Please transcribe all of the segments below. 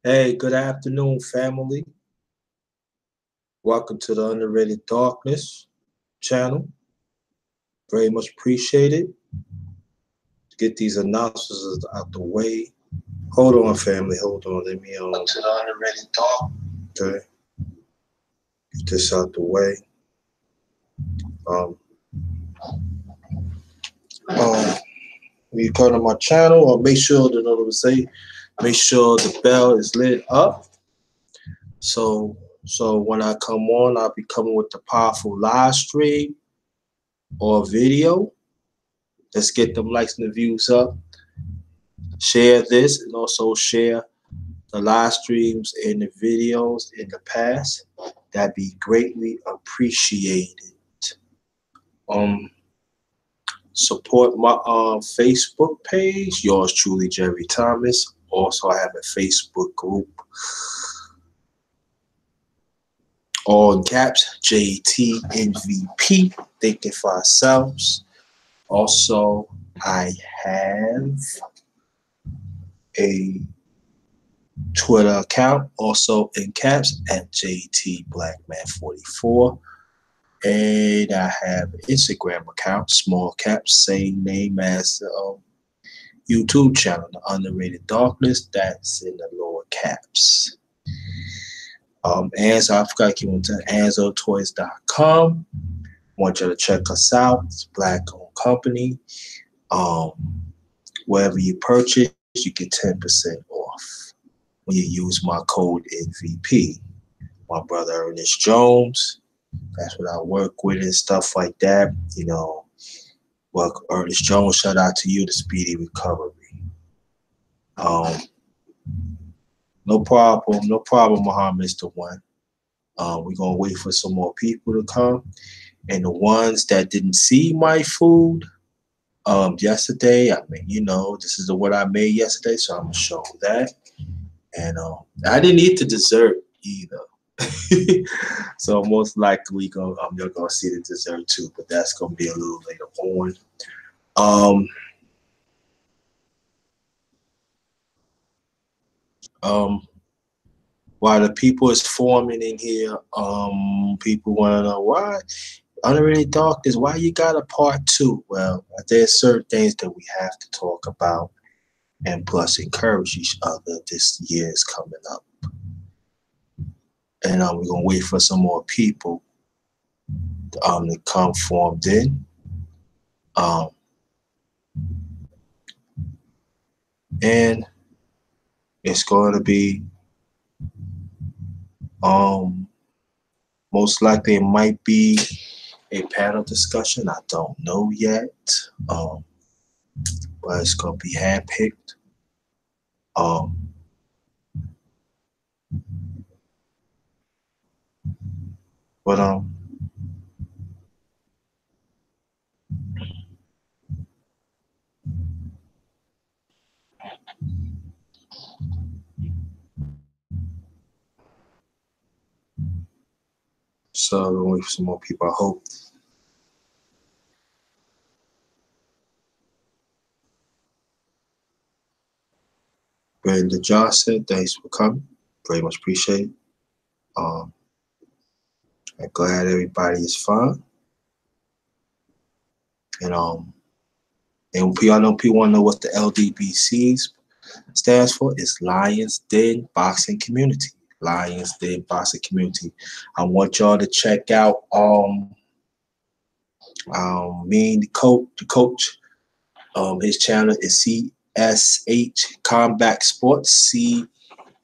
Hey, good afternoon, family. Welcome to the Underrated Darkness channel. Very much appreciated. Get these announcements out the way. Hold on, family. Hold on. Let me to the Underrated Dark. Okay. Get this out the way. Um, um, when you come to my channel, make sure the notification, make sure the bell is lit up. So, so when I come on, I'll be coming with the powerful live stream or video. Let's get them likes and the views up. Share this and also share the live streams and the videos in the past. That'd be greatly appreciated. Um, Support my Facebook page. Yours truly, Jerry Thomas. Also, I have a Facebook group. All in caps, JTNVP. Thinking for ourselves. Also, I have a Twitter account, also in caps at JT Blackman 44. And I have an Instagram account, small caps, same name as the YouTube channel, the Underrated Darkness. That's in the lower caps. And so I forgot to keep on telling AnzoToys.com. Want you to check us out. It's a black-owned company. Wherever you purchase, you get 10% off when you use my code MVP. My brother Ernest Jones, that's what I work with and stuff like that. You know, well, Ernest Jones, shout out to you, the speedy recovery. Um, no problem, Muhammad, Mr. One. We're gonna wait for some more people to come. And the ones that didn't see my food yesterday, I mean, this is what I made yesterday, so I'm gonna show that. And I didn't eat the dessert either. So most likely you're gonna see the dessert too, but that's gonna be a little later on. Um, um, while the people is forming in here, people want to know why Underrated Darkness. Why you got a part two? Well, there's certain things that we have to talk about, and plus encourage each other. This year is coming up, and we're gonna wait for some more people to come formed in. Um, and it's going to be most likely it might be a panel discussion. I don't know yet, but it's going to be handpicked. Um, but so we'll wait for some more people. I hope. Brandon Johnson, thanks for coming. Very much appreciate it. I'm glad everybody is fine. And I know people want to know what the LDBCs stands for. It's Lions Den Boxing Community. Lions Den Boxing Community. I want y'all to check out me and the coach. His channel is CSH Combat Sports.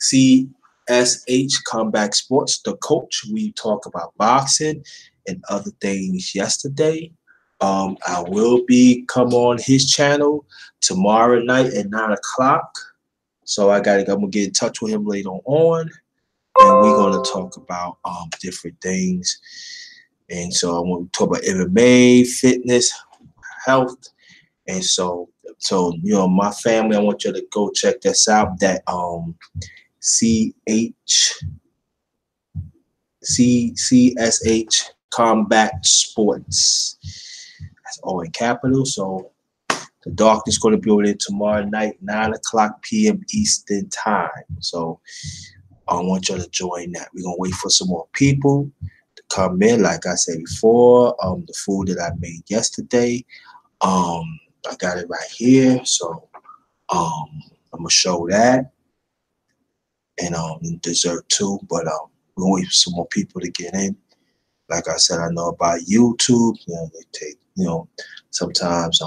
CSH Combat Sports. The coach. We talk about boxing and other things yesterday. I will come on his channel tomorrow night at 9 o'clock. So I'm gonna get in touch with him later on, and we're gonna talk about different things. And so I'm gonna talk about MMA, fitness, health, and so my family, I want you to go check this out. That CSH Combat Sports. That's all in capital. So The Darkness going to be over there tomorrow night, 9 o'clock p.m. Eastern time. So I want y'all to join that. We're going to wait for some more people to come in. Like I said before, the food that I made yesterday, I got it right here. So I'm going to show that. And dessert too. But we're going to wait for some more people to get in. Like I said, I know about YouTube. They take, sometimes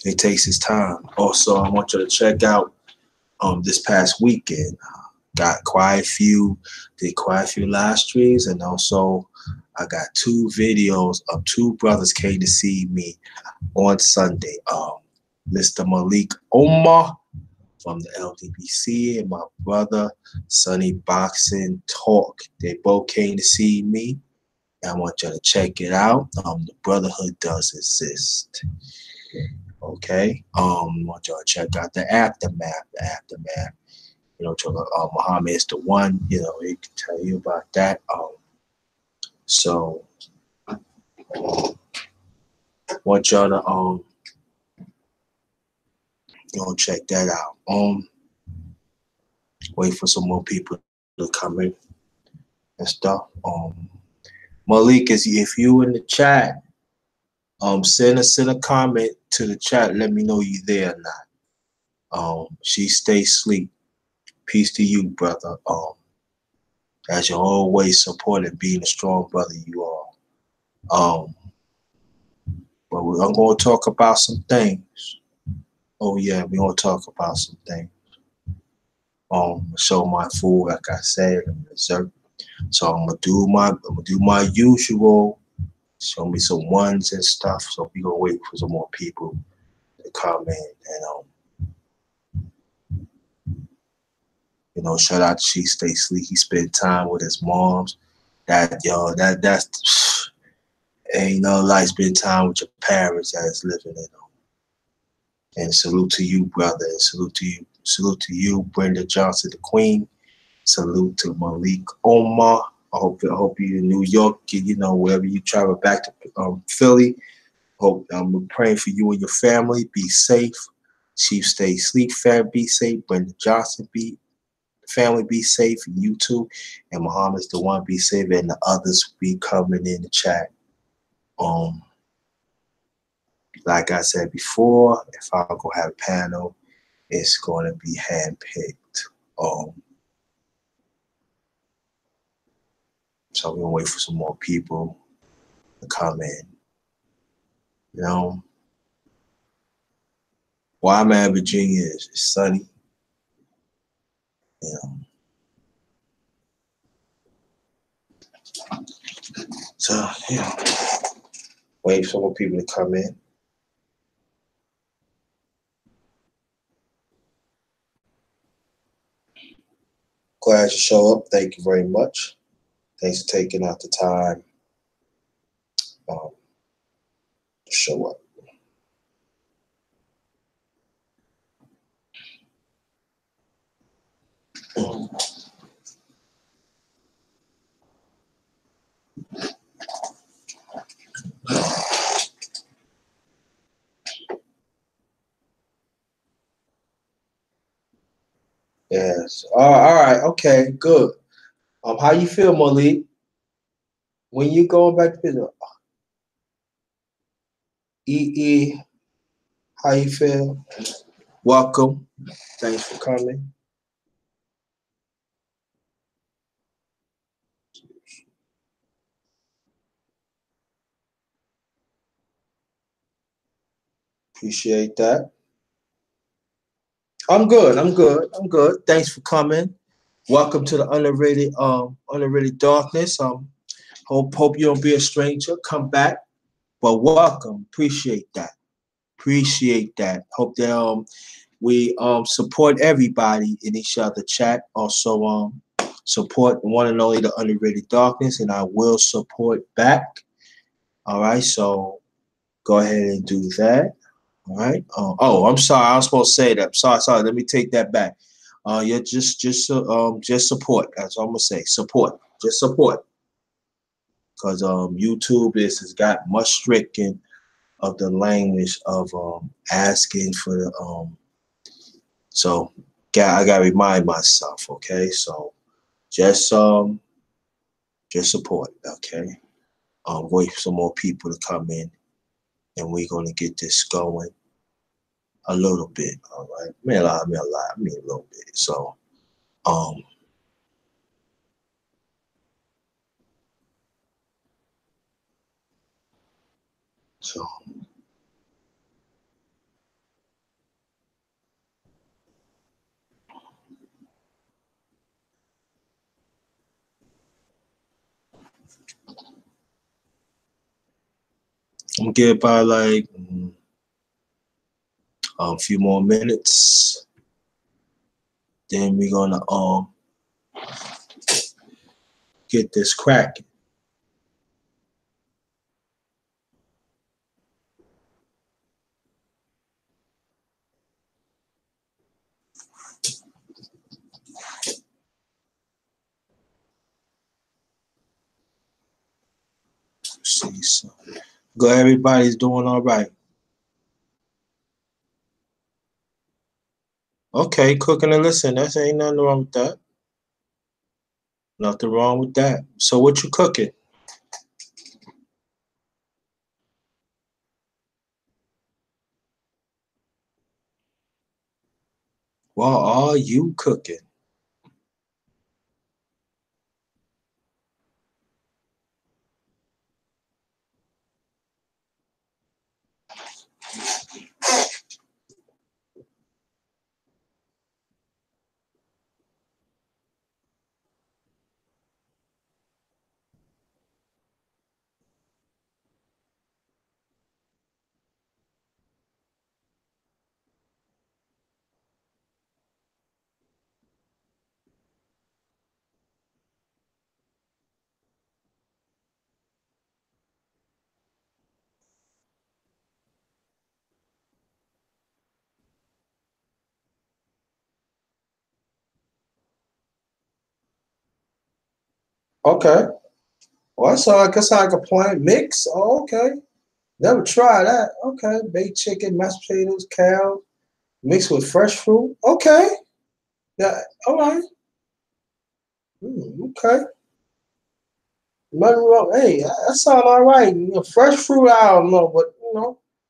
it takes its time. Also, I want you to check out this past weekend. Did quite a few live streams, and also I got 2 videos of 2 brothers came to see me on Sunday. Mr. Malik Omar from the LDBC and my brother Sonny Boxing Talk. They both came to see me. And I want y'all to check it out. The brotherhood does exist. Okay. I want y'all to check out the aftermath. Muhammad is the one. He can tell you about that. So want y'all to check that out. Wait for some more people to come in and stuff. Malik, if you in the chat, send a comment to the chat. Let me know you there or not. She stays asleep. Peace to you, brother. As you're always supporting, being a strong brother you are. But I'm going to talk about some things. Oh yeah, we're going to talk about some things. Show my food, like I said, and dessert. So I'm gonna do my usual. Show me some ones and stuff. So we gonna wait for some more people to come in and shout out to She Stay Sleep. He spent time with his moms. That's ain't no like spend time with your parents that's living And salute to you, brother. And salute to you, Brenda Johnson, the Queen. Salute to Malik Omar. I hope you in New York, wherever you travel back to Philly. Hope I'm praying for you and your family. Be safe. Chief Stay Sleep, fam, be safe. Brenda Johnson, family, be safe. And you too. And Muhammad's the one, be safe. And the others be coming in the chat. Like I said before, if I go have a panel, it's going to be handpicked. So we're going to wait for some more people to come in. Why I'm at Virginia is sunny. So, wait for more people to come in. Glad you show up. Thank you very much. Thanks for taking out the time to show up. Yes. All right. Okay. Good. How you feel, Malik? When you going back to business? How you feel? Welcome. Thanks for coming. Appreciate that. I'm good. Thanks for coming. Welcome to the underrated darkness. Hope you don't be a stranger. Come back. But welcome. Appreciate that. Hope that we support everybody in each other chat. Also support one and only the underrated darkness, and I will support back. All right, so go ahead and do that. All right. I'm sorry. I was supposed to say that. Sorry. Let me take that back. Just support. That's all I'm gonna say. Support. Just support. because YouTube has got much stricken of the language of asking for the so I gotta remind myself, okay? So just support, okay? Wait for some more people to come in, and we're gonna get this going a little bit, all right? I mean a little bit. So um so I'm gonna give by like a few more minutes. Then we're gonna get this cracking. See, so go. Everybody's doing all right. Okay, cooking and listening. That's ain't nothing wrong with that. Nothing wrong with that. So what you cooking? What are you cooking? Okay. Well, that's like a plain mix. Oh, okay. Never try that. Okay. Baked chicken, mashed potatoes, cow, mixed with fresh fruit. Okay. Yeah. All right. Okay. Nothing wrong. Hey, that sound all right. You know, fresh fruit, I don't know, but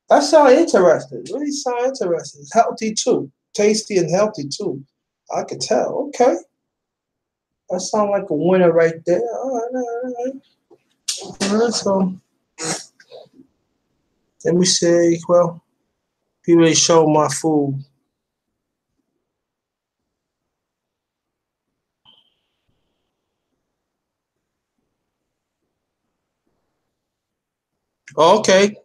that sound interesting. Really sound interesting. It's healthy too. Tasty and healthy too. I could tell. Okay. That sound like a winner right there. All right, all right. All right, so let me say, well, people they show my food. Oh, okay.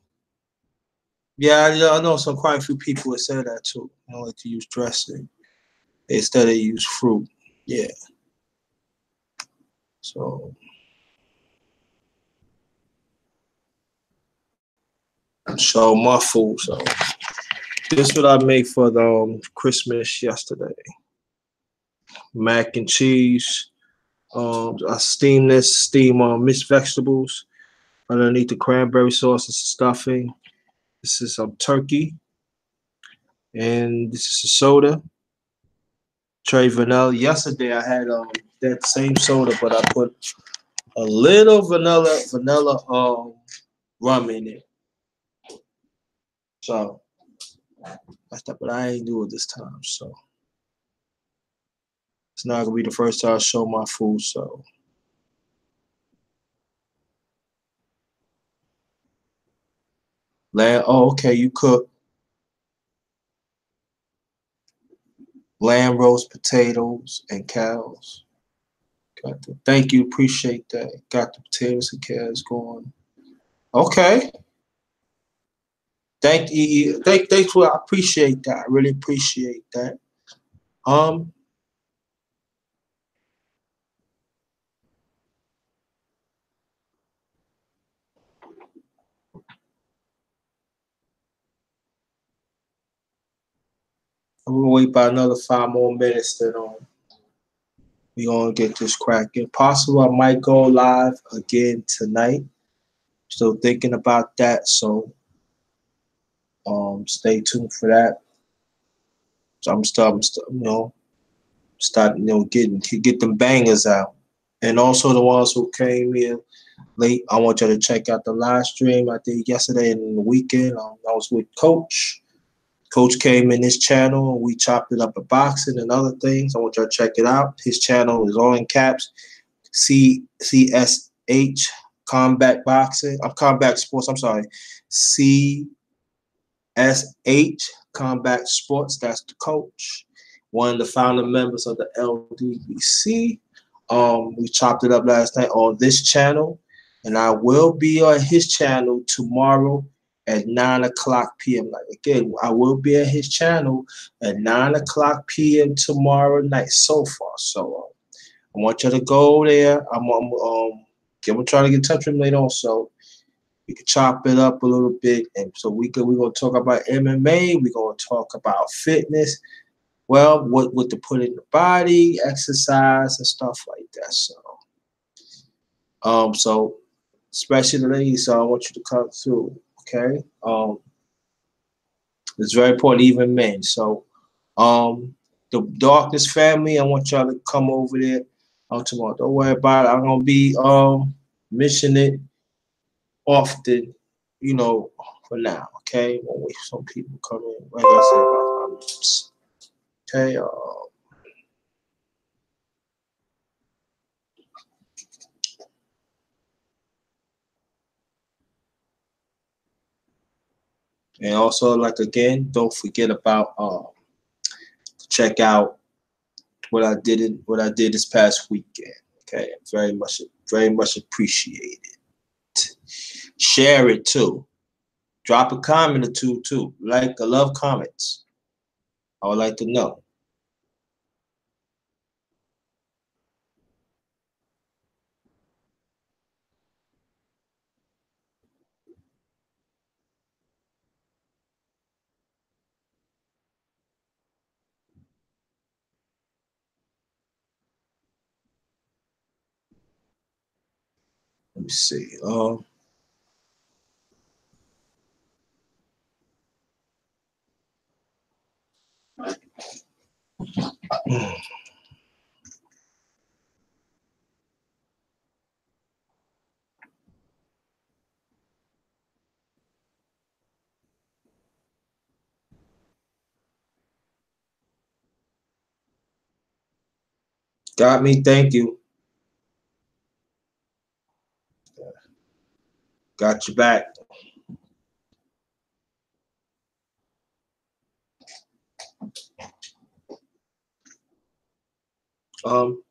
Yeah, I know some quite a few people would say that too. I like to use dressing instead of use fruit. Yeah. So show my food. So this what I made for the Christmas yesterday. Mac and cheese. I steam mixed vegetables underneath the cranberry sauce and stuffing. This is some turkey, and this is a soda, cherry vanilla. Yesterday I had that same soda, but I put a little vanilla rum in it. So that's that, but I ain't do it this time. So it's not gonna be the first time I show my food. So lamb. Oh, okay. You cook lamb roast potatoes and cows. Thank you. Appreciate that. Got the potatoes and cows going. Okay. Thanks for I appreciate that. I really appreciate that. Um, I'm gonna wait about another 5 more minutes then. We gonna get this cracking. Possible I might go live again tonight. Still thinking about that, so stay tuned for that. So starting, get them bangers out. And also the ones who came here late, I want you to check out the live stream I did yesterday and the weekend. I was with Coach. Coach came in his channel and we chopped it up at boxing and other things. I want you to check it out. His channel is all in caps. CSH Combat Boxing. I'm Combat Sports. I'm sorry. CSH Combat Sports. That's the coach. One of the founder members of the LDBC. We chopped it up last night on this channel, and I will be on his channel tomorrow at 9 o'clock p.m. Like again, I will be at his channel at 9 o'clock p.m. tomorrow night. So far, so I want you to go there. I'm trying to get in touch with him later on, so we can chop it up a little bit, and so we're gonna talk about MMA. We're gonna talk about fitness. Well, what to put in the body, exercise, and stuff like that. So especially the ladies, so I want you to come through. Okay. It's very important, even men. So, the Darkness family, I want y'all to come over there tomorrow. Don't worry about it. I'm gonna be mentioning it often, for now. Okay. We'll wait for some people come in. Like I said, about 5 minutes. Okay. And also, like again, don't forget about check out what I did this past weekend. Okay, very much appreciated. Share it too. Drop a comment or two too. Like, I love comments. I would like to know. Let me see. Got me. Thank you. Got you back. Um.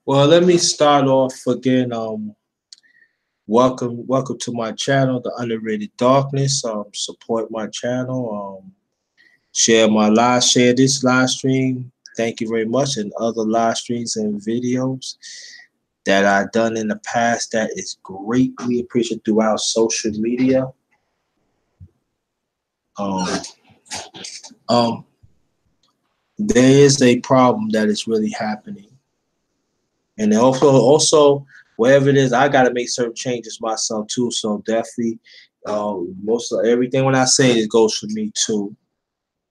Well, let me start off again. Welcome to my channel, the Underrated Darkness. Support my channel. Share this live stream. Thank you very much, and other live streams and videos that I've done in the past. That is greatly appreciated throughout social media. Um, um, there is a problem that is really happening, and also wherever it is, I got to make certain changes myself too. So definitely, most of everything when I say it goes for me too,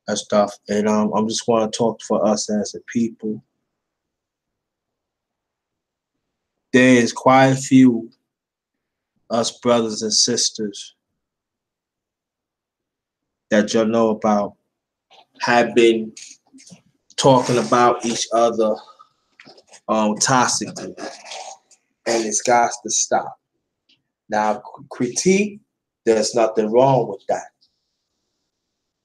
and stuff. And I'm just want to talk for us as a people. There is quite a few us brothers and sisters that you know about have been talking about each other toxically, and it's got to stop. Now, critique, there's nothing wrong with that.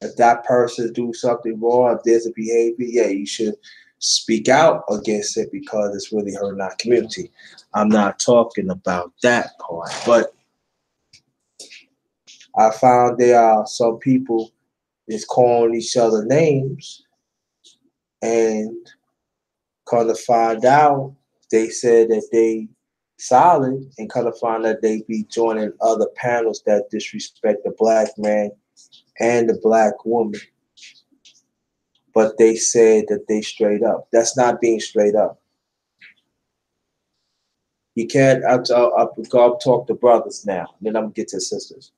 If that person do something wrong, if there's a behavior, yeah, you should speak out against it because it's really hurting our community. I'm not talking about that part, but I found there are some people is calling each other names, and kind of find out they said that they solid, and kind of find that they be joining other panels that disrespect the black man and the black woman. But they said that they straight up. That's not being straight up. You can't. I'll talk to brothers now. Then I'm gonna get to sisters.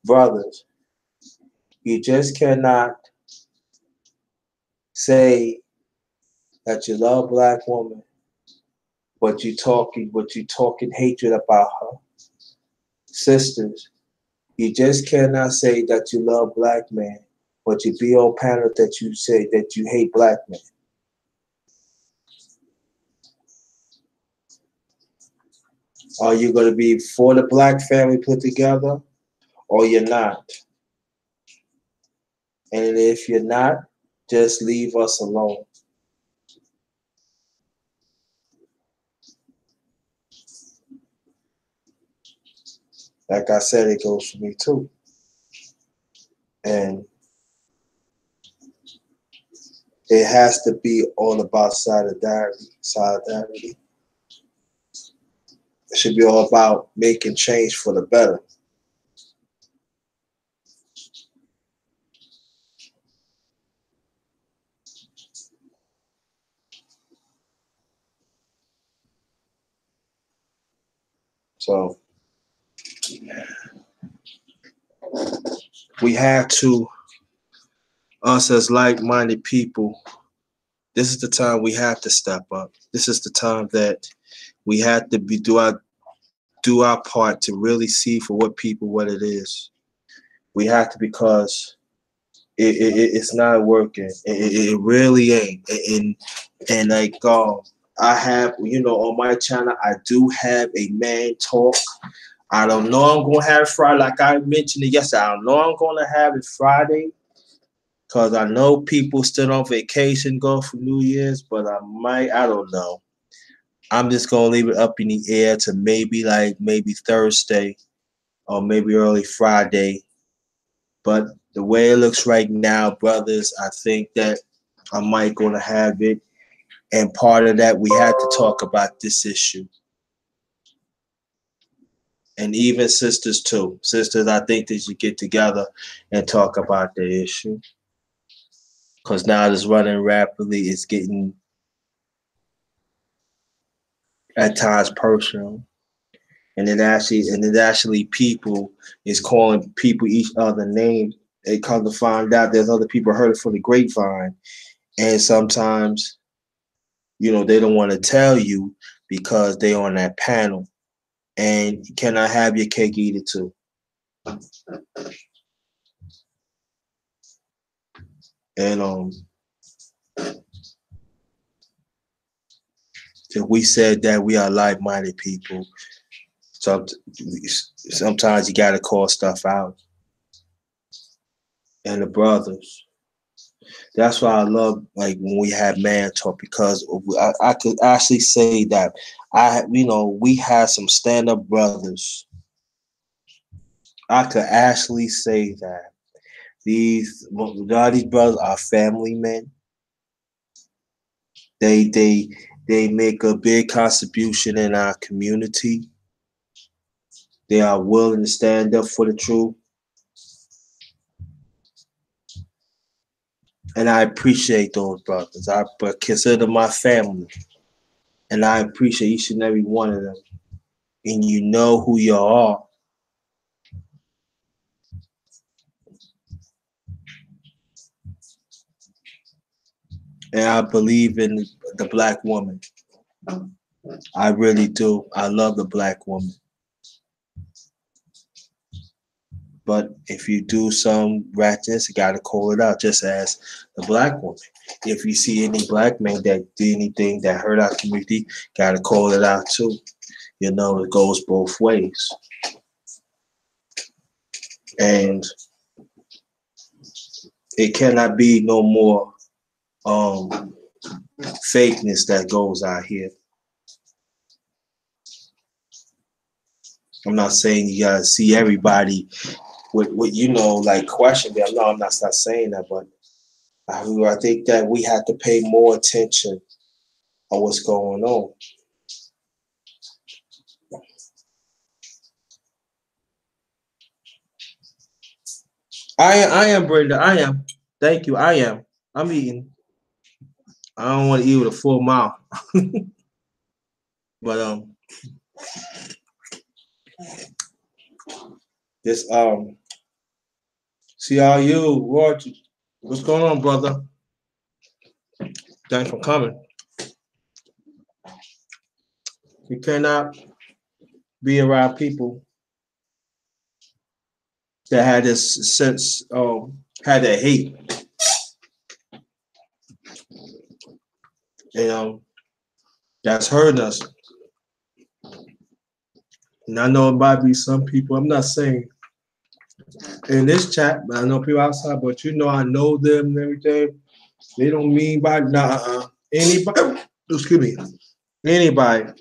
Brothers, you just cannot say that you love black woman, but you talking hatred about her. Sisters, you just cannot say that you love black man, but you be on panel that you say that you hate black men. Are you gonna be for the black family put together, or you're not? And if you're not, just leave us alone. Like I said, it goes for me too. And it has to be all about solidarity. Solidarity. It should be all about making change for the better. So we have to, us as like-minded people, this is the time we have to step up. This is the time that we have to do our part to really see for what it is. We have to, because it's not working. It really ain't. And like I have, on my channel, I do have a man talk. I don't know I'm gonna have it Friday, like I mentioned it yesterday. I don't know I'm gonna have it Friday, because I know people still on vacation, go for New Year's, but I don't know. I'm just gonna leave it up in the air to maybe Thursday or maybe early Friday. But the way it looks right now, brothers, I think that I might gonna have it. And part of that, we had to talk about this issue. And even sisters too. Sisters, I think they should get together and talk about the issue. Because now it's running rapidly. It's getting at times personal. And it actually people is calling people each other names. They come to find out there's other people heard it from the grapevine. And sometimes, they don't want to tell you because they on that panel. And you cannot have your cake eat it too. And if we said that we are like-minded people, sometimes you gotta call stuff out. And the brothers, that's why I love like when we have man talk, because I could actually say that we have some stand-up brothers. I could actually say that a lot of these brothers are family men. They make a big contribution in our community. They are willing to stand up for the truth. And I appreciate those brothers. I consider my family. And I appreciate each and every one of them. And you know who you are. And I believe in the black woman. I really do. I love the black woman. But if you do some ratchetness, you gotta call it out, just as the black woman. If you see any black man that did anything that hurt our community, gotta call it out too. It goes both ways. And it cannot be no more fakeness that goes out here. I'm not saying you gotta see everybody with like question them. No, I'm not saying that, but I think that we have to pay more attention on what's going on. I am, Brenda. I am. Thank you. I am. I'm eating. I don't want to eat with a full mouth. But this see how you, Roger. What's going on, brother? Thanks for coming. You cannot be around people that had this sense, had that hate, and that's hurting us. And I know it might be some people. I'm not saying in this chat, but I know people outside. But you know, I know them and everything. They don't mean by anybody. Excuse me, anybody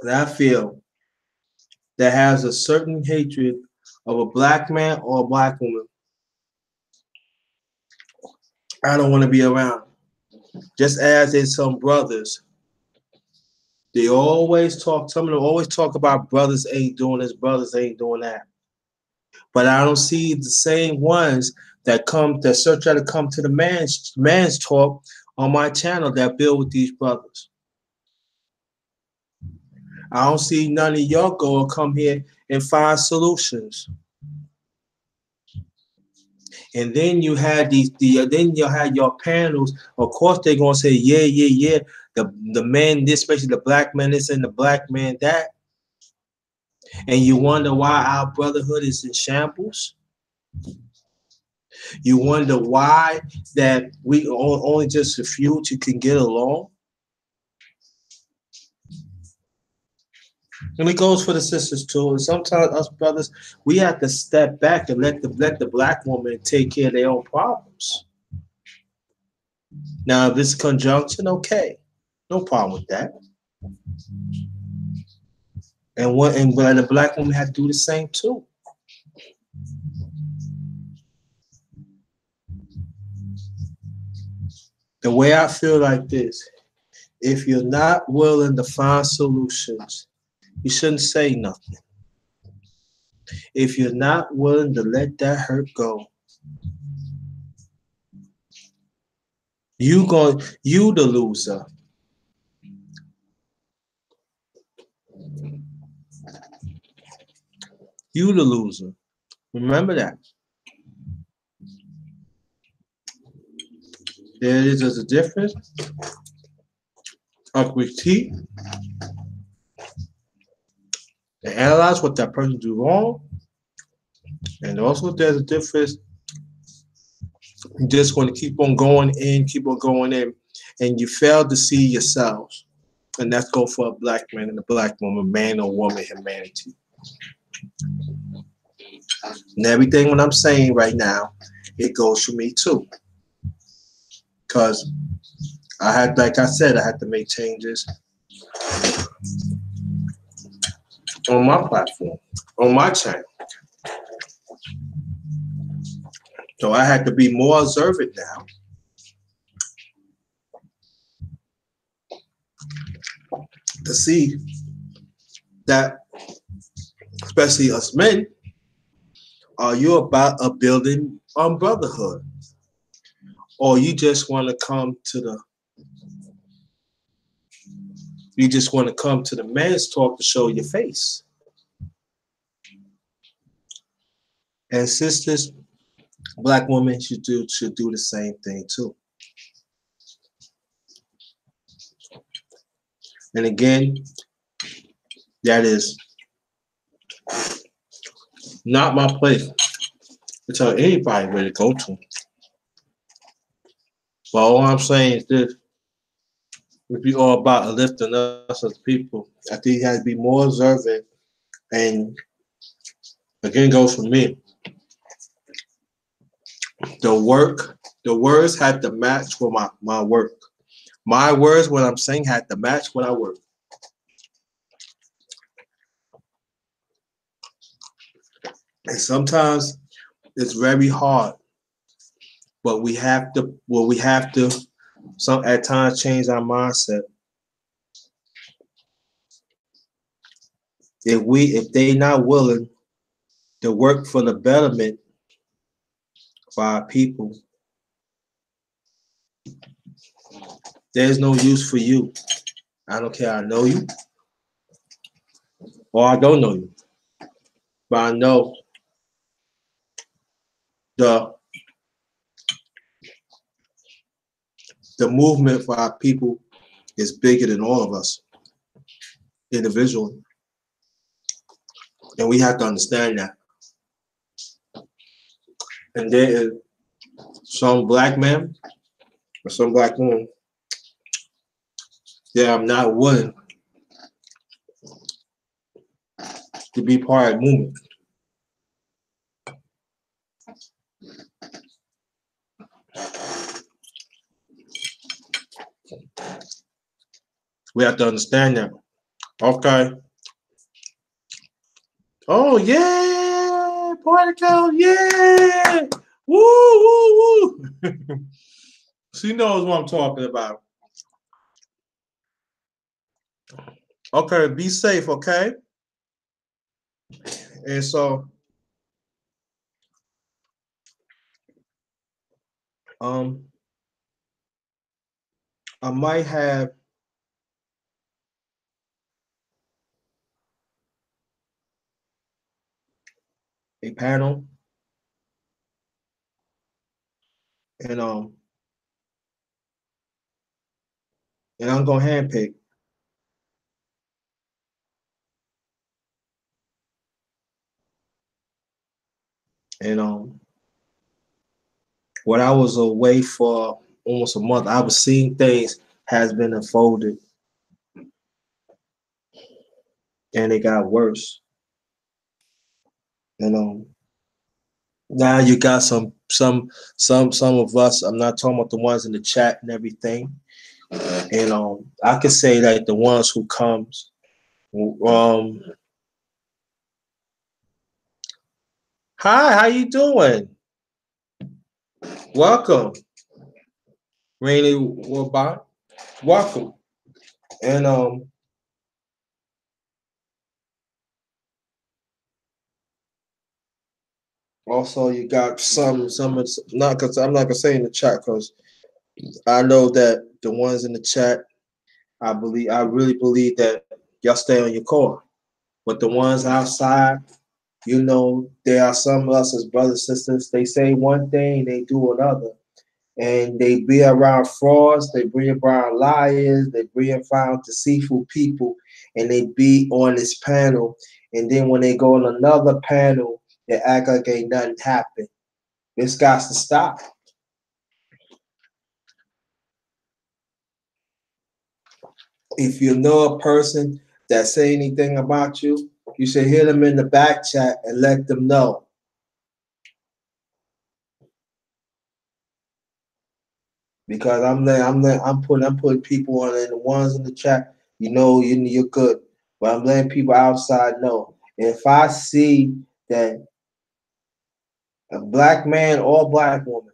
that I feel that has a certain hatred of a black man or a black woman, I don't want to be around. Just as in some brothers, they always talk. Some of them always talk about brothers ain't doing this, brothers ain't doing that. But I don't see the same ones that search out to come to the man's talk on my channel that build with these brothers. I don't see none of y'all go come here and find solutions. And then you had then you had your panels. Of course, they're gonna say, yeah, yeah, yeah. The men, this, especially the black man, this and the black man that. And you wonder why our brotherhood is in shambles. You wonder why that we only just a few can get along. And it goes for the sisters too. And sometimes us brothers, we have to step back and let the black woman take care of their own problems. Now, if it's conjunction, okay, no problem with that. But the black woman have to do the same too. The way I feel like this, if you're not willing to find solutions, you shouldn't say nothing. If you're not willing to let that hurt go, you the loser. You the loser. Remember that. There is a difference of critique and analyze what that person do wrong. And also there's a difference. You just want to keep on going in, and you fail to see yourselves. And that's go for a black man and a black woman, man or woman, humanity. And everything what I'm saying right now, it goes for me too. Because like I said, I had to make changes on my platform, on my channel. So I had to be more observant now. To see that, especially us men, are you about a building on brotherhood? Or you just want to come to the man's talk to show your face? And sisters, black women should do the same thing too. And again, that is not my place to tell anybody where to go to. But all I'm saying is this: if we all about uplifting us as people, I think you have to be more observant. And again, goes for me. The words had to match with my work. My words, what I'm saying, had to match what I work. And sometimes it's very hard, but we have to some at times change our mindset. If they not willing to work for the betterment for our people, there's no use for you. I don't care I know you or I don't know you, but I know the the movement for our people is bigger than all of us individually. And we have to understand that. And there is some black man or some black woman that I'm not willing to be part of the movement. We have to understand that. Okay. Oh yeah, particle, yeah. Woo, woo, woo. She knows what I'm talking about. Okay, be safe, okay? And so, um, I might have a panel, and I'm gonna handpick. And when I was away for almost a month, I was seeing things has been unfolded, and it got worse. And now you got some of us. I'm not talking about the ones in the chat and everything. And I could say that the ones who comes, um, hi, how you doing? Welcome, Rainy Wabot. Welcome. And also you got some not because I'm not gonna say in the chat because I know that the ones in the chat, I really believe that y'all stay on your core. But the ones outside, you know, there are some of us as brothers and sisters, they say one thing, they do another. And they be around frauds, they bring around liars, they bring around deceitful people, and they be on this panel. And then when they go on another panel, they act like ain't nothing happened. This got to stop. If you know a person that say anything about you, you should hit them in the back chat and let them know. Because I'm putting people on, and the ones in the chat, you know, you're good. But I'm letting people outside know. If I see that a black man or black woman,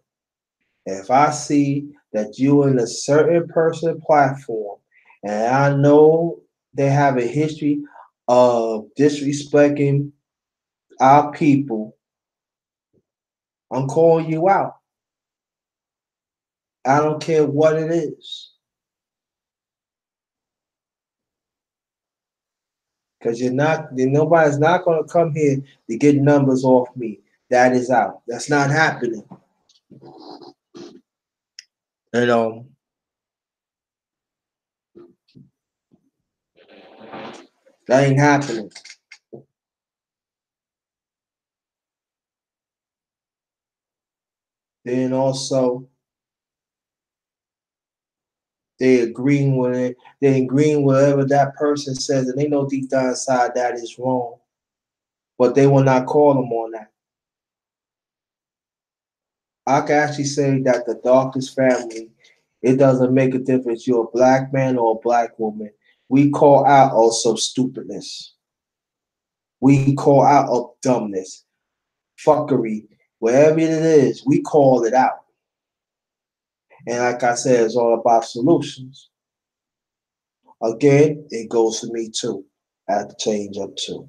if I see that you in a certain person platform, and I know they have a history of disrespecting our people, I'm calling you out. I don't care what it is. Because nobody's not gonna come here to get numbers off me. That is out. That's not happening. And that ain't happening. Then also they agreeing with it, they agreeing with whatever that person says, and they know deep down inside that is wrong. But they will not call them on that. I can actually say that the darkest family, it doesn't make a difference. You're a black man or a black woman. We call out also stupidness. We call out of dumbness, fuckery, whatever it is, we call it out. And like I said, it's all about solutions. Again, it goes for me too. I have to change up too.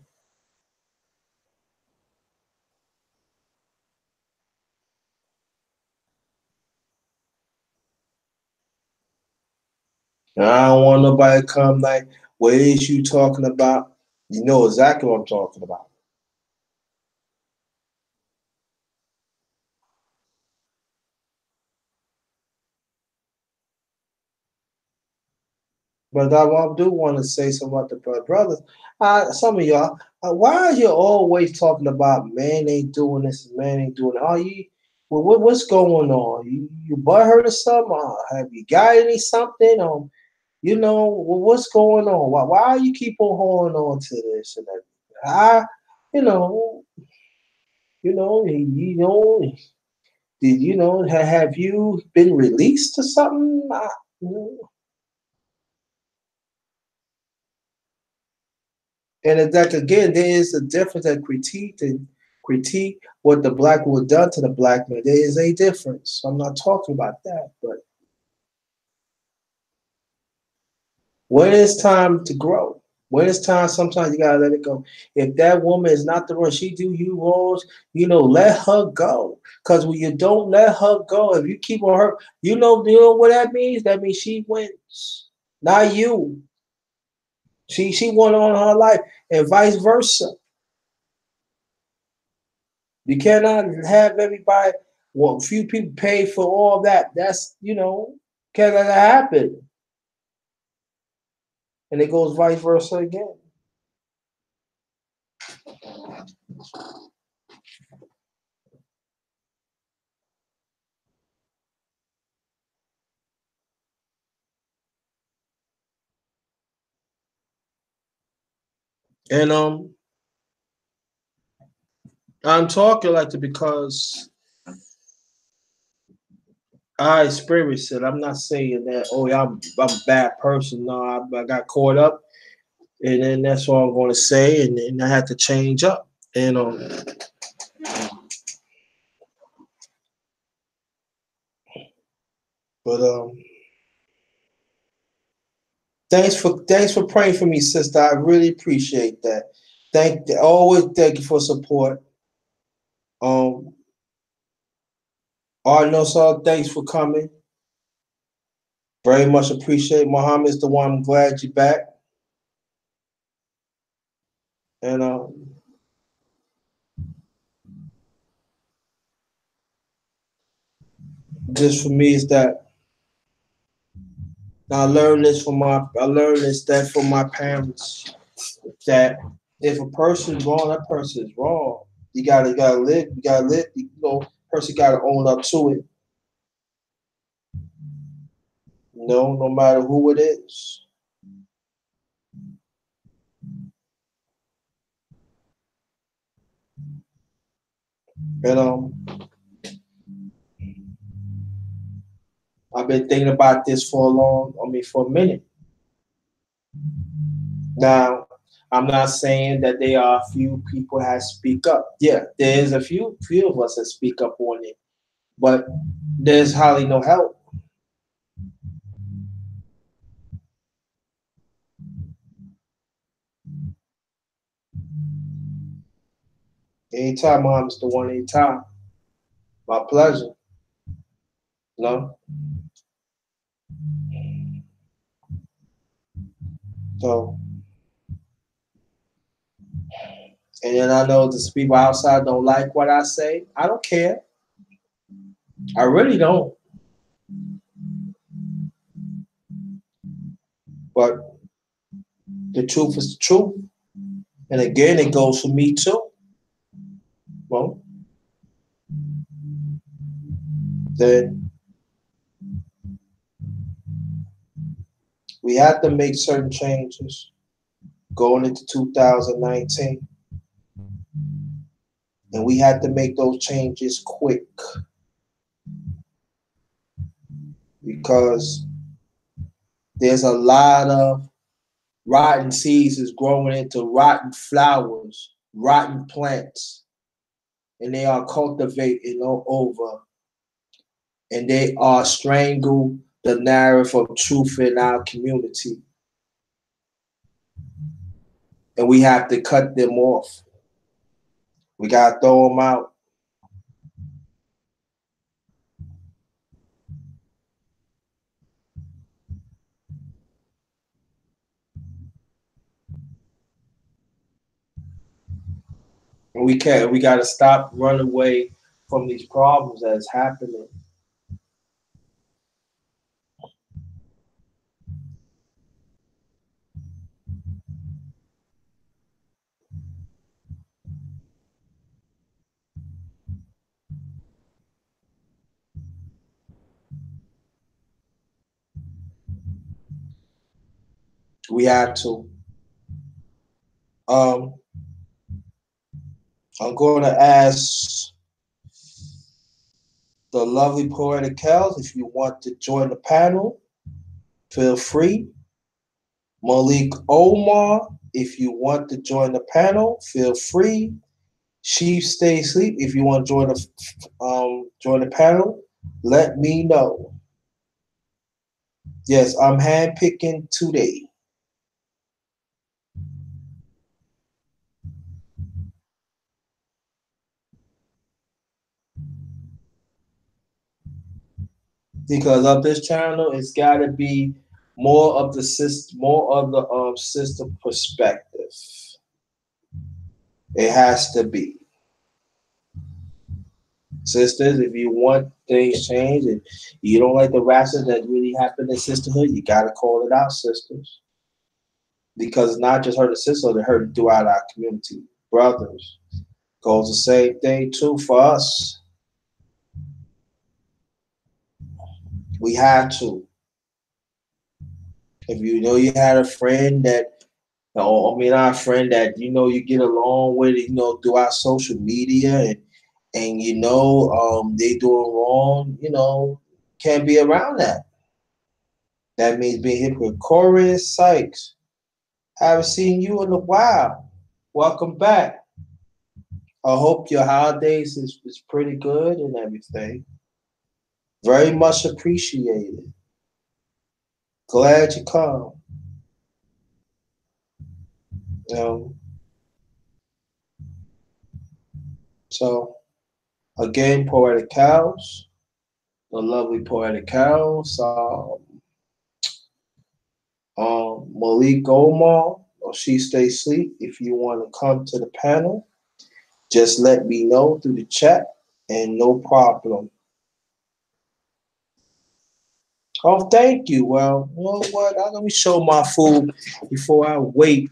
And I don't want nobody to come like, what is you talking about? You know exactly what I'm talking about. But I do want to say something about the brothers. Some of y'all, why are you always talking about man ain't doing this, man ain't doing it? Are you? Well, what's going on? You butthurt or something? Have you got any something? What's going on? Why you keep on holding on to this and that? I, you know, you know, you know, did you know? Have you been released or something? You know, and it's like again, there is a difference that critique what the black woman done to the black man. There is a difference. I'm not talking about that, but when it's time to grow, when it's time, sometimes you gotta let it go. If that woman is not the one, she do you wrongs, let her go. Cause when you don't let her go, if you keep on her, you know what that means? That means she wins, not you. She won on her life, and vice versa. You cannot have everybody. Well, few people pay for all that. That's cannot happen, and it goes vice versa again. And I'm talking like that because I experienced it. I'm not saying that. Oh, yeah, I'm a bad person. No, I got caught up, and then that's all I'm going to say, and I had to change up. And but thanks for praying for me, sister. I really appreciate that. Always thank you for support. Um, Arnold, thanks for coming. Very much appreciate. Muhammad's the one. I'm glad you're back. And just for me is that I learned this that from my parents that if a person's wrong, that person is wrong. You gotta live. You gotta live. Person gotta own up to it. No matter who it is. And I've been thinking about this for a minute. Now, I'm not saying that there are a few people that speak up. Yeah, there's a few of us that speak up on it, but there's hardly no help. Anytime, Mom, it's the one anytime. My pleasure. No, so and then I know the people outside don't like what I say. I don't care. I really don't. But the truth is the truth. And again, it goes for me too. Well, then we have to make certain changes going into 2019. And we have to make those changes quick because there's a lot of rotten seeds is growing into rotten flowers, rotten plants, and they are cultivating all over, and they are strangle the narrative of truth in our community, and we have to cut them off. We gotta throw them out. We can't. We got to stop running away from these problems that's happening. We have to. Um, I'm going to ask the lovely Poetic Cows if you want to join the panel. Feel free. Malik Omar, if you want to join the panel, feel free. Chief Stay Asleep, if you want to join the panel, let me know. Yes, I'm handpicking today because of this channel. It's got to be more of the system, more of the system perspective. It has to be. Sisters, if you want things changed and you don't like the rashes that really happen in sisterhood, you gotta call it out, sisters. Because it's not just hurting sisters, it hurting throughout our community. Brothers, goes the same thing too for us. We have to. If you know you had a friend that, our friend that you get along with, throughout social media, and they doing wrong, can't be around that. That means being hypocrite. Chorus Sykes, haven't seen you in a while. Welcome back. I hope your holidays is pretty good and everything. Very much appreciated. Glad you come. Um, so again, Poetic Cows, the lovely Poetic Cows, Malik Omar, or She Stay Sleep. If you want to come to the panel, just let me know through the chat, and no problem. Oh, thank you. Well, you know what? Let me show my food before I wait.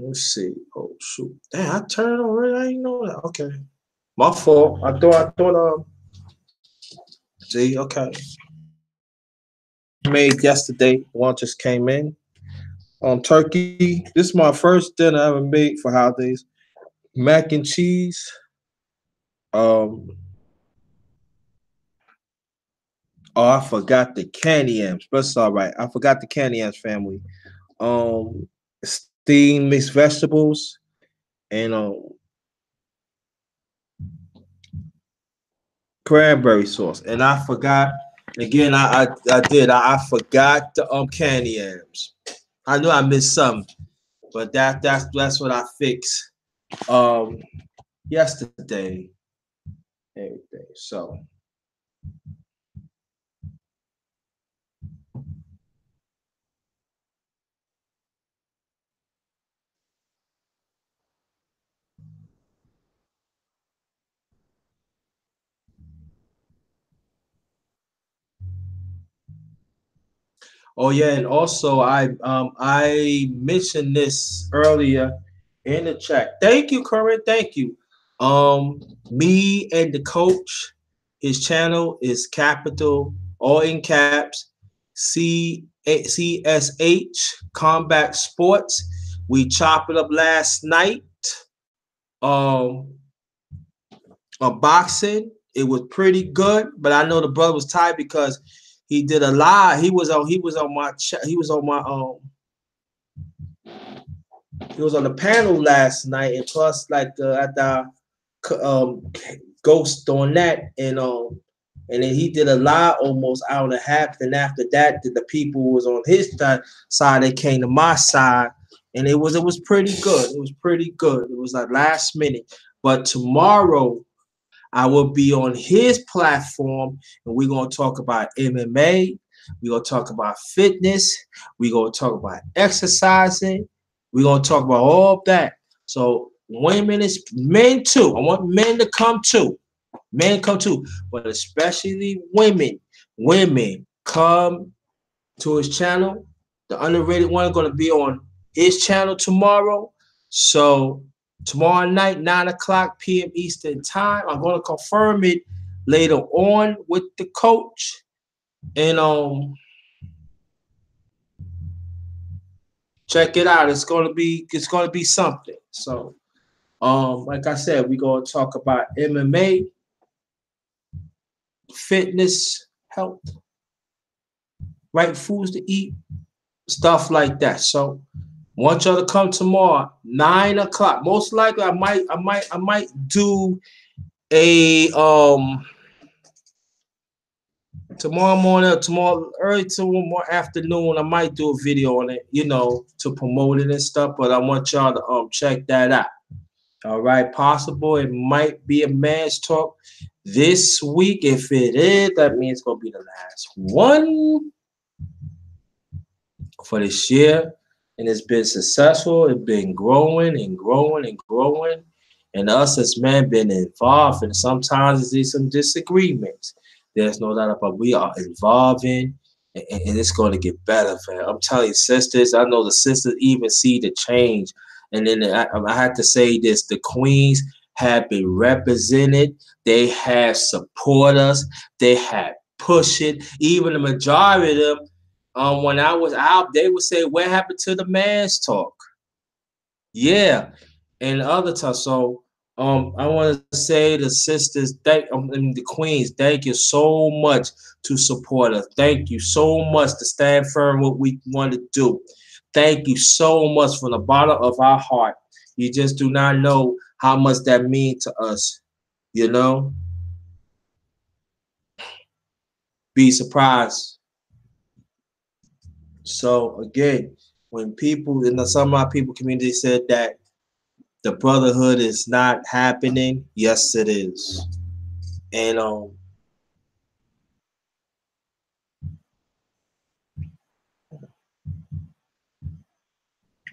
Let's see. Oh shoot! Damn, I turned it already. I didn't know that. Okay, my fault. I thought. See, okay. Made yesterday. One just came in. Turkey. This is my first dinner I ever made for holidays. Mac and cheese. Um. Oh, I forgot the candy yams, but it's all right. I forgot the candy yams family. Steamed mixed vegetables and cranberry sauce. And I forgot again. I forgot the candy yams. I knew I missed some, but that's what I fixed yesterday. Everything. So oh yeah, and also I mentioned this earlier in the chat. Thank you, Corinne. Thank you. Me and the coach, his channel is capital all in caps CSH Combat Sports. We chopped it up last night. Um, on boxing. It was pretty good, but I know the brother was tired because he did a live. He was on the panel last night, and plus like at the ghost on that, and then he did a live almost hour and a half. Then after that, the people was on his side. They came to my side, and it was pretty good. It was pretty good. It was like last minute, but tomorrow I will be on his platform, and we're going to talk about MMA. We're going to talk about fitness. We're going to talk about exercising. We're gonna talk about all that. So women is men too. I want men to come too. Men come too, but especially women. Women come to his channel. The underrated one is gonna be on his channel tomorrow. So tomorrow night, 9 o'clock p.m. Eastern time. I'm gonna confirm it later on with the coach. And check it out. It's gonna be something. So like I said, we're gonna talk about MMA, fitness, health, right foods to eat, stuff like that. So want y'all to come tomorrow, 9 o'clock. Most likely I might do a tomorrow morning or tomorrow early tomorrow afternoon. I might do a video on it, to promote it and stuff. But I want y'all to check that out. All right, possible it might be a man's talk this week. If it is, that means it's gonna be the last one for this year. And it's been successful. It's been growing and growing and growing. And us as men been involved. And sometimes there's some disagreements. There's no doubt about we are involving, and it's going to get better, fam. I'm telling you, sisters, I know the sisters even see the change. And then I have to say this, the queens have been represented. They have support us. They have push it. Even the majority of them, when I was out, they would say, "What happened to the man's talk?" Yeah, and other times. So, I want to say the sisters, and the queens, thank you so much to support us. Thank you so much to stand firm what we want to do. Thank you so much from the bottom of our heart. You just do not know how much that means to us. You know, be surprised. So again, when people in some of my people community said that the brotherhood is not happening, yes, it is. And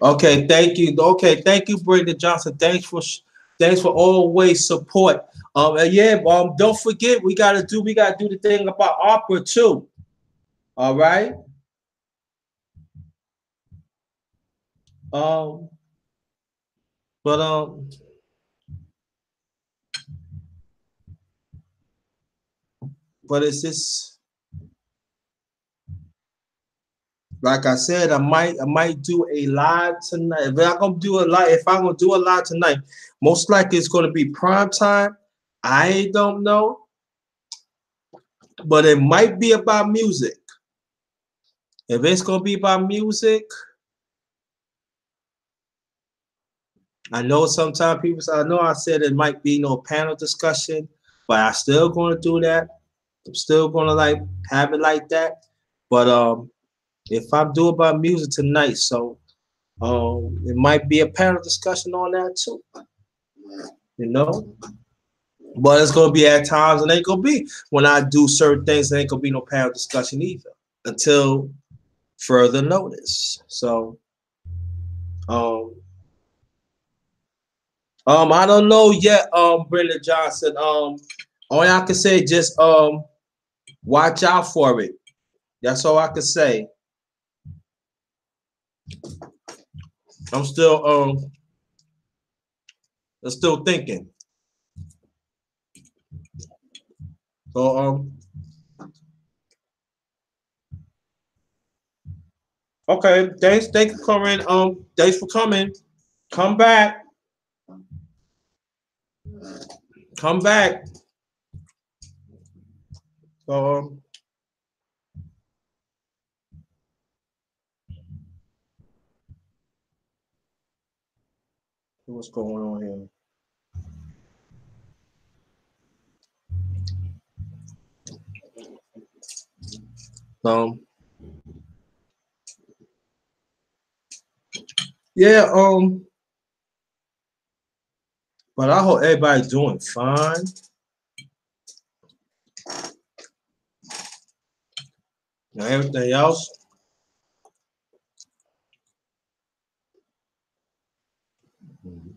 okay, thank you. Okay, thank you, Brenda Johnson. Thanks for always support. And yeah, don't forget we gotta do the thing about opera too. All right. Um, but but it's just like I said, I might do a live tonight. If I'm gonna do a live tonight, most likely it's gonna be prime time. I don't know, but it might be about music. If it's gonna be about music, I know sometimes people say, I know I said it might be no panel discussion, but I still gonna do that. I'm still gonna like have it like that. But if I do about music tonight, so it might be a panel discussion on that too, you know. But it's gonna be at times, and it ain't gonna be when I do certain things. There ain't gonna be no panel discussion either until further notice. So, um, I don't know yet, Brenda Johnson. All I can say just watch out for it. That's all I can say. I'm still thinking. So okay. Thanks for coming. Thanks for coming. Come back. Come back. So what's going on here? Um, yeah. But I hope everybody's doing fine. And everything else. Mhm.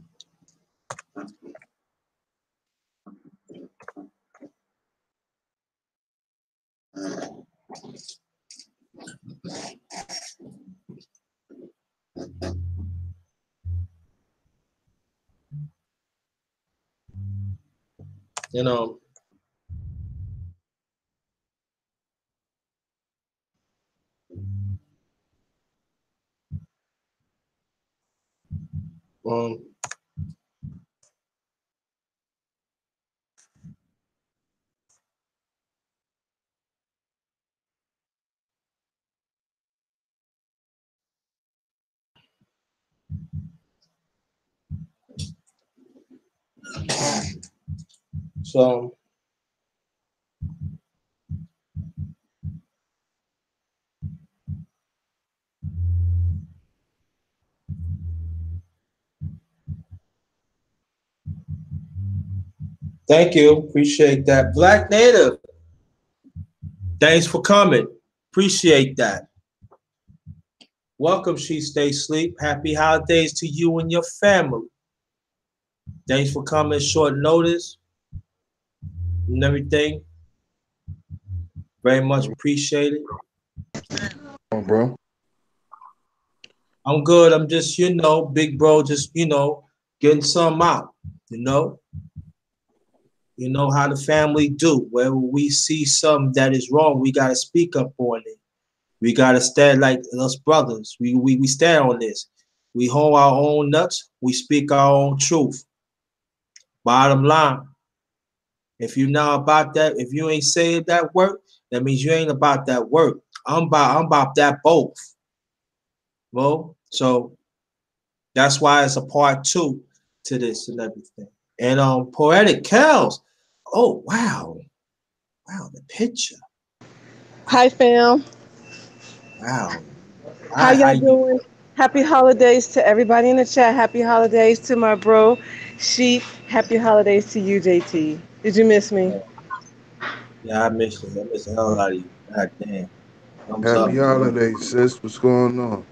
You know, um, so thank you. Appreciate that. Black Native, thanks for coming. Appreciate that. Welcome, She Stay Sleep. Happy holidays to you and your family. Thanks for coming short notice and everything. Very much appreciated. Oh, bro. I'm good. I'm just, big bro, just, getting some out, you know. You know how the family do. Wherever we see something that is wrong, we gotta speak up on it. We gotta stand like us brothers. We stand on this. We hold our own nuts. We speak our own truth. Bottom line. If you're not about that, if you ain't saying that work, that means you ain't about that work. I'm about that both. Well, so that's why it's a part two to this and everything. And poetic Kells. Oh wow. Wow, the picture. Hi, fam. Wow. How How y'all you doing? Happy holidays to everybody in the chat. Happy holidays to my bro, Sheep. Happy holidays to you, JT. Did you miss me? Yeah, I miss you. I miss the hell out of you. God damn. Thumbs Happy up to you. holidays, sis. What's going on?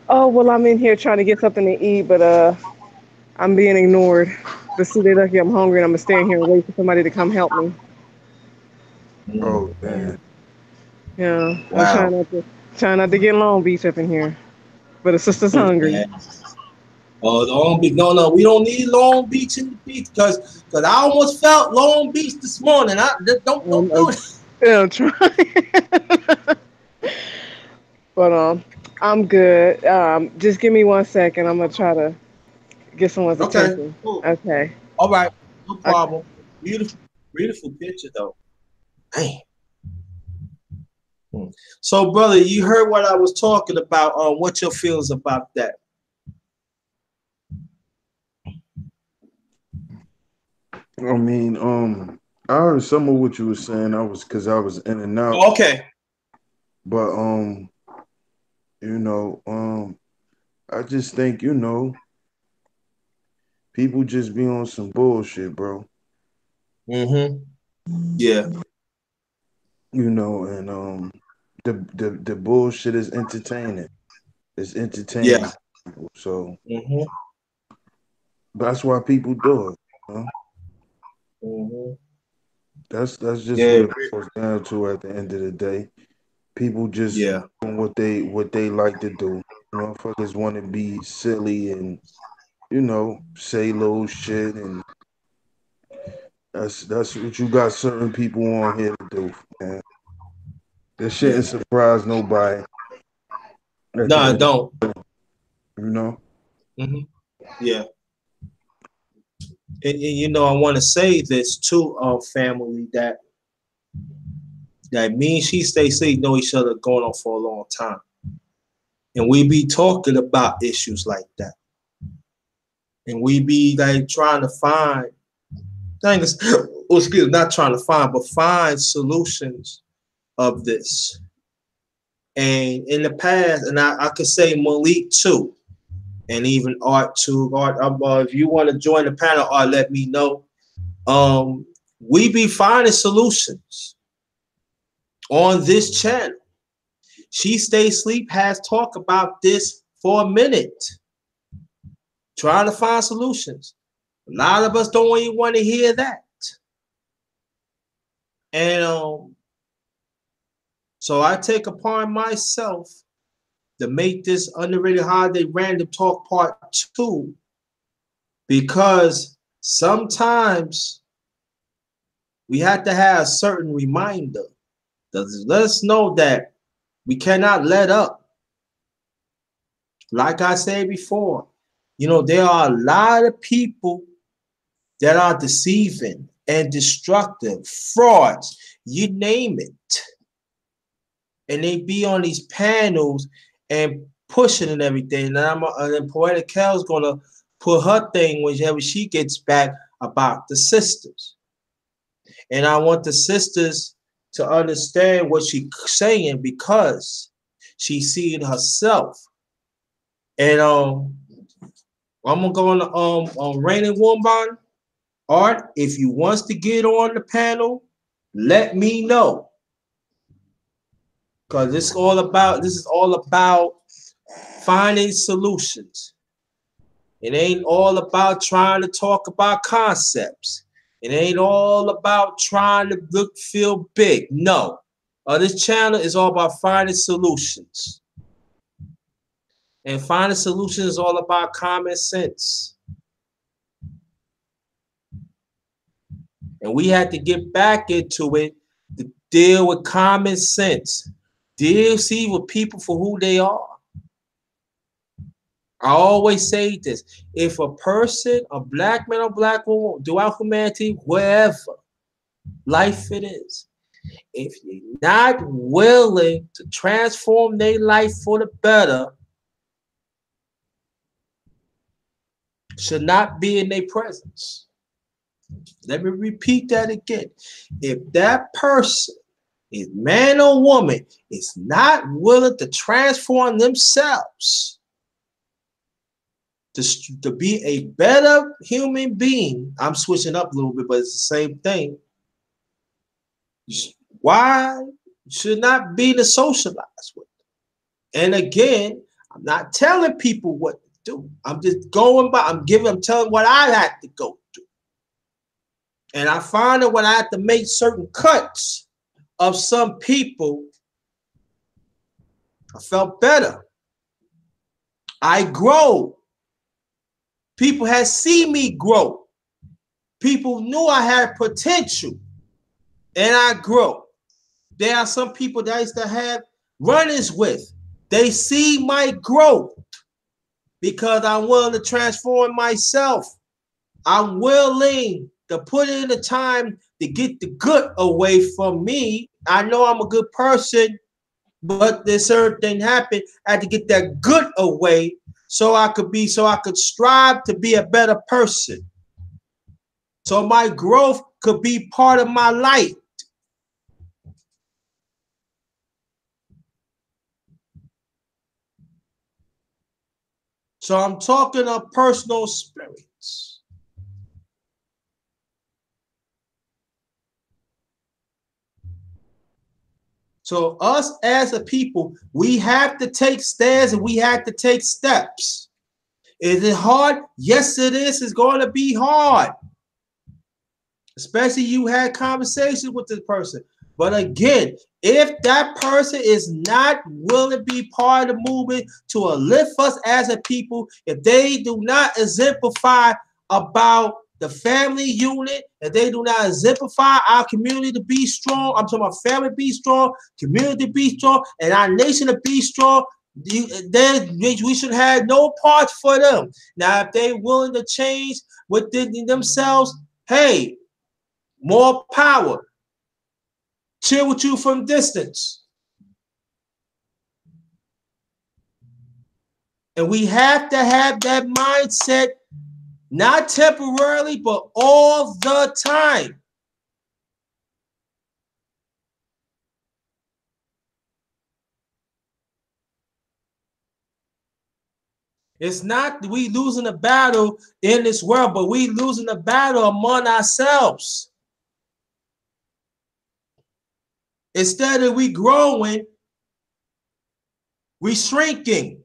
Oh, well, I'm in here trying to get something to eat, but I'm being ignored. But see, they lucky I'm hungry and I'm gonna stand here and wait for somebody to come help me. Oh, Man. damn. Yeah, I'm Wow. trying not to get Long Beach up in here. But the sister's hungry. Man. Oh, Long Beach. No, no, we don't need Long Beach in the beach because I almost felt Long Beach this morning. Don't do I'm, it. yeah, I'm trying. But I'm good. Just give me 1 second. I'm gonna try to get someone's Okay, attention. cool. Okay. All right, no Okay. problem. Beautiful, beautiful picture though. Damn. Hmm. So, brother, you heard what I was talking about. What's your feelings about that? I mean, I heard some of what you were saying. I was in and out. Okay. But you know, I just think, people just be on some bullshit, bro. Mm-hmm. Yeah. And the bullshit is entertaining. It's Yeah. entertaining people. So Mm-hmm. that's why people do it. You know? Mm-hmm. That's just what Yeah. it boils down to at the end of the day. People just Yeah. doing what they like to do. Motherfuckers want to be silly and say little shit, and that's what you got certain people on here to do, man. That shouldn't Yeah. surprise nobody at No, the I end, don't. you know. Mm-hmm. Yeah. And I want to say this too, family, that me and She Stay Safe know each other going on for a long time. And we be talking about issues like that. And we be like trying to find things, oh, excuse me, not trying to find, but find solutions of this. And in the past, and I could say Malik too, and even Art too. Art, if you want to join the panel, Art, let me know. We be finding solutions on this channel. She Stay Sleep has talked about this for a minute, trying to find solutions. A lot of us don't even want to hear that. And so I take upon myself to make this Underrated Holiday Random Talk Part 2, because sometimes we have to have a certain reminder that let us know that we cannot let up. Like I said before, there are a lot of people that are deceiving and destructive, frauds, you name it. And they be on these panels and pushing and everything. And then Poetic Kel's gonna put her thing whenever she gets back about the sisters. And I want the sisters to understand what she's saying, because she's seeing herself. And I'm gonna go on Rain and Wombon. Art, if you wants to get on the panel, let me know. Because this is all about finding solutions. It ain't all about trying to talk about concepts. It ain't all about trying to feel big. No. This channel is all about finding solutions. And finding solutions is all about common sense. And we have to get back into it to deal with common sense. See with people for who they are. I always say this. If a person, a black man or black woman, throughout humanity, wherever life it is, if you're not willing to transform their life for the better, should not be in their presence. Let me repeat that again. If that person, is man or woman, is not willing to transform themselves to be a better human being, I'm switching up a little bit, but it's the same thing. Why should not be to socialize with? And again, I'm not telling people what to do. I'm just going by, I'm telling what I had to go through. And I find that when I have to make certain cuts of some people, I felt better. I grow. People had seen me grow. People knew I had potential, and I grow. There are some people that I used to have run-ins with. They see my growth because I'm willing to transform myself. I'm willing to put in the time to get the good away from me. I know I'm a good person, but there's certain thing happen. I had to get that good away so I could strive to be a better person. So my growth could be part of my light. So I'm talking of personal experience. So us as a people, we have to take stands and we have to take steps. Is it hard? Yes, it is. It's going to be hard. Especially you had conversations with this person. But again, if that person is not willing to be part of the movement to uplift us as a people, if they do not exemplify about the family unit, if they do not exemplify our community to be strong, I'm talking about family be strong, community be strong, and our nation to be strong, then we should have no parts for them. Now, if they're willing to change within themselves, hey, more power. Chill with you from distance. And we have to have that mindset, not temporarily, but all the time. It's not we losing a battle in this world, but we losing a battle among ourselves. Instead of we growing, we shrinking.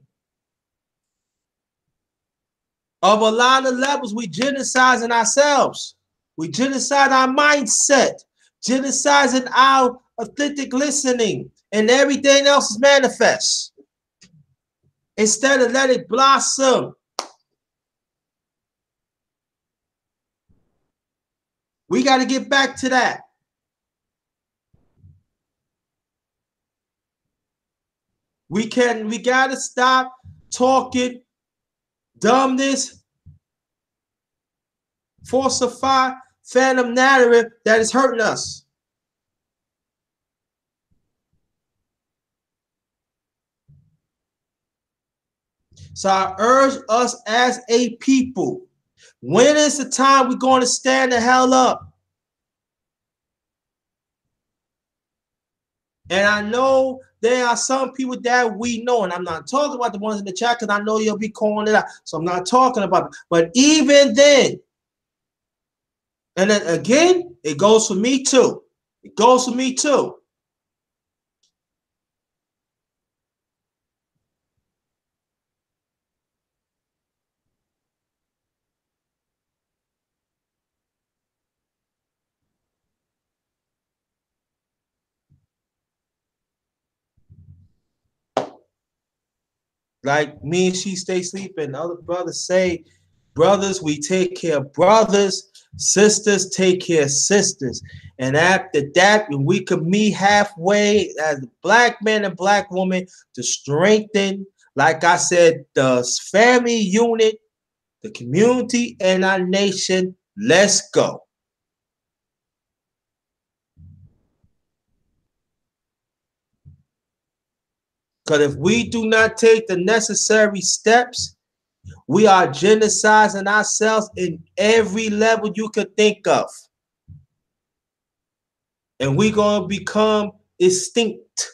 Of a lot of levels, we genociding ourselves. We genocide our mindset, genociding our authentic listening, and everything else is manifest. Instead of let it blossom. We got to get back to that. We got to stop talking dumbness, falsify phantom narrative that is hurting us. So I urge us as a people, when is the time we're going to stand the hell up? And I know there are some people that we know, and I'm not talking about the ones in the chat because I know you'll be calling it out. So I'm not talking about it. But even then, and then again, it goes for me too. It goes for me too. Like me and she stay sleeping. Other brothers say, brothers, we take care of brothers. Sisters take care of sisters. And after that, we could meet halfway as a black man and black woman to strengthen, like I said, the family unit, the community, and our nation. Let's go. Because if we do not take the necessary steps, we are genociding ourselves in every level you could think of. And we're going to become extinct.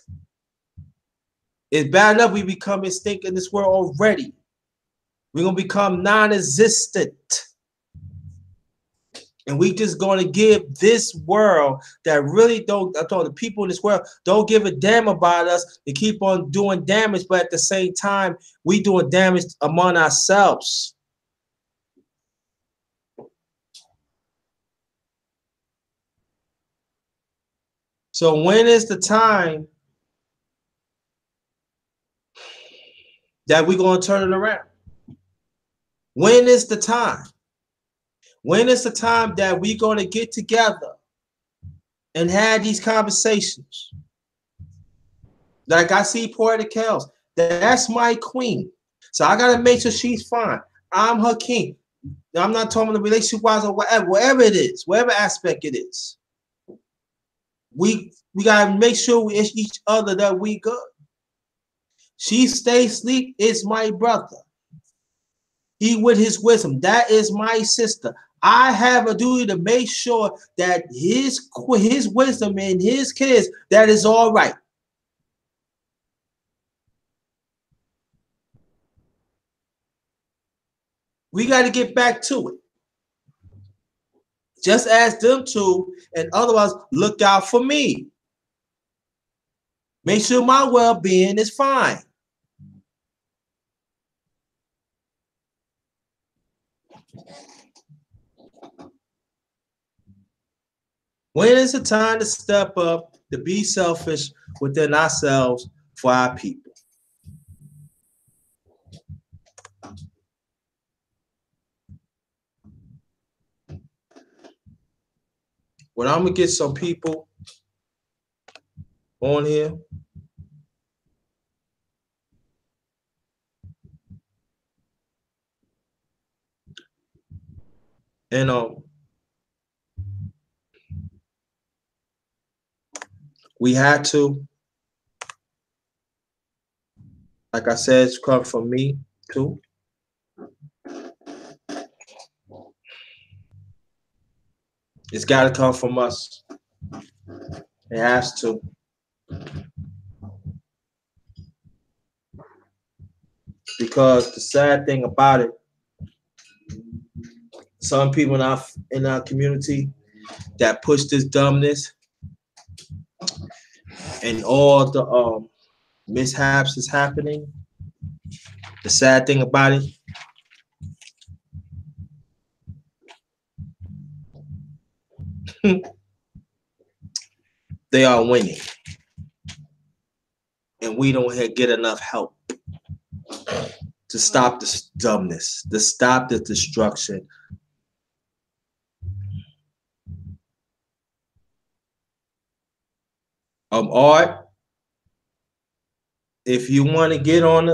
It's bad enough we become extinct in this world already. We're going to become non-existent. And we just going to give this world that really don't, I told the people in this world, don't give a damn about us. They keep on doing damage, but at the same time, we doing damage among ourselves. So when is the time that we're going to turn it around? When is the time? When is the time that we're going to get together and have these conversations? Like I see Portia Kells, that's my queen. So I got to make sure she's fine. I'm her king. I'm not talking the relationship wise or whatever it is, whatever aspect it is. We got to make sure we each other that we good. She stay asleep is my brother. He with his wisdom. That is my sister. I have a duty to make sure that his wisdom and his kids, that is all right. We got to get back to it. Just ask them to, and otherwise look out for me. Make sure my well-being is fine. When is the time to step up, to be selfish within ourselves for our people? When I'm going to get some people on here, and we had to, like I said, it's come from me too. It's got to come from us. It has to. Because the sad thing about it, some people in our community that push this dumbness and all the mishaps is happening. The sad thing about it, they are winning, and we don't get enough help to stop this dumbness, to stop the destruction. Art, if you want to get on,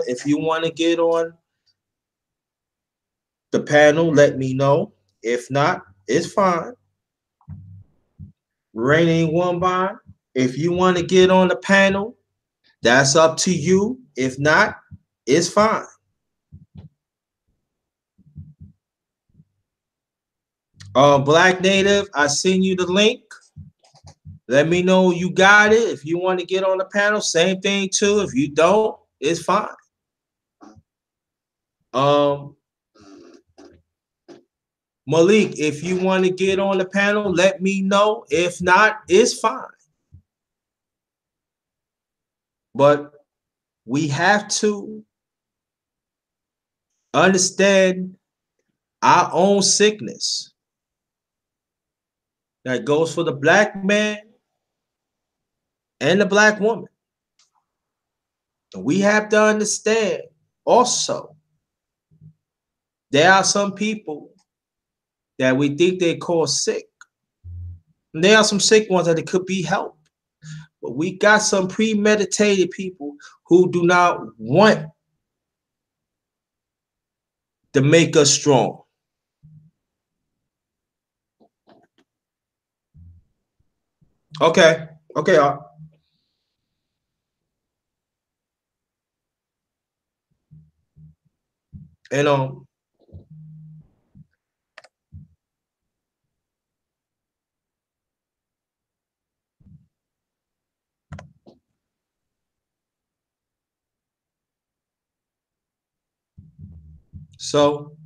the panel, let me know. If not, it's fine. Raining one by. If you want to get on the panel, that's up to you. If not, it's fine. Black Native, I send you the link. Let me know you got it. If you want to get on the panel, same thing too. If you don't, it's fine. Um, Malik, if you want to get on the panel, let me know. If not, it's fine. But we have to understand our own sickness. That goes for the black man and the black woman. And we have to understand also, there are some people that we think they call sick. And there are some sick ones that it could be helped. But we got some premeditated people who do not want to make us strong. Okay. Okay. And so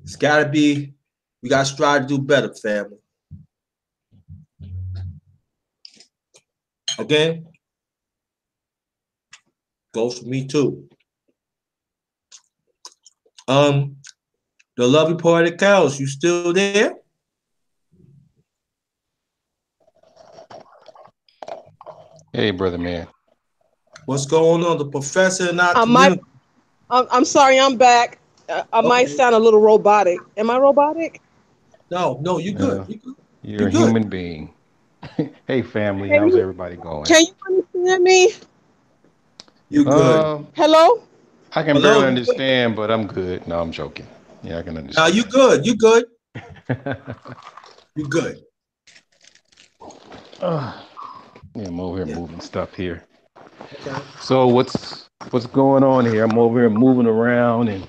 it's gotta be, we gotta strive to do better, family. Again, goes for me too. The lovely poetic cows, you still there? Hey, brother man. What's going on? The professor not I might. communicating. I'm sorry. I'm back. I might Okay. sound a little robotic. Am I robotic? No, you good. Uh, You good. You you're a good. human being. Hey, family. Can How's you everybody going? can you understand me? You good. Um, Hello? I can Hello, barely you good. understand, but I'm good. No, I'm joking. Yeah, I can Now you understand. good. You good. You good. Uh, yeah, I'm over here Yeah. moving stuff here. Okay. So what's going on here? I'm over here moving around and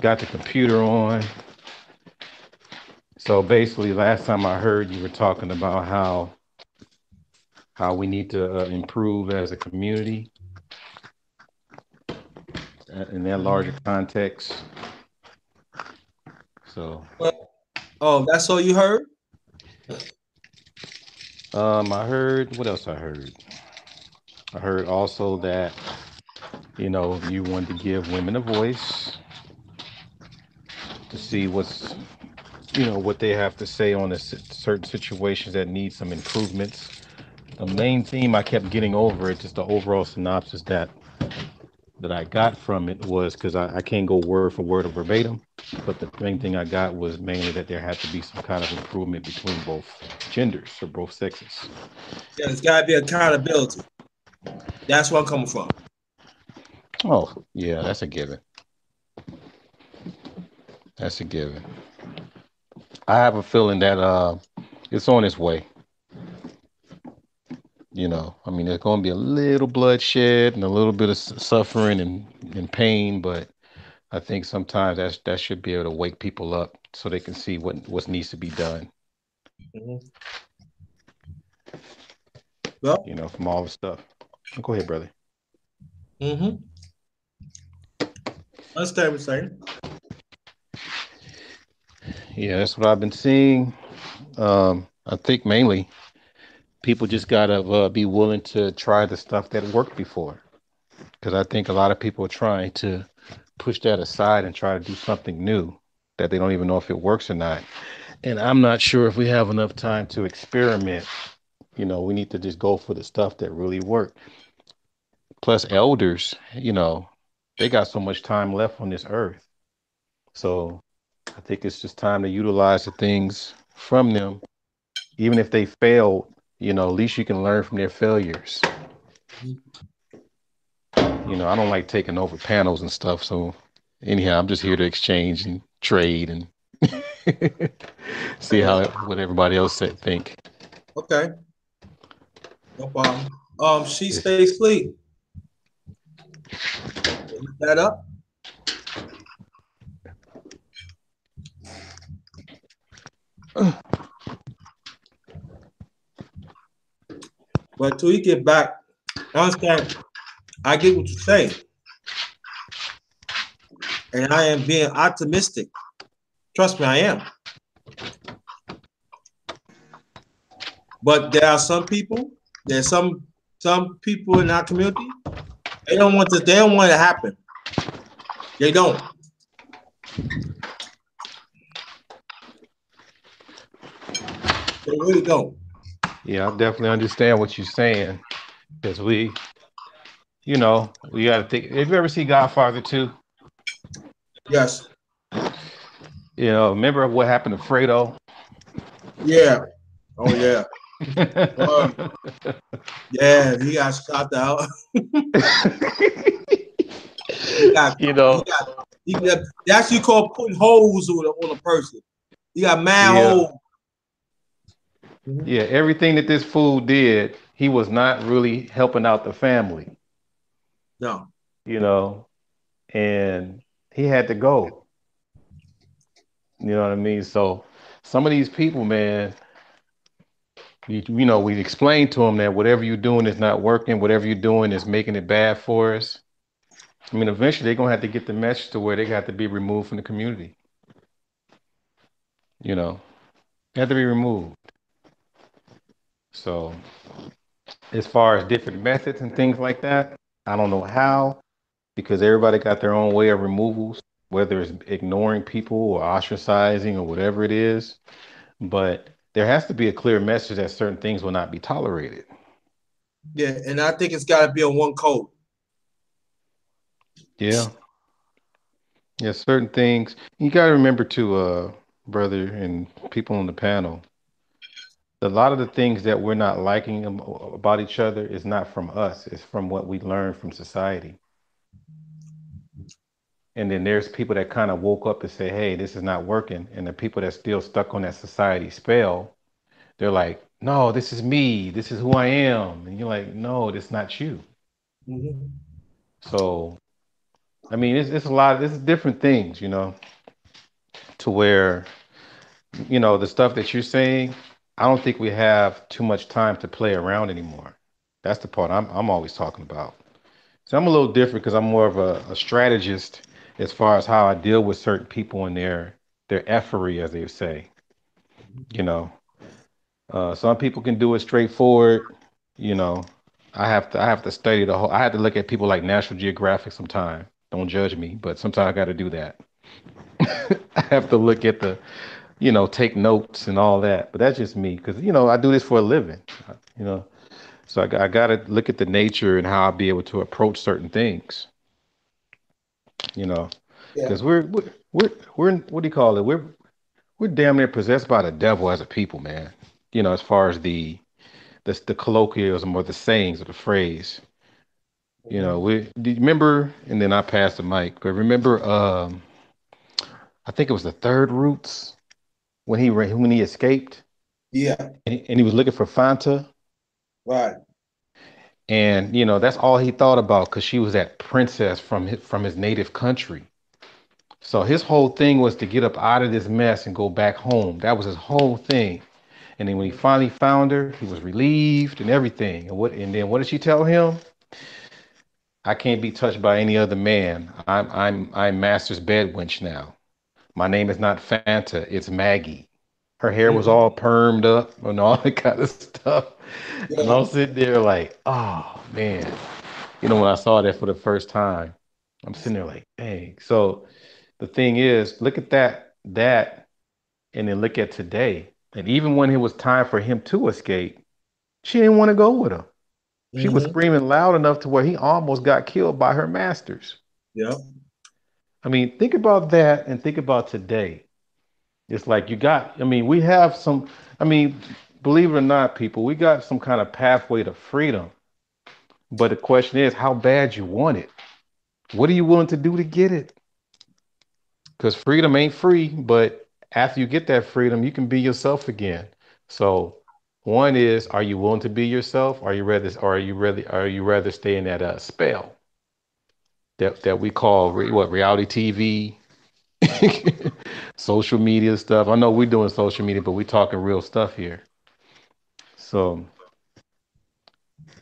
got the computer on. So basically, last time I heard you were talking about how we need to improve as a community in that larger context. So Well, oh, that's all you heard? I heard what else I heard. I heard also that you want to give women a voice to see what they have to say on certain situations that need some improvements. The main theme I kept getting over it, just the overall synopsis that I got from it was because I can't go word for word or verbatim, but the main thing I got was mainly that there had to be some kind of improvement between both genders or both sexes. Yeah, there's gotta be accountability. That's where I'm coming from. Oh, yeah, that's a given. That's a given. I have a feeling that it's on its way. I mean, there's going to be a little bloodshed and a little bit of suffering and pain, but I think sometimes that should be able to wake people up so they can see what needs to be done. Mm-hmm. Well, From all the stuff. Go ahead, brother. mm-hmm. Understand what you're saying. Yeah, that's what I've been seeing. I think mainly people just gotta be willing to try the stuff that worked before. because I think a lot of people are trying to push that aside and try to do something new that they don't even know if it works or not. And I'm not sure if we have enough time to experiment. We need to just go for the stuff that really work. Plus, elders, they got so much time left on this earth. So I think it's just time to utilize the things from them, even if they failed. At least you can learn from their failures. I don't like taking over panels and stuff. So anyhow, I'm just here to exchange and trade and see Yeah. what everybody else said think. Okay. No problem. She It's, stays asleep. Look that up. But till you get back, I understand. I get what you're saying, and I am being optimistic. Trust me, I am. But there are some people. There's some people in our community. They don't want this. They don't want it to happen. They don't. They really don't. yeah, I definitely understand what you're saying because we got to think. Have you ever seen Godfather 2? Yes. Remember what happened to Fredo? Yeah. Oh yeah. Uh, yeah. He got shot out. He got. you He know, got. He got. That's you call putting holes on a person. He got mad yeah, holes. Mhm. yeah, everything that this fool did, he was not really helping out the family, No. you know, and he had to go. You know what I mean? So some of these people, man, we explained to them that whatever you're doing is not working, whatever you're doing is making it bad for us. I mean, eventually they're gonna have to get the message to where they got to be removed from the community. You know, they have to be removed. So as far as different methods and things like that, I don't know how because everybody got their own way of removals, whether it's ignoring people or ostracizing or whatever it is. But there has to be a clear message that certain things will not be tolerated. Yeah, and I think it's got to be on one code. Yeah. Yeah, certain things. You got to remember too, brother, and people on the panel, a lot of the things that we're not liking about each other is not from us, it's from what we learned from society. And then there's people that kind of woke up and say, hey, this is not working. And the people that still stuck on that society spell, they're like, no, this is me. This is who I am. And you're like, no, this is not you. Mhm. So, I mean, it's a lot, it's different things, to where, the stuff that you're saying, I don't think we have too much time to play around anymore. That's the part I'm always talking about. So I'm a little different because I'm more of a strategist as far as how I deal with certain people and their effery, as they say. You know, some people can do it straightforward. You know, I have to study the whole. I have to look at people like National Geographic sometime. Don't judge me, but sometimes I got to do that. I have to look at take notes and all that. But that's just me because I do this for a living. You know, so I got to look at the nature and how I'll be able to approach certain things. You know, Yeah. because we're what do you call it? We're damn near possessed by the devil as a people, man. As far as the colloquialism or the sayings or the phrase. Mhm. Do you remember? And then I passed the mic. But remember, I think it was the Third Roots when he escaped Yeah. and he was looking for Fanta, Right. and that's all he thought about because she was that princess from his native country. So his whole thing was to get up out of this mess and go back home. That was his whole thing. And then when he finally found her, he was relieved and everything. And then what did she tell him? I can't be touched by any other man. I'm master's bed wench now. My name is not Fanta, it's Maggie. Her hair was Mhm. all permed up and all that kind of stuff. And Yeah. I'm sitting there like, oh man. When I saw that for the first time, I'm sitting there like, dang. So the thing is, look at that, and then look at today. And even when it was time for him to escape, she didn't want to go with him. She was Mm-hmm. screaming loud enough to where he almost got killed by her masters. Yeah. I mean, think about that and think about today. It's like we have some, I mean, believe it or not, people, we got some kind of pathway to freedom. But the question is, how bad you want it? What are you willing to do to get it? Because freedom ain't free, but after you get that freedom, you can be yourself again. So one is, are you willing to be yourself? Are you rather stay in that spell that we call reality TV, social media stuff? I know we're doing social media, but we're talking real stuff here. So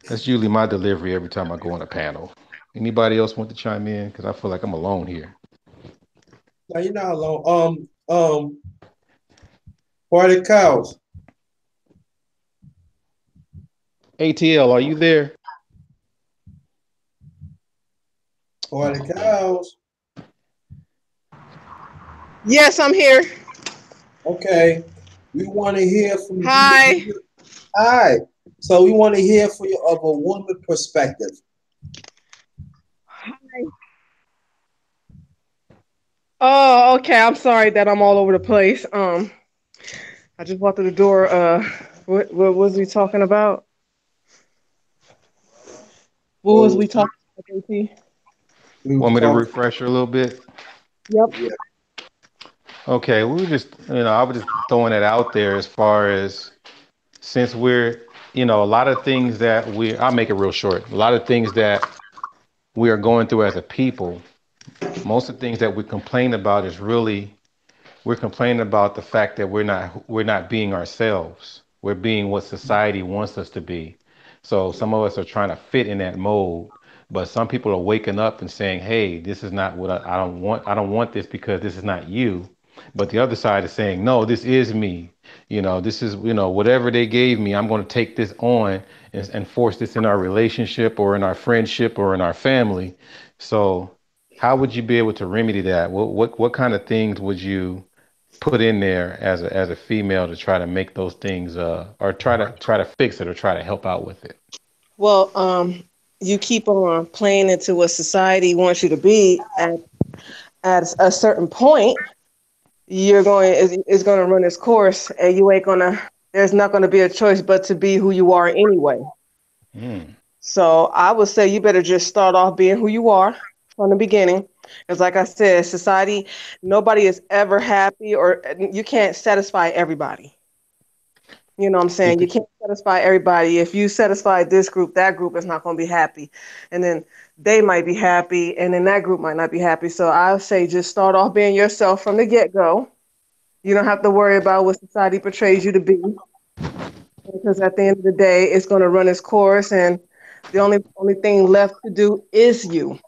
that's usually my delivery every time I go on a panel. Anybody else want to chime in? Because I feel like I'm alone here. Now you're not alone. Party cows. ATL, are you there? Party Oh man. cows. Yes, I'm here. Okay. We want to hear from Hi. you. All right. So we want to hear from you of a woman perspective. Oh, okay. I'm sorry that I'm all over the place. I just walked through the door. What was we talking about? What Well, was we talking about, JT? we were Want me to talking. refresh her a little bit? Yep. Yeah. Okay, we were just, I was just throwing it out there as far as since we're, a lot of things that I'll make it real short. A lot of things that we are going through as a people, most of the things that we complain about is really we're complaining about the fact that we're not being ourselves. We're being what society wants us to be. So some of us are trying to fit in that mold, but some people are waking up and saying, "Hey, this is not what I don't want. I don't want this because this is not you." But the other side is saying, "No, this is me. This is, whatever they gave me, I'm going to take this on and force this in our relationship or in our friendship or in our family." So how would you be able to remedy that? What kind of things would you put in there as a female to try to make those things or try to fix it or try to help out with it? Well, you keep on playing into what society wants you to be at a certain point. It's going to run its course, and you ain't gonna. There's not going to be a choice but to be who you are anyway. Mm. So I would say you better just start off being who you are from the beginning. Because, like I said, society, nobody is ever happy, or you can't satisfy everybody. You know what I'm You saying? You think can't satisfy everybody. If you satisfy this group, that group is not going to be happy. And then they might be happy, and then that group might not be happy. So I would say just start off being yourself from the get go. You don't have to worry about what society portrays you to be, because at the end of the day, it's going to run its course, and the only thing left to do is you.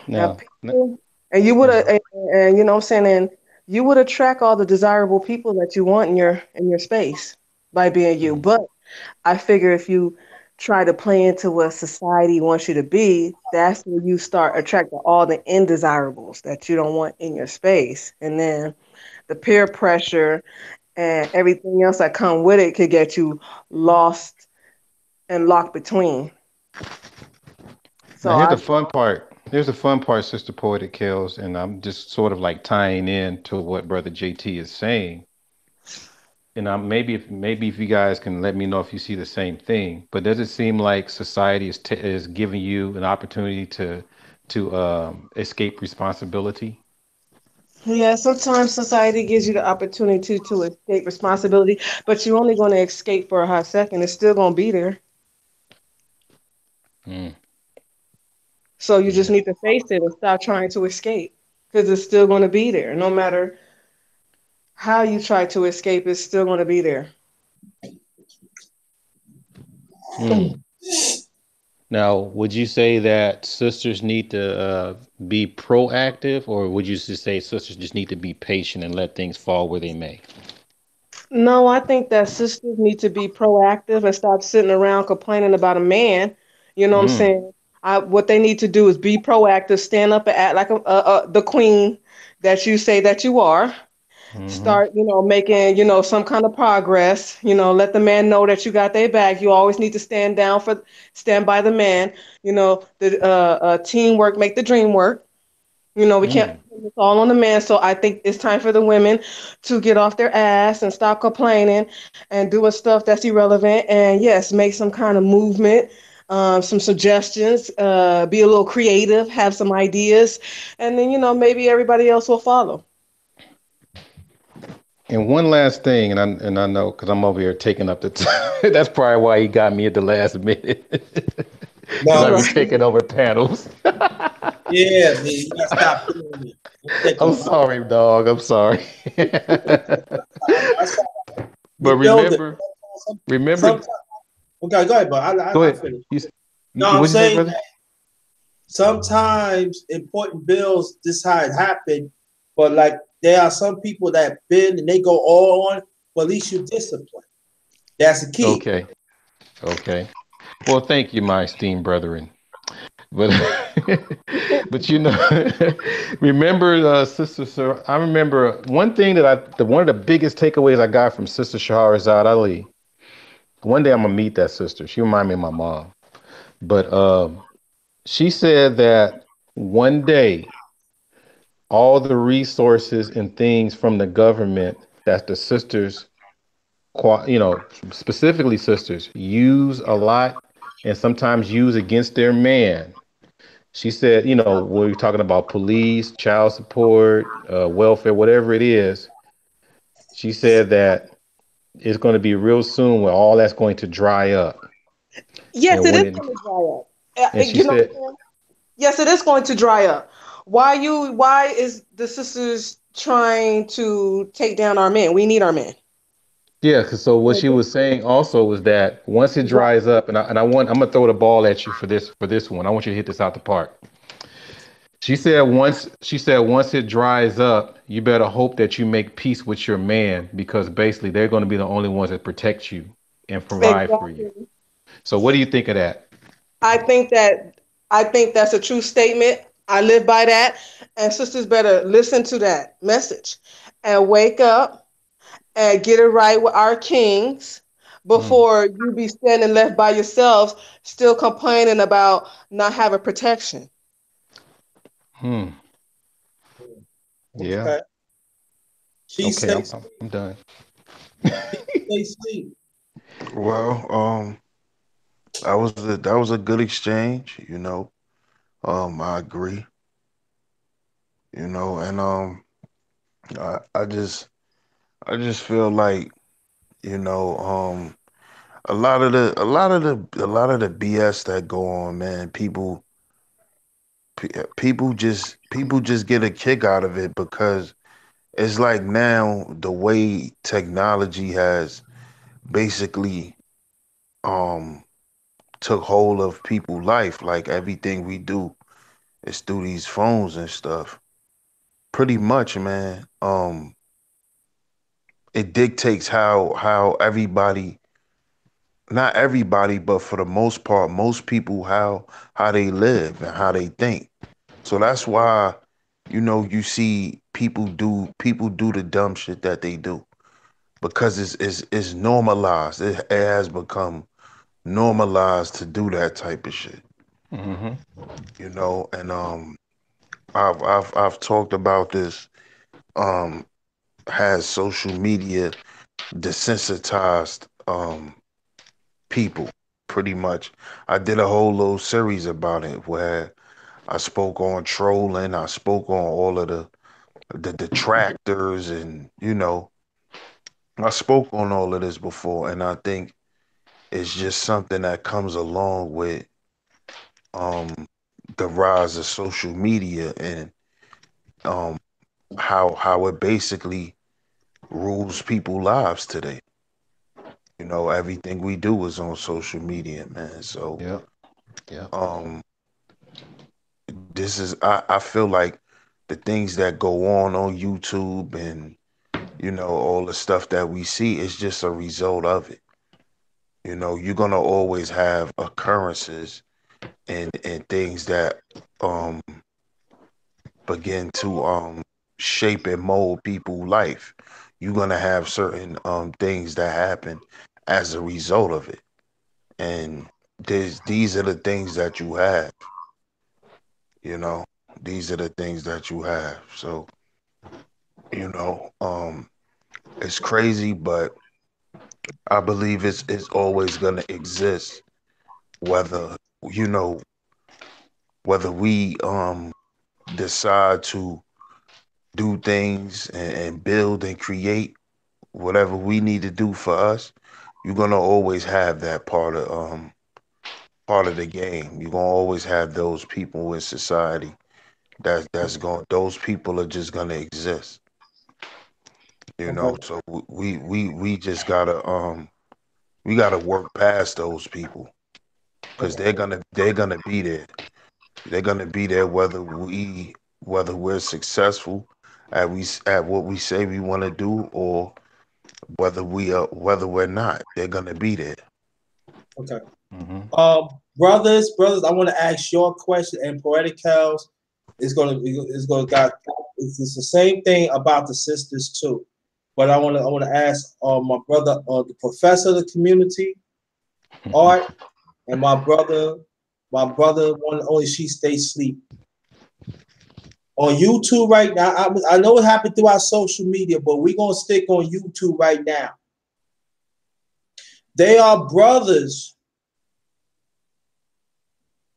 Now, now? people, and you would Mhm. and you know what I'm saying, and you would attract all the desirable people that you want in your space by being you. Mhm. But I figure if you try to play into what society wants you to be, that's when you start attracting all the indesirables that you don't want in your space, and then the peer pressure and everything else that come with it could get you lost and locked between. So Now here's I the fun part. Here's the fun part, Sister Poetic Kills, and I'm just sort of like tying in to what Brother JT is saying. And maybe if you guys can let me know if you see the same thing. But does it seem like society is giving you an opportunity to escape responsibility? Yeah, sometimes society gives you the opportunity to escape responsibility, but you're only going to escape for a hot second. It's still going to be there. Mm, So you just yeah. need to face it and stop trying to escape, because it's still going to be there. No matter how you try to escape, it's still going to be there. Mm. Now, would you say that sisters need to be proactive, or would you just say sisters just need to be patient and let things fall where they may? No, I think that sisters need to be proactive and stop sitting around complaining about a man You know what I'm Mm. saying? What they need to do is be proactive, stand up and act like the queen that you say that you are. Mm-hmm. Start, making, some kind of progress. Let the man know that you got their back. You always need to stand by the man. The teamwork make the dream work. We can't Mm. put this all on the man. So I think it's time for the women to get off their ass and stop complaining and doing stuff that's irrelevant. And yes, make some kind of movement, some suggestions, be a little creative, have some ideas, and then, maybe everybody else will follow. And one last thing, and I know because I'm over here taking up the time. That's probably why he got me at the last minute, because I No, be Right. taking over panels. yeah, man, you gotta stop doing it. I'm I'm thinking about sorry, dog. I'm sorry. I saw But you build it. remember, Some- remember. Sometimes, okay, go ahead, but Go I ahead. finish. No, I'm What'd you say, saying brother? that sometimes important bills, this how it happened, but like there are some people that bend and they go all on, but at least you discipline. That's the key. Okay. Okay. Well, thank you, my esteemed brethren. But but remember, Sister Sir, I remember one thing one of the biggest takeaways I got from Sister Shahrazad Ali. One day I'm gonna meet that sister. She reminded me of my mom. But she said that one day all the resources and things from the government that the sisters, specifically sisters, use a lot and sometimes use against their man. She said, when we're talking about police, child support, welfare, whatever it is, she said that it's going to be real soon where all that's going to dry up. Yes, And it when is it, going to dry up. and she You know what said, I'm saying? Yes, it is going to dry up. Why is the sisters trying to take down our men? We need our men. yeah, 'cause so what she was saying also was that once it Right. dries up, I'm gonna throw the ball at you for this one. I want you to hit this out the park. She said once it dries up, you better hope that you make peace with your man because basically they're going to be the only ones that protect you and provide for you. Exactly. So what do you think of that? I think that I think that's a true statement. I live by that, and sisters better listen to that message and wake up and get it right with our kings Mm, before you be standing left by yourselves, still complaining about not having protection. hmm. Yeah. Okay. She Okay. say I'm done. they sleep. Well, that was a good exchange. I agree. And I just feel like you know, a lot of the BS that go on, man. People just get a kick out of it because it's like now the way technology has basically um took hold of people's life. Like everything we do is through these phones and stuff. Pretty much, man. It dictates how everybody, not everybody, but for the most part, most people how they live and how they think. So that's why you see people do the dumb shit that they do because it's normalized. It has become normalized to do that type of shit. Hmm. And I've talked about this. Um, has social media desensitized people pretty much. I did a whole little series about it where I spoke on trolling, I spoke on all of the detractors, and I spoke on all of this before, and I think it's just something that comes along with um the rise of social media and um how it basically rules people's lives today. Everything we do is on social media, man. So Yep. Yep. um this is I feel like the things that go on YouTube and all the stuff that we see is just a result of it. You're gonna always have occurrences and things that um begin to shape and mold people's life. You're gonna have certain things that happen as a result of it. And these are the things that you have, you know. These are the things that you have. So, you know, it's crazy, but I believe it's always gonna exist, whether you know, whether we decide to do things and build and create whatever we need to do for us, you're gonna always have that part of the game. You're gonna always have those people in society that's going those people are just gonna exist. You know, Okay. so we just gotta we gotta work past those people because Okay. they're gonna be there. They're gonna be there whether we're successful at what we say we want to do, or whether we're not. They're gonna be there. Okay. Hmm. Brothers, I want to ask your question. And Poetic Cows is gonna got it's the same thing about the sisters too. But I want to ask my brother, the professor of the community art, and my brother one only she stays sleep on YouTube right now. I know it happened throughout social media, but we're gonna stick on YouTube right now. They are brothers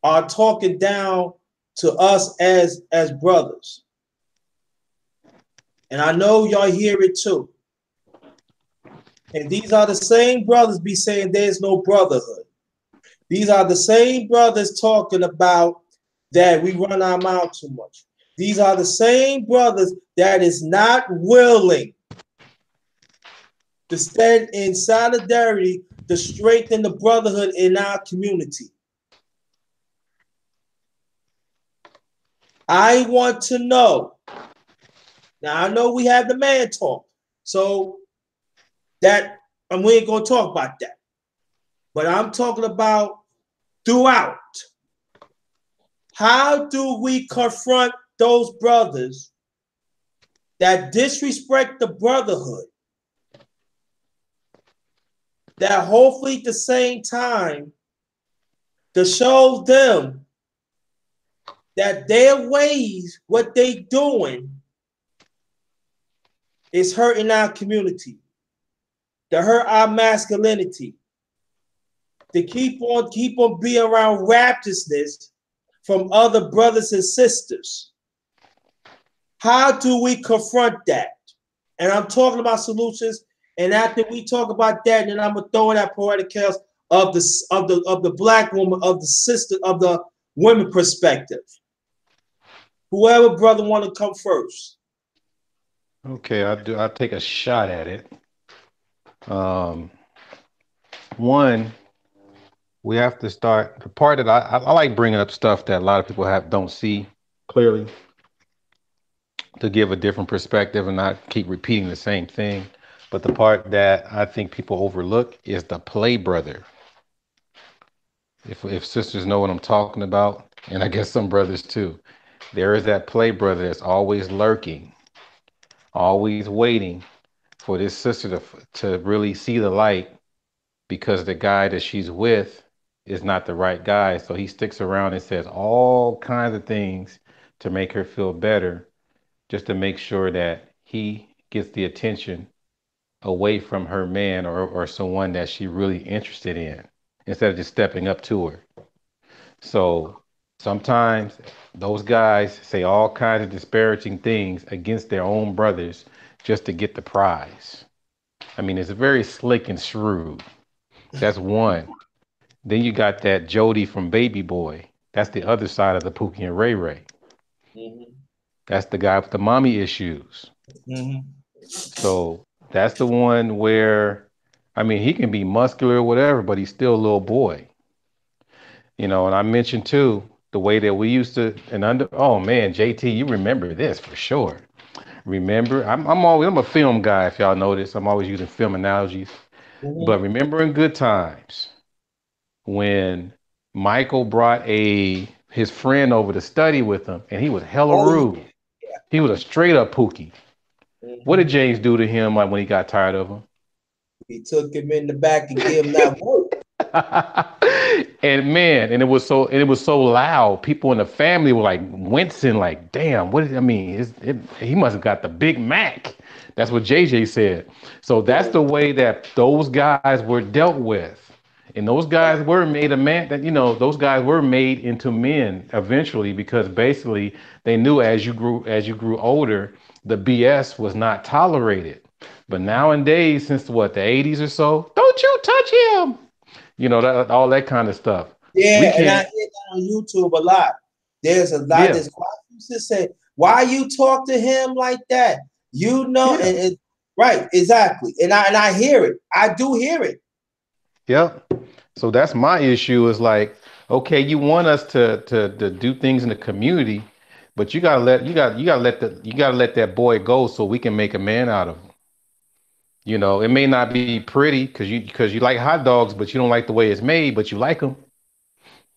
are talking down to us as brothers. And I know y'all hear it too. And these are the same brothers be saying there's no brotherhood. These are the same brothers talking about that we run our mouth too much. These are the same brothers that is not willing to stand in solidarity to strengthen the brotherhood in our community. I want to know. Now I know we have the man talk, so that and we ain't gonna talk about that. But I'm talking about throughout. How do we confront those brothers that disrespect the brotherhood? That hopefully at the same time to show them that their ways, what they doing, is hurting our community, to hurt our masculinity, to keep on being around rapturousness from other brothers and sisters. How do we confront that? And I'm talking about solutions. And after we talk about that, then I'm gonna throw in that poetic chaos of the black woman, of the sister, of the women perspective. Whoever brother want to come first. Okay, I do. I'll take a shot at it. Um, One, we have to start the part that I like bringing up stuff that a lot of people have don't see clearly to give a different perspective and not keep repeating the same thing. But the part that I think people overlook is the play brother. If sisters know what I'm talking about, and I guess some brothers too, there is that play brother that's always lurking, always waiting for this sister to really see the light because the guy that she's with is not the right guy. So he sticks around and says all kinds of things to make her feel better, just to make sure that he gets the attention away from her man or someone that she really interested in instead of just stepping up to her. So sometimes those guys say all kinds of disparaging things against their own brothers just to get the prize. I mean, it's very slick and shrewd. That's one. Then you got that Jody from Baby Boy. That's the other side of the Pookie and Ray Ray. Mm-hmm. That's the guy with the mommy issues. Mm-hmm. So that's the one where, I mean, he can be muscular or whatever, but he's still a little boy. And I mentioned too the way that we used to, and oh man, JT, you remember this for sure. Remember, I'm a film guy. If y'all notice, I'm always using film analogies. Mm-hmm. But remember in good times when Michael brought his friend over to study with him, and he was hella Oh rude. He was a straight up pookie. yeah. What did James do to him like when he got tired of him? He took him in the back and gave him that work. And man, and it was so loud. People in the family were like wincing, like, "Damn, what is? I mean, he must have got the Big Mac." That's what JJ said. So that's Yeah. the way that those guys were dealt with, and those guys were made a man. That those guys were made into men eventually because basically they knew as you grew older, the BS was not tolerated. But nowadays, since what the '80s or so, don't you touch him. All that kind of stuff. We Yeah, and I can't. hear that on YouTube a lot. There's a lot. Yeah, There's quite a few sisters say, "Why you talk to him like that?" yeah, And right, exactly. And I hear it. I do hear it. yep. So that's my issue. Is like, okay, you want us to do things in the community, but you gotta let that boy go so we can make a man out of him. It may not be pretty because you like hot dogs, but you don't like the way it's made, but you like them.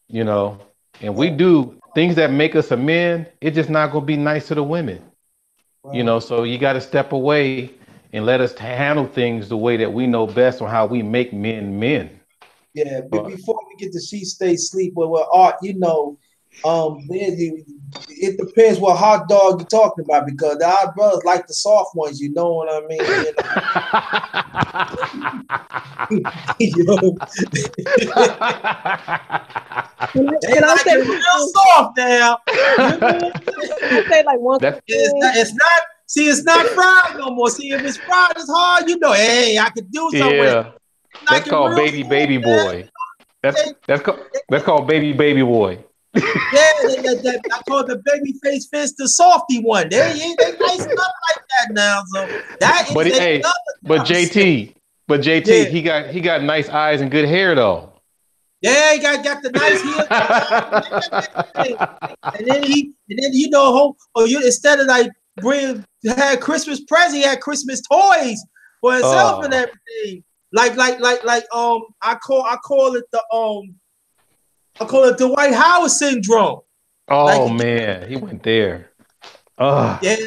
You know, and we Right, do things that make us a man. It's just not gonna be nice to the women. right. So you got to step away and let us handle things the way that we know best on how we make men men. Yeah, but But before we get to she stay sleep with art, it depends what hot dog you're talking about because our brothers like the soft ones. You know what I mean? You know, they Can I like say it real soft now. You know, can I say like one quick that's it's not. thing? It's not. See, it's not fried no more. See, if it's fried, it's hard. Hey, I could do something with it. yeah. Like That's it called real baby soft, man. boy. That's They, that's called baby boy. Yeah, I call the baby face fist the softy one. They nice up like that now. So that But is hey, another but conversation. JT, but JT, Yeah, he got nice eyes and good hair though. yeah, he got the nice heels, and then instead of like had Christmas present, he had Christmas toys for himself and Oh, everything. I call it the Dwight Howard syndrome. Like oh he man, he went there. Oh, Yeah, do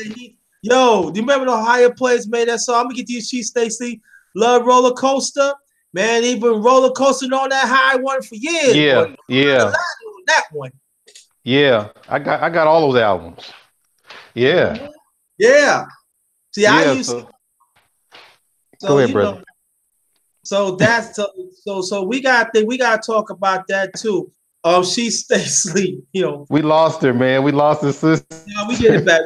you remember the higher players made that song? I'm gonna get you Chief Stacy. Love roller coaster. Man, he been roller coasting on that high one for years, boy. yeah, On yeah, that one. yeah. I got all those albums. Yeah, Mhm. Yeah. See, I yeah. used So so go ahead, brother. so that's so we gotta talk about that too. She stay asleep, We lost her, man. We lost her We get it sister. back.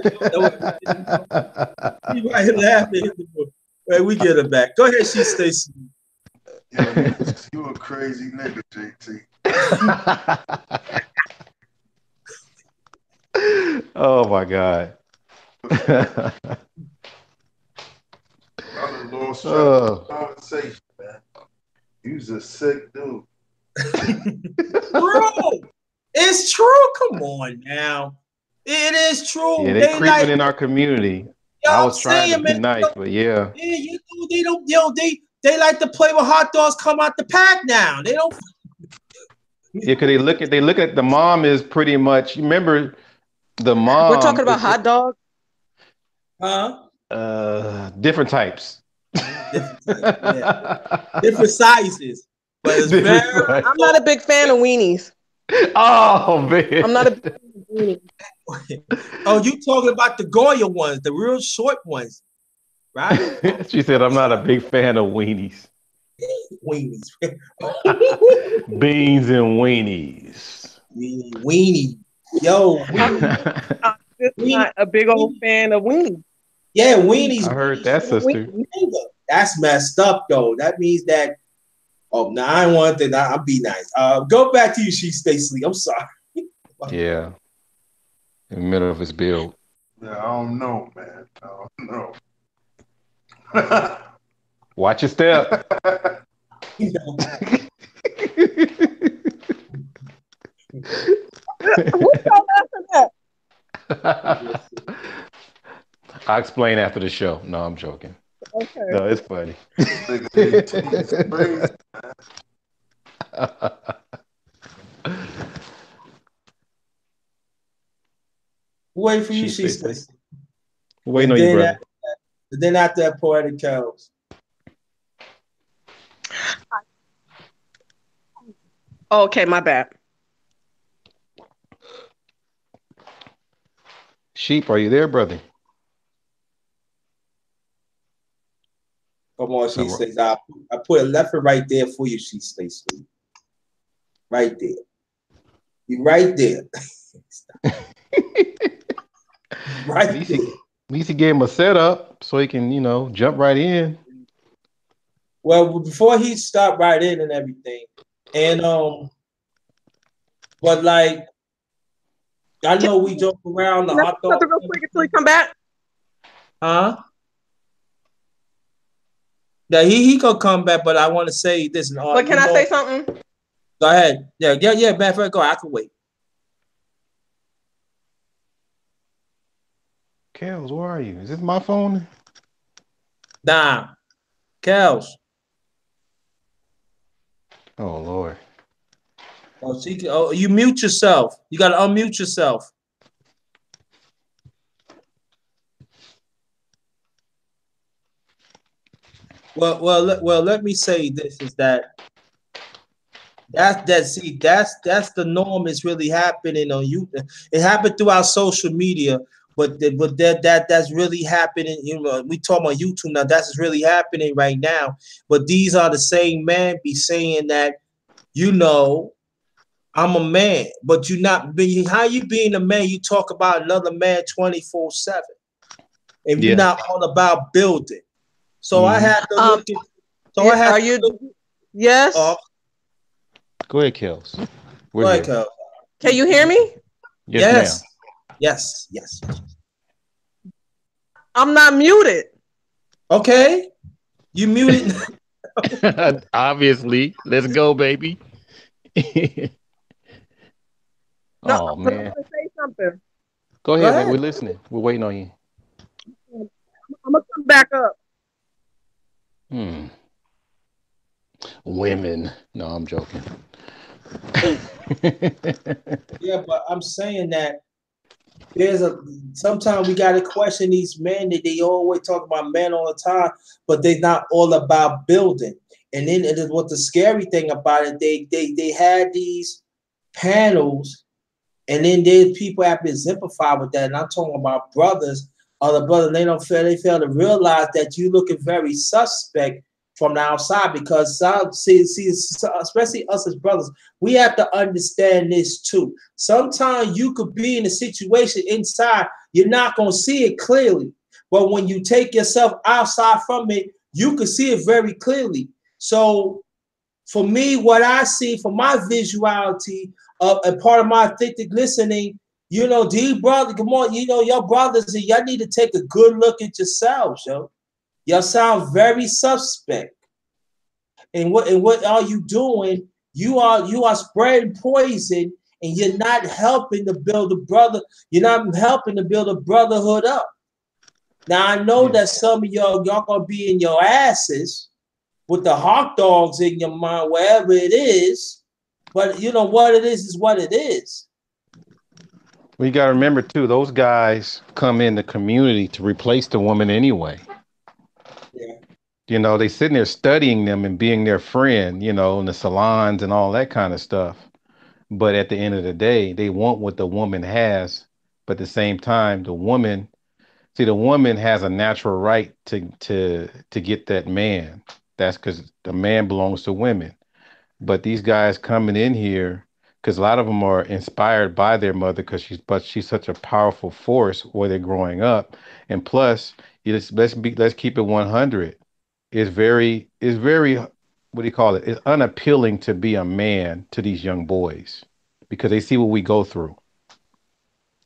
We right laughing. Right, we get it back. Go ahead, she stay asleep. Yo, you a crazy nigga, JT. Oh my God. I done lost track of Oh. the conversation, man. You's a sick dude. True. It's true. Come on now. It is Yeah, true. they They creeping like, in our community. I I'm was trying to saying, be man. nice, but yeah. Yeah, they don't, they like to play with hot dogs come out the pack now. They don't. Yeah, because they look at the mom is pretty much, remember the We're mom talking about hot dog. Huh? different types. Different type. Yeah. Different sizes. But it's very Different size. I'm not a big fan of weenies. Oh man. I'm not a big fan of weenies. Oh, you talking about the Goya ones, the real short ones, right? She said I'm not a big fan of weenies. Weenies. Beans and weenies. Weenie. Yo, I'm just weenie, not a big old weenie. fan of weenies. Yeah, weenies, I heard weenies that, for a sister. finger. That's messed up, though. That means that. Oh, no, I don't want that. I'll be nice. Go back to you, she stay asleep. I'm sorry. Yeah, in the middle of his build. Yeah, I don't know, man. I don't know. Watch your step. You know, Who's so laughing I'll explain after the show. No, I'm joking. at? Okay. No, it's funny. Nigga, JT is crazy. waiting for you, Sheep she stay safe. Stacy. We're waiting And on you, brother. then after that, poetic cows. Okay, my bad. Sheep, are you there, brother? Come on, she Some Stacy. I put a left and right there for you, she Stacy. Right there. You right there. at Right least there. he at least he gave him a setup so he can, jump right in. Well, before he stopped right in and everything, and but like I Can, know we joke around the can I hot say dog, something real quick until you come back? huh? Yeah, he could come back, but I want to say this, and But can you I say know, something? go ahead. Yeah. Matter of fact, go. I can wait. Kels, where are you? Is this my phone? Nah, Kels. Oh Lord. Oh, you mute yourself. You got to unmute yourself. Well. Let me say this: is that see that's the norm is really happening on you. It happened throughout social media, but that's really happening. You know, we talk on YouTube now. That's really happening right now. But these are the same men be saying that you know I'm a man, but you not being how you being a man. You talk about another man 24/7, and you're Yeah. not all about building. So I Mm-hmm. had to look at. So Yeah, I had are to you? look. Oh, Yes. Go ahead, Kels. We're go ahead, here. Kel. Can you hear me? Yes, Yes, ma'am. yes. I'm not muted. Okay, you muted. Obviously. Let's go, baby. No, Oh but I man. want to say something. Go Go ahead, man. ahead. We're listening. We're waiting on you. I'm gonna come back up. Hmm. Women. No, I'm joking. Yeah, but I'm saying that there's a sometimes we gotta question these men that they always talk about men all the time, but they're not all about building. And then it is what the scary thing about it, they had these panels. And then there's people have been exemplified with that. And I'm talking about brothers, other brothers, they fail to realize that you looking very suspect from the outside because some see, especially us as brothers, we have to understand this too. Sometimes you could be in a situation inside, you're not gonna see it clearly. But when you take yourself outside from it, you can see it very clearly. So for me, what I see from my visuality of a part of my authentic listening, these brothers, come on, your brothers, and y'all need to take a good look at yourselves, yo. Y'all sound very suspect. And what are you doing? You are spreading poison and you're not helping to build a brother, you're not helping to build a brotherhood up. Now I know Yeah. that some of y'all gonna be in your asses with the hot dogs in your mind, wherever it is. But you know what it is what it is. We got to remember too, those guys come in the community to replace the woman anyway. Yeah. They sitting there studying them and being their friend, in the salons and all that kind of stuff. But at the end of the day, they want what the woman has. But at the same time, the woman has a natural right to get that man. That's because the man belongs to women. But these guys coming in here, because a lot of them are inspired by their mother, she's such a powerful force where they're growing up, and plus, let's keep it 100. It's very what do you call it? It's unappealing to be a man to these young boys because they see what we go through.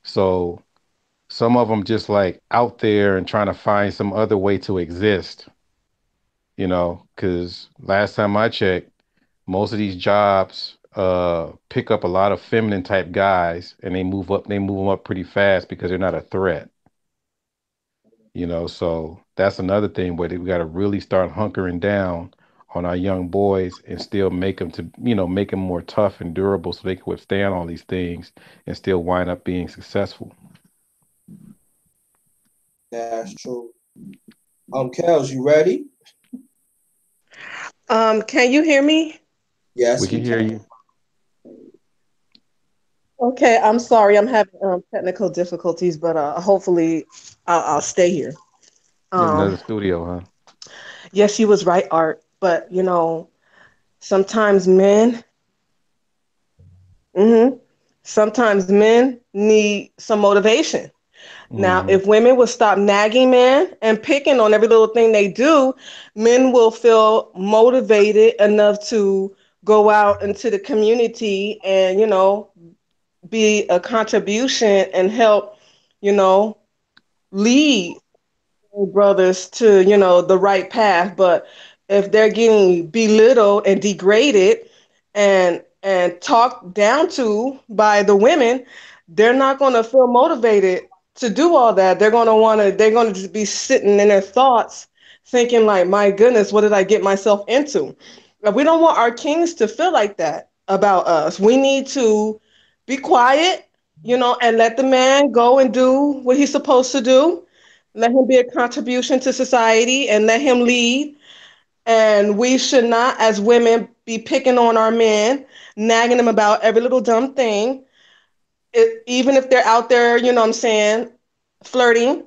So some of them just like out there and trying to find some other way to exist, because last time I checked, most of these jobs pick up a lot of feminine type guys and they move them up pretty fast because they're not a threat. So that's another thing where we got to really start hunkering down on our young boys and still make them more tough and durable so they can withstand all these things and still wind up being successful. That's true. Kels, you ready? Can you hear me? We Yes, can we hear can. you. Okay, I'm sorry. I'm having technical difficulties, but hopefully I'll stay here. You have Um, another studio, huh? yes, you was right, Art. But sometimes men, hmm sometimes men need some motivation. Now, Mm-hmm. if women would stop nagging men and picking on every little thing they do, men will feel motivated enough to go out into the community and, be a contribution and help, you know, lead brothers to the right path. But if they're getting belittled and degraded and talked down to by the women, they're not going to feel motivated to do all that. They're going to just be sitting in their thoughts thinking like, my goodness, what did I get myself into? We don't want our kings to feel like that about us. We need to be quiet, and let the man go and do what he's supposed to do. Let him be a contribution to society and let him lead. And we should not, as women, be picking on our men, nagging them about every little dumb thing. Even if they're out there, what I'm saying, flirting,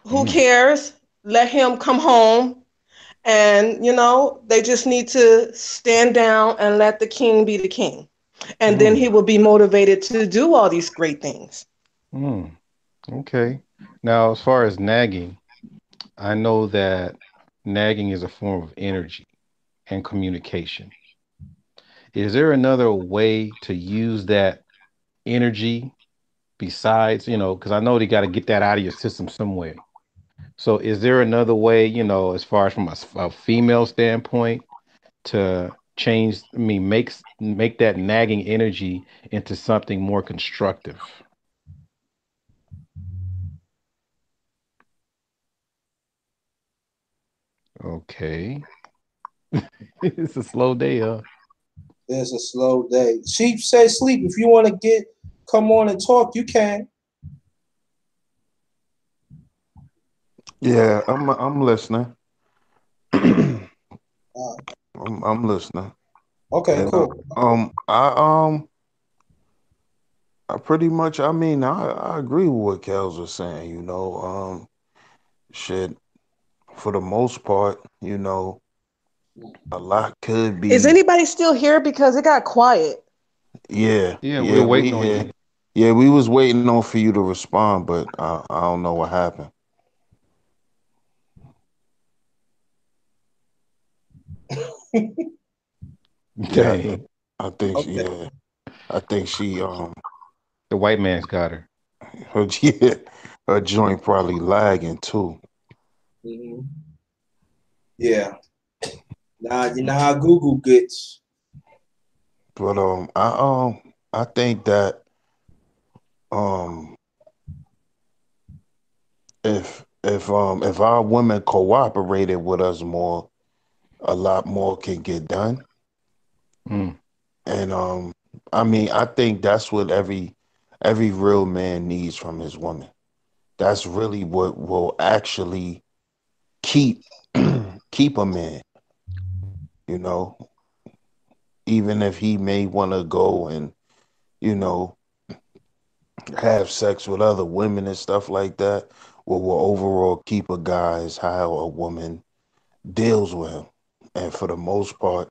who Mm. cares? Let him come home. And, they just need to stand down and let the king be the king. And then Mm. he will be motivated to do all these great things. Mm. Okay. Now, as far as nagging, I know that nagging is a form of energy and communication. Is there another way to use that energy besides, because I know they got to get that out of your system some way. So, is there another way, as far as from a female standpoint, to change? I mean, make that nagging energy into something more constructive. Okay, it's a slow day, huh? There's a slow day. Sheep say sleep. If you want to come on and talk, you can. Yeah, I'm listening. I'm Uh, I'm listening. okay, And cool. I pretty much, I mean, I agree with what Kels was saying, shit, for the most part, a lot could Is be, anybody still here? Because it got quiet. yeah, Yeah, we're yeah, we waiting on here. you. Yeah, we was waiting on for you to respond, but I don't know what happened. Yeah, Dang, Okay. I think she, the white man's got her. her, yeah, her joint probably lagging too. Hmm. Yeah. Now you know how Google gets. But I think that um, if our women cooperated with us more, a lot more can get done. Mm. And I mean, I think that's what every real man needs from his woman. That's really what will actually keep keep a man, you know, even if he may want to go and, you know, have sex with other women and stuff like that. What will overall keep a guy is how a woman deals with him. And for the most part,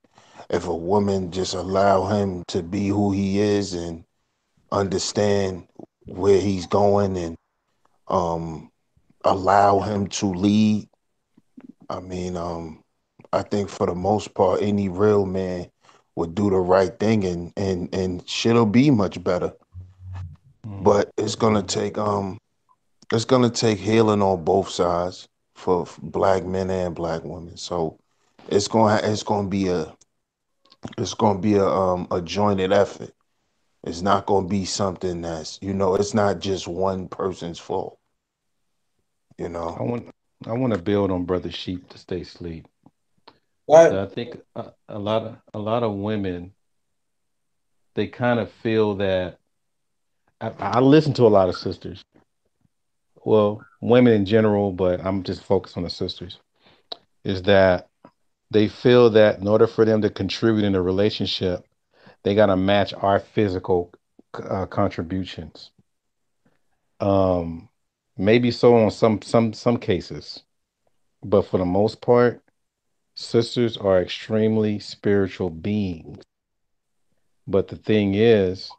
if a woman just allow him to be who he is and understand where he's going and um allow him to lead, I mean, I think for the most part, any real man would do the right thing and shit'll be much better. Mm. But it's gonna take healing on both sides for black men and black women. So it's gonna be a jointed effort. It's not gonna be something that's it's not just one person's fault. You I know. want I want to build on Brother Sheep to stay asleep. Right? So I think a lot of women, they kind of feel that I listen to a lot of sisters. well, women in general, but I'm just focused on the sisters, is that they feel that in order for them to contribute in a relationship, they got to match our physical contributions. Um, Maybe so on some cases, but for the most part, sisters are extremely spiritual beings. But the thing is,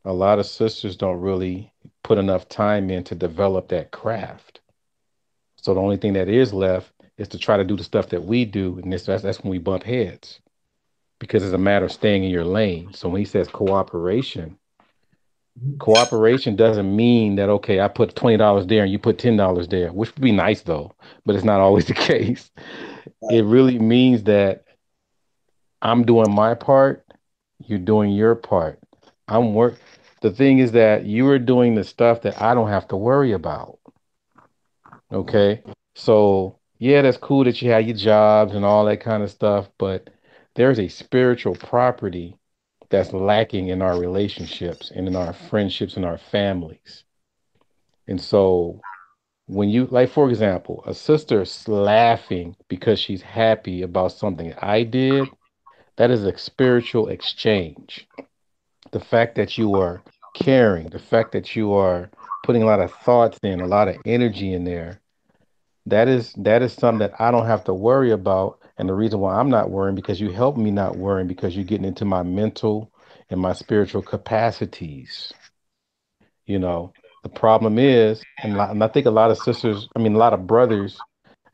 a lot of sisters don't really put enough time in to develop that craft. So the only thing that is left is to try to do the stuff that we do, and that's when we bump heads because it's a matter of staying in your lane. So when he says cooperation, cooperation doesn't mean that okay, I put $20 there and you put $10 there, which would be nice though, but it's not always the case. It really means that I'm doing my part, you're doing your part. I'm work. The thing is that you are doing the stuff that I don't have to worry about. Okay. So, yeah, that's cool that you have your jobs and all that kind of stuff, but there's a spiritual property that's lacking in our relationships and in our friendships and our families. And so, when you, like, for example, a sister is laughing because she's happy about something I did, that is a spiritual exchange. The fact that you are caring, the fact that you are putting a lot of thoughts in, a lot of energy in there, that is something that I don't have to worry about. And the reason why I'm not worrying because you help me not worrying because you're getting into my mental and my spiritual capacities. You know, the problem is, and I think a lot of sisters, I mean, a lot of brothers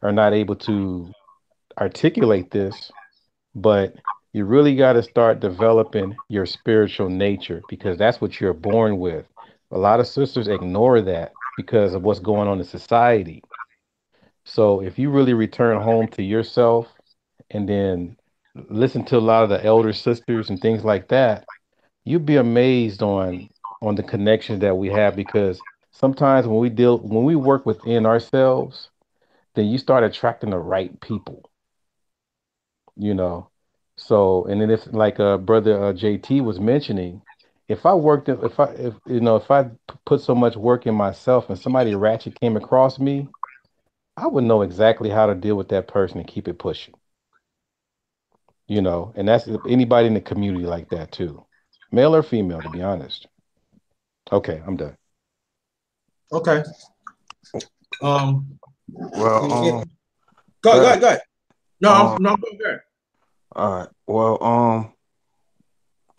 are not able to articulate this, but you really got to start developing your spiritual nature because that's what you're born with. A lot of sisters ignore that because of what's going on in society. So if you really return home to yourself and then listen to a lot of the elder sisters and things like that, you'd be amazed on the connections that we have because sometimes when we work within ourselves, then you start attracting the right people, you know. So and then if like brother JT was mentioning, if you know if I put so much work in myself and somebody ratchet came across me, I would know exactly how to deal with that person and keep it pushing, you know, and that's anybody in the community like that too, male or female, to be honest. Okay, I'm done. Okay. Um, Well, yeah. Go, that go, go. No, um, no, go, go. all right. Well,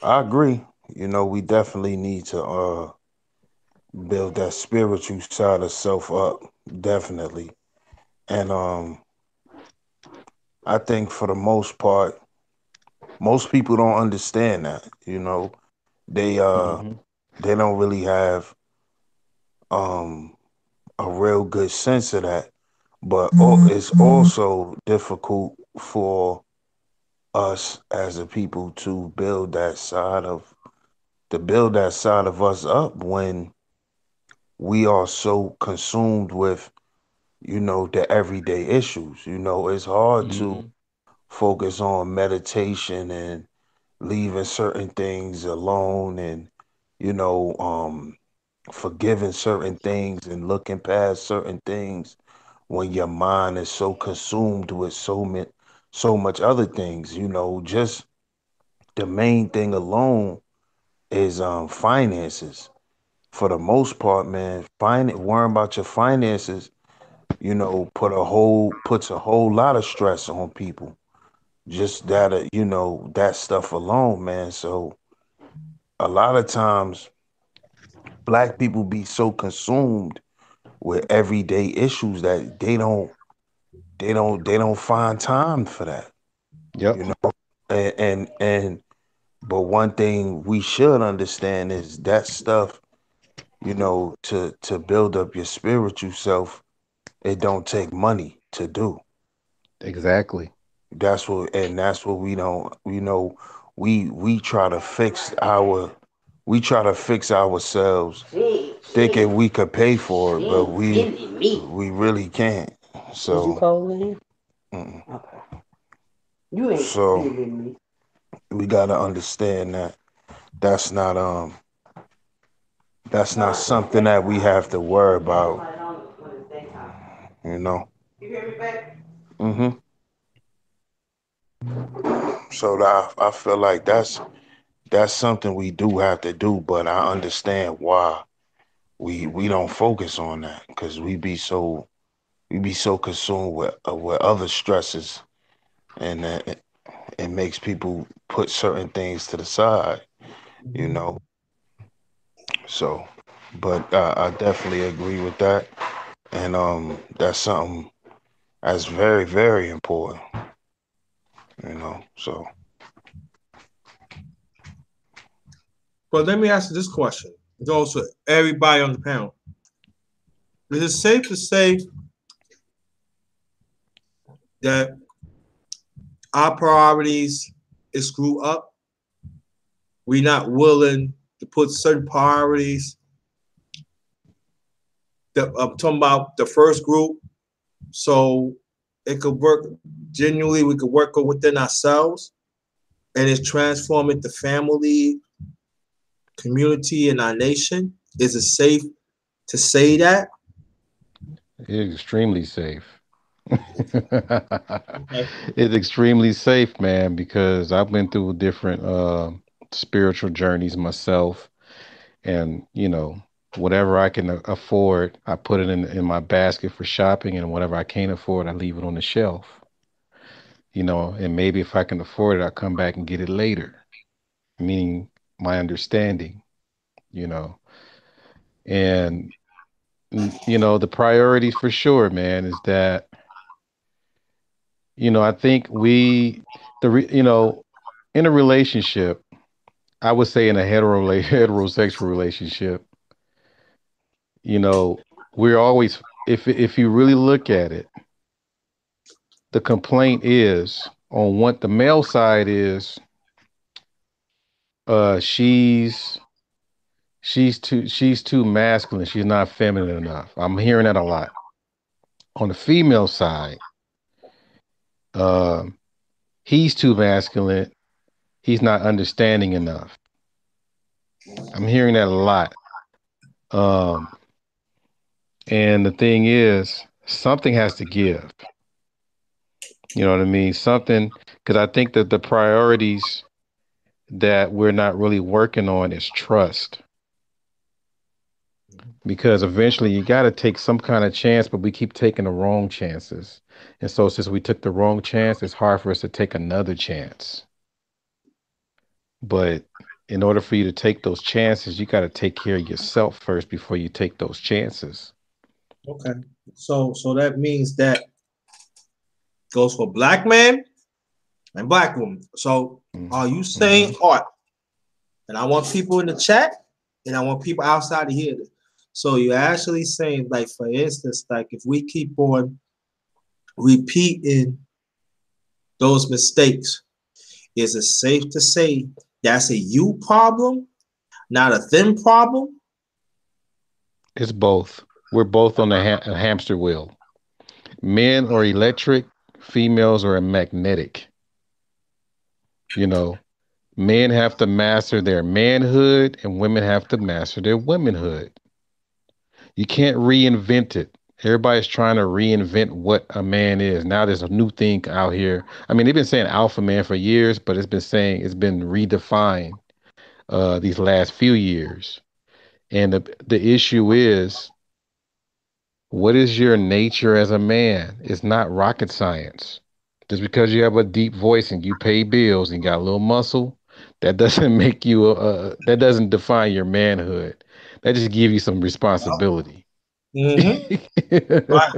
I agree. You know, we definitely need to build that spiritual side of self up, definitely. And I think for the most part, most people don't understand that. You know, they uh Hmm. they don't really have um a real good sense of that. But it's also difficult for us as a people to build that side of us up when we are so consumed with, you know, the everyday issues. You know, it's hard to Hmm. focus on meditation and leaving certain things alone and, you know, forgiving certain things and looking past certain things when your mind is so consumed with so much other things. You know, just the main thing alone is finances. For the most part, man, worrying about your finances, you know, puts a whole lot of stress on people. Just that, you know, that stuff alone, man. So a lot of times, black people be so consumed with everyday issues that they don't find time for that, Yep. you know. And but one thing we should understand is that stuff, you know, to build up your spiritual self, it don't take money to do. Exactly. That's what we don't, you know, we try to we try to fix ourselves thinking we could pay for it, but we really can't. So mm, so we gotta understand that that's not um that's not something that we have to worry about. You know. You hear me, babe? Hmm. So I feel like that's something we do have to do, but I understand why we don't focus on that because we be so consumed with other stresses, and it makes people put certain things to the side, you Mhm. know. So, but I definitely agree with that, and that's something that's very important, you know. So, But let me ask you this question. It goes to everybody on the panel. Is it safe to say that our priorities is screwed up? We're not willing to put certain priorities. I'm talking about the first group, so it could work genuinely. We could work within ourselves, and it's transforming the family, community, and our nation. Is it safe to say that? It's extremely safe. Okay. It's extremely safe, man, because I've been through different spiritual journeys myself, and whatever I can afford, I put it in my basket for shopping, and whatever I can't afford, I leave it on the shelf. And maybe if I can afford it, I'll come back and get it later. Meaning my understanding, you know, and the priorities for sure, man, is that I think in a relationship, I would say in a heterosexual relationship, you know, we're always, if you really look at it, the complaint is on what the male side is, she's too masculine, she's not feminine enough. I'm hearing that a lot. On the female side, um, he's too masculine, he's not understanding enough. I'm hearing that a lot. Um, and the thing is, something has to give. You know what I mean? Something, because I think that the priorities that we're not really working on is trust. Because eventually you got to take some kind of chance, but we keep taking the wrong chances. And so, since we took the wrong chance, it's hard for us to take another chance. But in order for you to take those chances, you got to take care of yourself first before you take those chances. Okay. So that means that goes for black man and black woman. So are you Mm-hmm. saying art? And I want people in the chat and I want people outside to hear this. So you're actually saying, like, for instance, like if we keep on repeating those mistakes, is it safe to say that's a you problem, not a them problem? It's both. We're both on a hamster wheel. Men are electric, females are magnetic. You know, men have to master their manhood and women have to master their womanhood. You can't reinvent it. Everybody's trying to reinvent what a man is. Now there's a new thing out here. I mean, they've been saying alpha man for years, but it's been redefined these last few years. And the issue is, what is your nature as a man? It's not rocket science. Just because you have a deep voice and you pay bills and got a little muscle, that doesn't make you that doesn't define your manhood. That just give you some responsibility. Mm-hmm. And Right.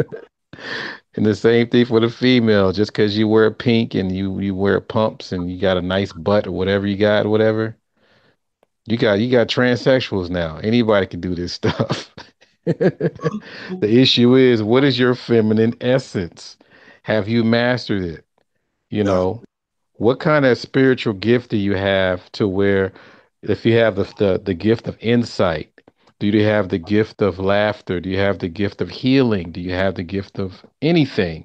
the same thing for the female. Just because you wear pink and you wear pumps and you got a nice butt or whatever you got, whatever, you got transsexuals now. Anybody can do this stuff. The issue is, what is your feminine essence? Have you mastered it? You Yeah. know, what kind of spiritual gift do you have to where, if you have the gift of insight, do you have the gift of laughter? Do you have the gift of healing? Do you have the gift of anything?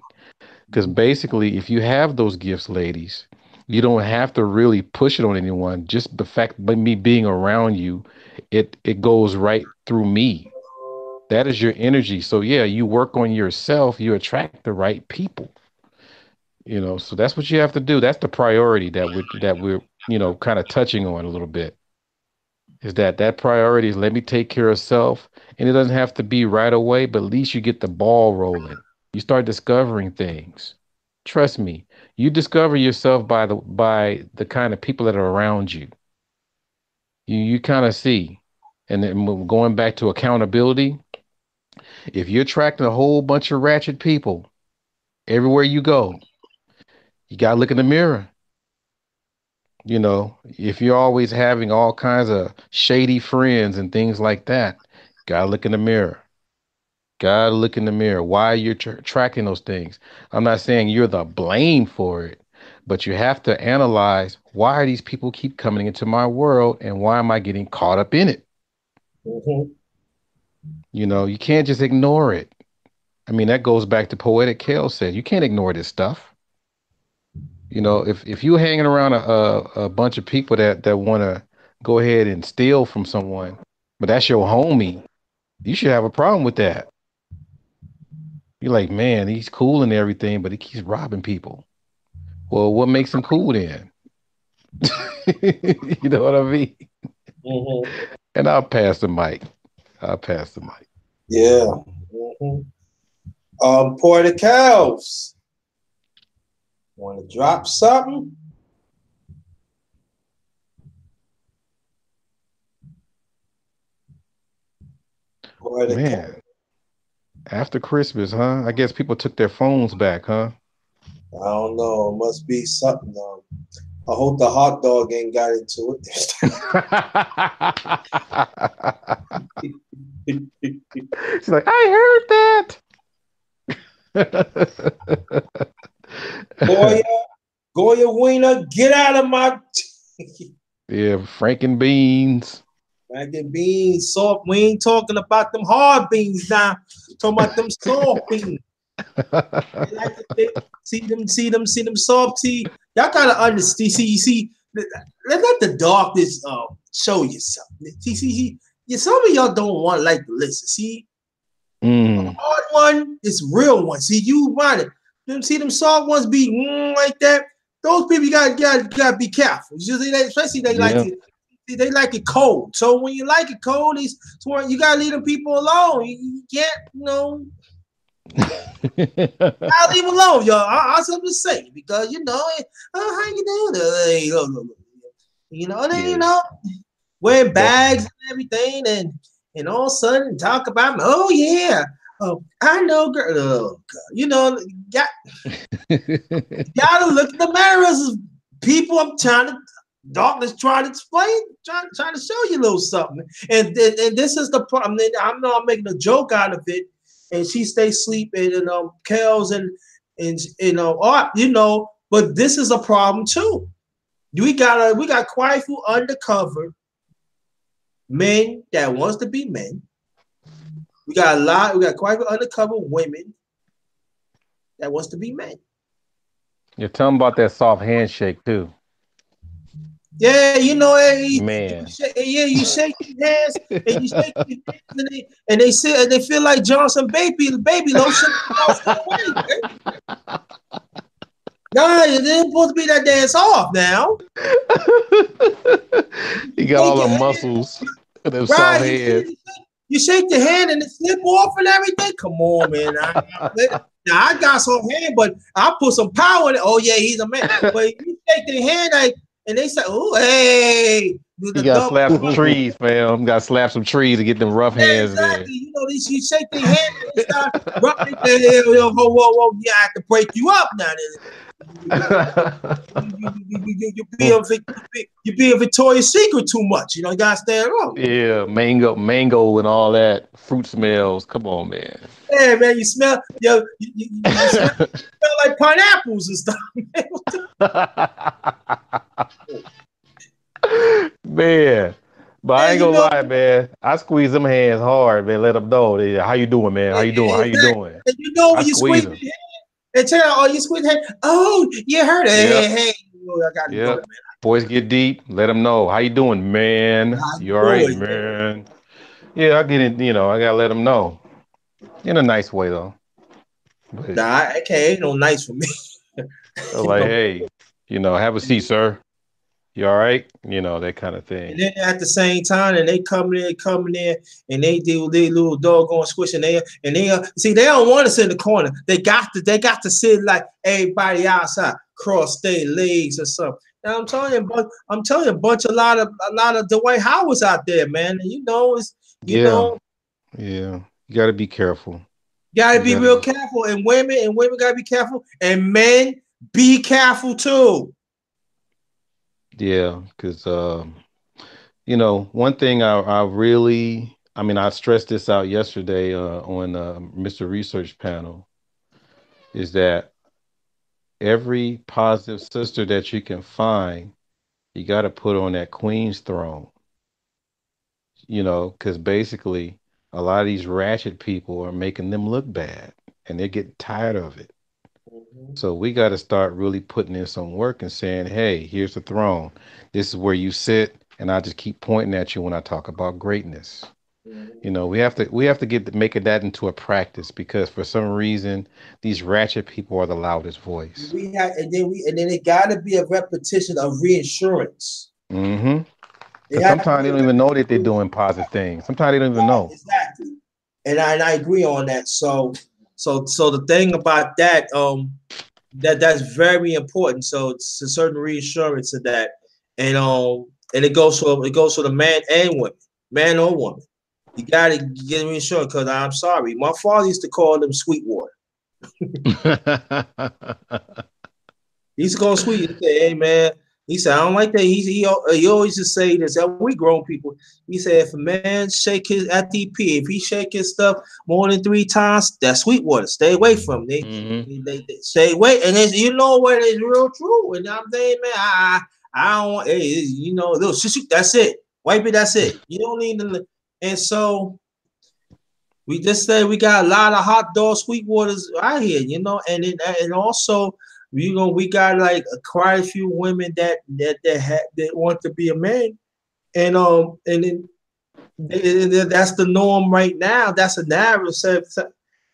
Because basically, if you have those gifts, ladies, you don't have to really push it on anyone. Just the fact by me being around you, it goes right through me. That is your energy. So yeah, you work on yourself, you attract the right people. So that's what you have to do. That's the priority that we're kind of touching on a little bit. Is that priority is let me take care of self, and it doesn't have to be right away, but at least you get the ball rolling. You start discovering things. Trust me, you discover yourself by the kind of people that are around you. You kind of see. And then going back to accountability, if you're attracting a whole bunch of ratchet people everywhere you go, you gotta look in the mirror. If you're always having all kinds of shady friends and things like that, gotta look in the mirror. Gotta look in the mirror. Why you're tracking those things? I'm not saying you're the blame for it, but you have to analyze why these people keep coming into my world and why am I getting caught up in it? Mm-hmm. You can't just ignore it. I mean, that goes back to Poetic Kale said, you can't ignore this stuff. If you're hanging around a bunch of people that want to go ahead and steal from someone, but that's your homie, you should have a problem with that. You're like, man, he's cool and everything, but he keeps robbing people. Well, what makes him cool then? You know what I mean? Mm-hmm. And I'll pass the mic. I'll pass the mic. Yeah. Mm-hmm. Pour the cows. Want to drop something? Pour the cows. Man, after Christmas, huh? I guess people took their phones back, huh? I don't know. It must be something. I hope the hot dog ain't got into it. She's like, I heard that. Goya Wiener, get out of my Yeah, Franken beans. mac and beans, soft. We ain't talking about them hard beans now. Talking about them soft beans. They like to see them soft tea. Y'all gotta understand. See, let the darkness show you something. See, some of y'all don't want like to listen. See, hard one is real one. See, you want it. See them soft ones be like that. Those people you gotta be careful. Especially they like it. They like it cold. So when you like it cold, you gotta leave them people alone. You can't, I'll leave them alone, y'all. I'll just say because how you doing? Wearing bags and everything, and all of a sudden talk about, oh yeah, I know, girl. Oh God, gotta look at the mirrors. People, I'm trying to darkness trying to explain, trying to show you a little something. And this is the problem. I know I'm making a joke out of it, and she stays sleeping and Kels and art, but this is a problem too. We got quite a few undercover men that wants to be men. We got quite a few undercover women that wants to be men. Yeah, tell them about that soft handshake too. Yeah, Man. you shake your hands and you shake your hands and they feel like Johnson baby lotion. No, it ain't supposed to be that dance off now. He got all the muscles and them soft Right, hands. you shake the hand and it slip off and everything. Come on, man. Now I got some hand, but I put some power in it. Oh yeah, he's a man. But you shake the hand and they say, "Oh, hey." You got to slap some trees, fam. Got to slap some trees to get them rough hands exactly. there. You shake their hand and they start rubbing their whoa. Yeah, I have to break you up now. You be a Victoria's Secret too much. You gotta stay around. Yeah, mango and all that. Fruit smells. Come on, man. Yeah, man, you smell smell like pineapples and stuff. Man. But I ain't gonna lie, man. I squeeze them hands hard, man. Let them know. How you doing, man? How you doing? How you doing? And when you squeeze them. And tell them, oh, you squeeze hand. Oh, you heard it. Yep. Hey. I got to go, man. Boys get deep. Let them know. How you doing, man? You all right, man? Yeah, I get it. I gotta let them know. in a nice way though. But Nah, okay, ain't no nice for me. You like, know. hey, have a seat, sir. You all right? That kind of thing. And then at the same time, and they coming in, and they do their little doggone squish, and they see they don't want to sit in the corner. They got to sit like everybody outside, cross their legs or something. Now I'm telling you, a lot of Dwight Howards out there, man. And you Yeah, know, yeah. You got to be careful. gotta You be got to real be. careful, and women gotta be careful, and men be careful too. Yeah, because one thing I really, I mean, I stressed this out yesterday on Mr. Research Panel is that every positive sister that you can find, you got to put on that queen's throne. Because basically a lot of these ratchet people are making them look bad, and they're getting tired of it. Mhm, So we got to start really putting in some work and saying, "Hey, here's the throne. This is where you sit." And I just keep pointing at you when I talk about greatness. mhm. We have to get making that into a practice because for some reason these ratchet people are the loudest voice. And then it got to be a repetition of reinsurance. Mm-hmm. It Because has to sometimes be they a don't even know that they're repetition. doing positive things. Sometimes they don't even Right, know. exactly. And I agree on that. So the thing about that, that's very important. So it's a certain reassurance of that, and it goes for the man and woman, man or woman. You gotta get reassurance because I'm sorry, my father used to call them Sweetwater. He used to go sweet. He said, "Hey man," he said, "I don't like that." He always just say this. And we grown people. He said, "If a man shake his FDP, if he shake his stuff more than 3 times, that's Sweetwater. Stay away from him. They, Hmm. they stay away." And you know what is real true. And I'm saying, man, I don't want. Hey, look, that's it. Wipe it. That's it. You don't need to. And so we just say we got a lot of hot dog Sweetwaters out here, and also we got like quite a few women that want to be a man, and then that's the norm right now. That's a narrative.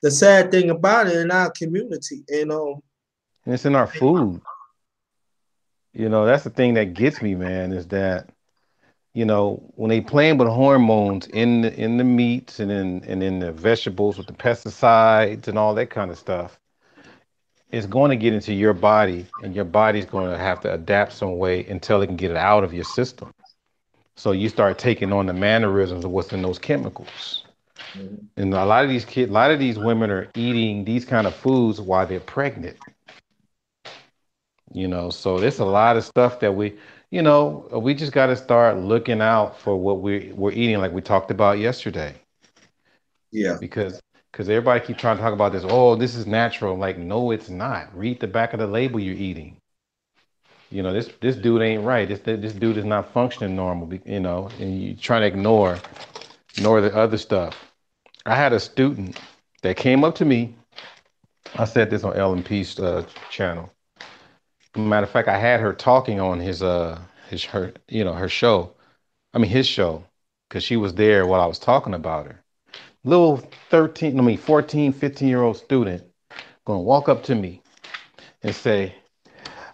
The sad thing about it in our community, And it's in our food. That's the thing that gets me, man, is that, when they playing with hormones in the meats and in the vegetables with the pesticides and all that kind of stuff, it's going to get into your body, and your body's going to have to adapt some way until it can get it out of your system. So you start taking on the mannerisms of what's in those chemicals. And a lot of these women are eating these kind of foods while they're pregnant. So there's a lot of stuff that we just got to start looking out for what we're eating, like we talked about yesterday, yeah, because everybody keep trying to talk about this. Oh, this is natural. Like, no, it's not. Read the back of the label you're eating. This dude ain't right. This dude is not functioning normal. And you trying to ignore the other stuff. I had a student that came up to me. I said this on Ellen P's channel. Matter of fact, I had her talking on her show. I mean his show, because she was there while I was talking about her. Little 13, I mean 14, 15-year-old student gonna walk up to me and say,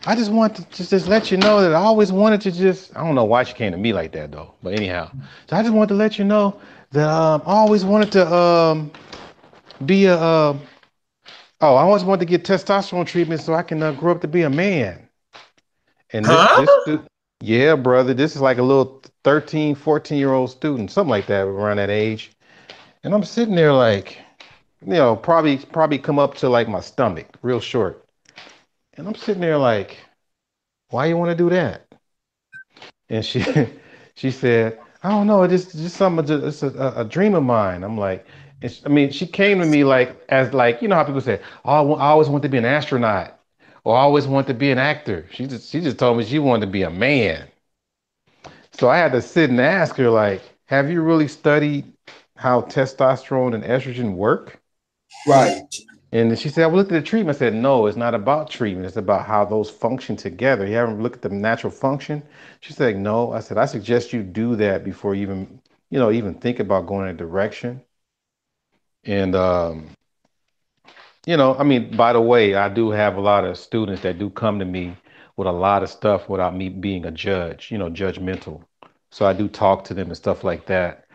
I just want to just let you know that I always wanted to just, I don't know why she came to me like that though, but anyhow. So I just wanted to let you know that I always wanted to be a oh, I always wanted to get testosterone treatment so I can grow up to be a man. And huh? yeah, brother, this is like a little 13, 14-year-old student, something like that, around that age. And I'm sitting there like, probably come up to like my stomach, real short. And I'm sitting there like, why you want to do that? And she she said, I don't know, it's just something, it's a dream of mine. I'm like, I mean, she came to me like, as like, how people say, oh, I always want to be an astronaut, or I always want to be an actor. She just told me she wanted to be a man. So I had to sit and ask her, like, have you really studied how testosterone and estrogen work? Right. And then she said, I looked at the treatment. I said, no, it's not about treatment. It's about how those function together. You haven't looked at the natural function? She said, no. I said, I suggest you do that before you even think about going in a direction. And I mean, by the way, I do have a lot of students that do come to me with a lot of stuff without me being a judge, judgmental. So I do talk to them and stuff like that.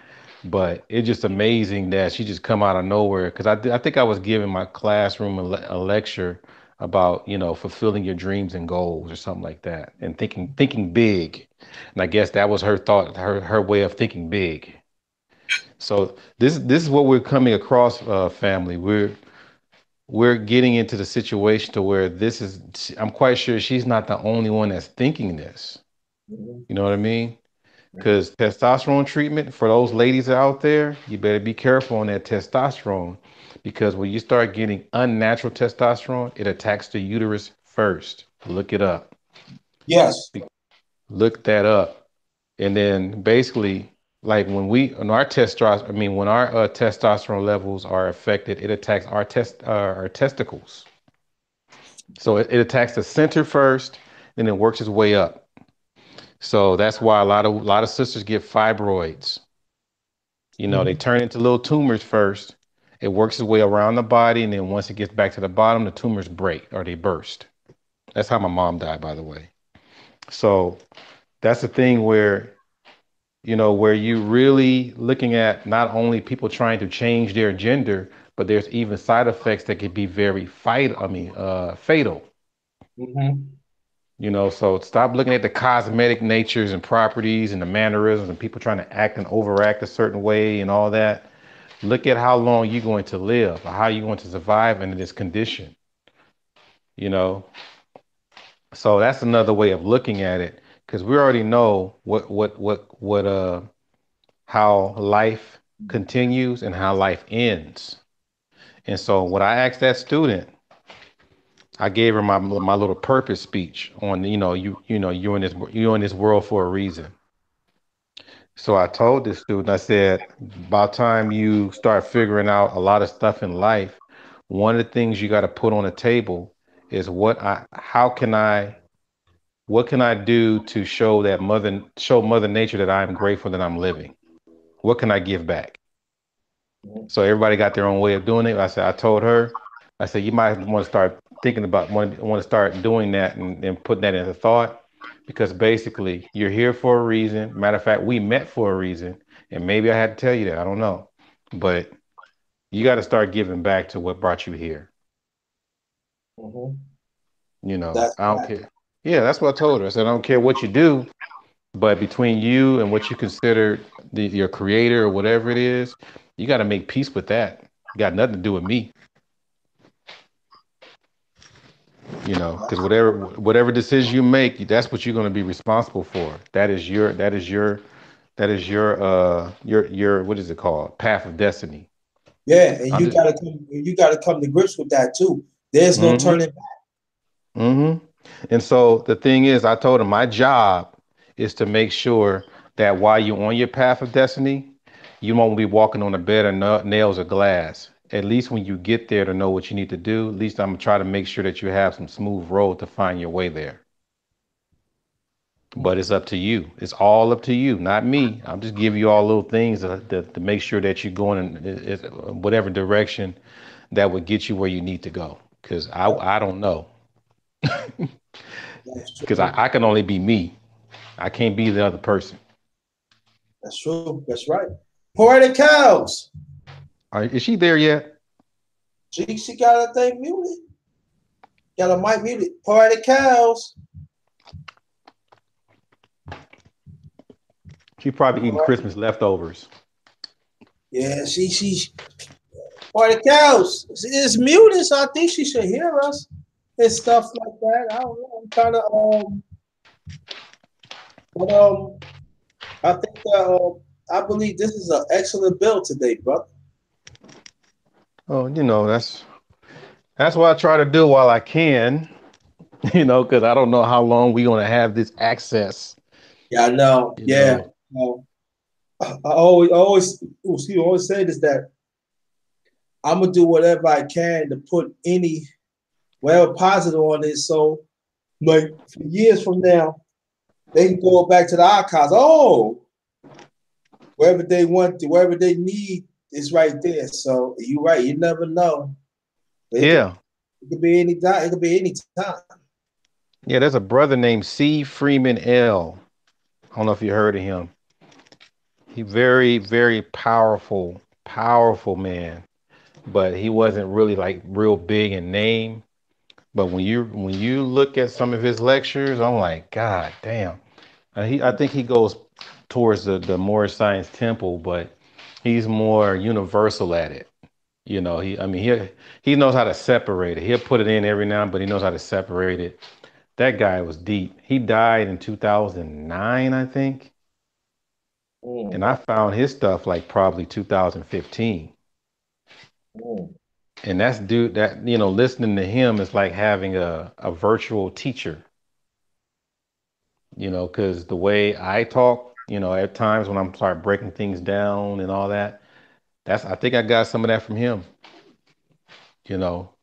But it's just amazing that she just come out of nowhere. Because I think I was giving my classroom a lecture about, fulfilling your dreams and goals or something like that, and thinking big. And I guess that was her thought, her way of thinking big. So this is what we're coming across, family. We're getting into the situation to where I'm quite sure she's not the only one that's thinking this. Mhm. You know what I mean? Because testosterone treatment for those ladies out there, you better be careful on that testosterone. Because when you start getting unnatural testosterone, it attacks the uterus first. Look it up. Yes. Look that up. And then basically, like when our testosterone, I mean, when our testosterone levels are affected, it attacks our testicles. So it attacks the center first, and then works its way up. So that's why a lot of sisters get fibroids. They Mhm. turn into little tumors first. It works its way around the body, and then once it gets back to the bottom, the tumors break or they burst. That's how my mom died, by the way. So that's the thing where you really looking at not only people trying to change their gender, but there's even side effects that could be very fatal. Mhm. So stop looking at the cosmetic natures and properties and the mannerisms and people trying to act and overact a certain way and all that. Look at how long you're going to live or how you're going to survive in this condition, you know? So that's another way of looking at it because we already know how life continues and how life ends. And so what I asked that student, I gave her my little purpose speech on, you're in this world for a reason. So I told this student, I said, by the time you start figuring out a lot of stuff in life, one of the things you got to put on the table is what can I do to show Mother Nature that I'm grateful that I'm living? What can I give back? So everybody got their own way of doing it. I told her, I said, you might want to start thinking about, want to start doing that and putting that into thought because basically you're here for a reason. Matter of fact, we met for a reason. And maybe I had to tell you that. I don't know. But you got to start giving back to what brought you here. Mhm. I That's don't care. Yeah, that's what I told her. I said, I don't care what you do, but between you and what you consider your creator or whatever it is, you got to make peace with that. Got nothing to do with me. Because whatever decision you make, that's what you're going to be responsible for. That is your what is it called? Path of destiny. yeah, and I'm just you gotta come to grips with that too. There's no mm-hmm, turning back. mm-hmm. And so the thing is, I told him my job is to make sure that while you're on your path of destiny, you won't be walking on a bed of nails or glass. At least when you get there to know what you need to do, at least I'm gonna try to make sure that you have some smooth road to find your way there. But it's up to you. It's all up to you, not me. I'm just giving you all little things to make sure that you're going in whatever direction that would get you where you need to go. Because I don't know. That's Because true. I can only be me. I can't be the other person. That's true. That's right. Poetic cows. Is she there yet? She got a thing muted. Got a mic muted. Poetic cows. She probably eating Christmas leftovers. Yeah, she poetic cows. It's muted, so I think she should hear us and stuff like that. I don't know. I'm trying to but I think I believe this is an excellent bill today, brother. Oh, that's what I try to do while I can. Because I don't know how long we're gonna have this access. Yeah, I know. You Yeah. know. I always say this that I'm gonna do whatever I can to put any whatever positive on it. So, like for years from now, they can go back to the archives. Oh, wherever they want to, wherever they need. it's right there. So you're right. You never know. But Yeah. it could be any time. It could be any time. Yeah, there's a brother named C. Freeman L. I don't know if you heard of him. He very, very powerful, powerful man. But he wasn't really like real big in name. But when you look at some of his lectures, I'm like, God damn. I think he goes towards the more science temple, but he's more universal at it. He I mean he knows how to separate it. He'll put it in every now, but he knows how to separate it. That guy was deep. He died in 2009, I think, and Mm, I found his stuff like probably 2015. mm. And that's dude that listening to him is like having a virtual teacher. Because the way I talk, at times when I'm start breaking things down and all that, I think I got some of that from him.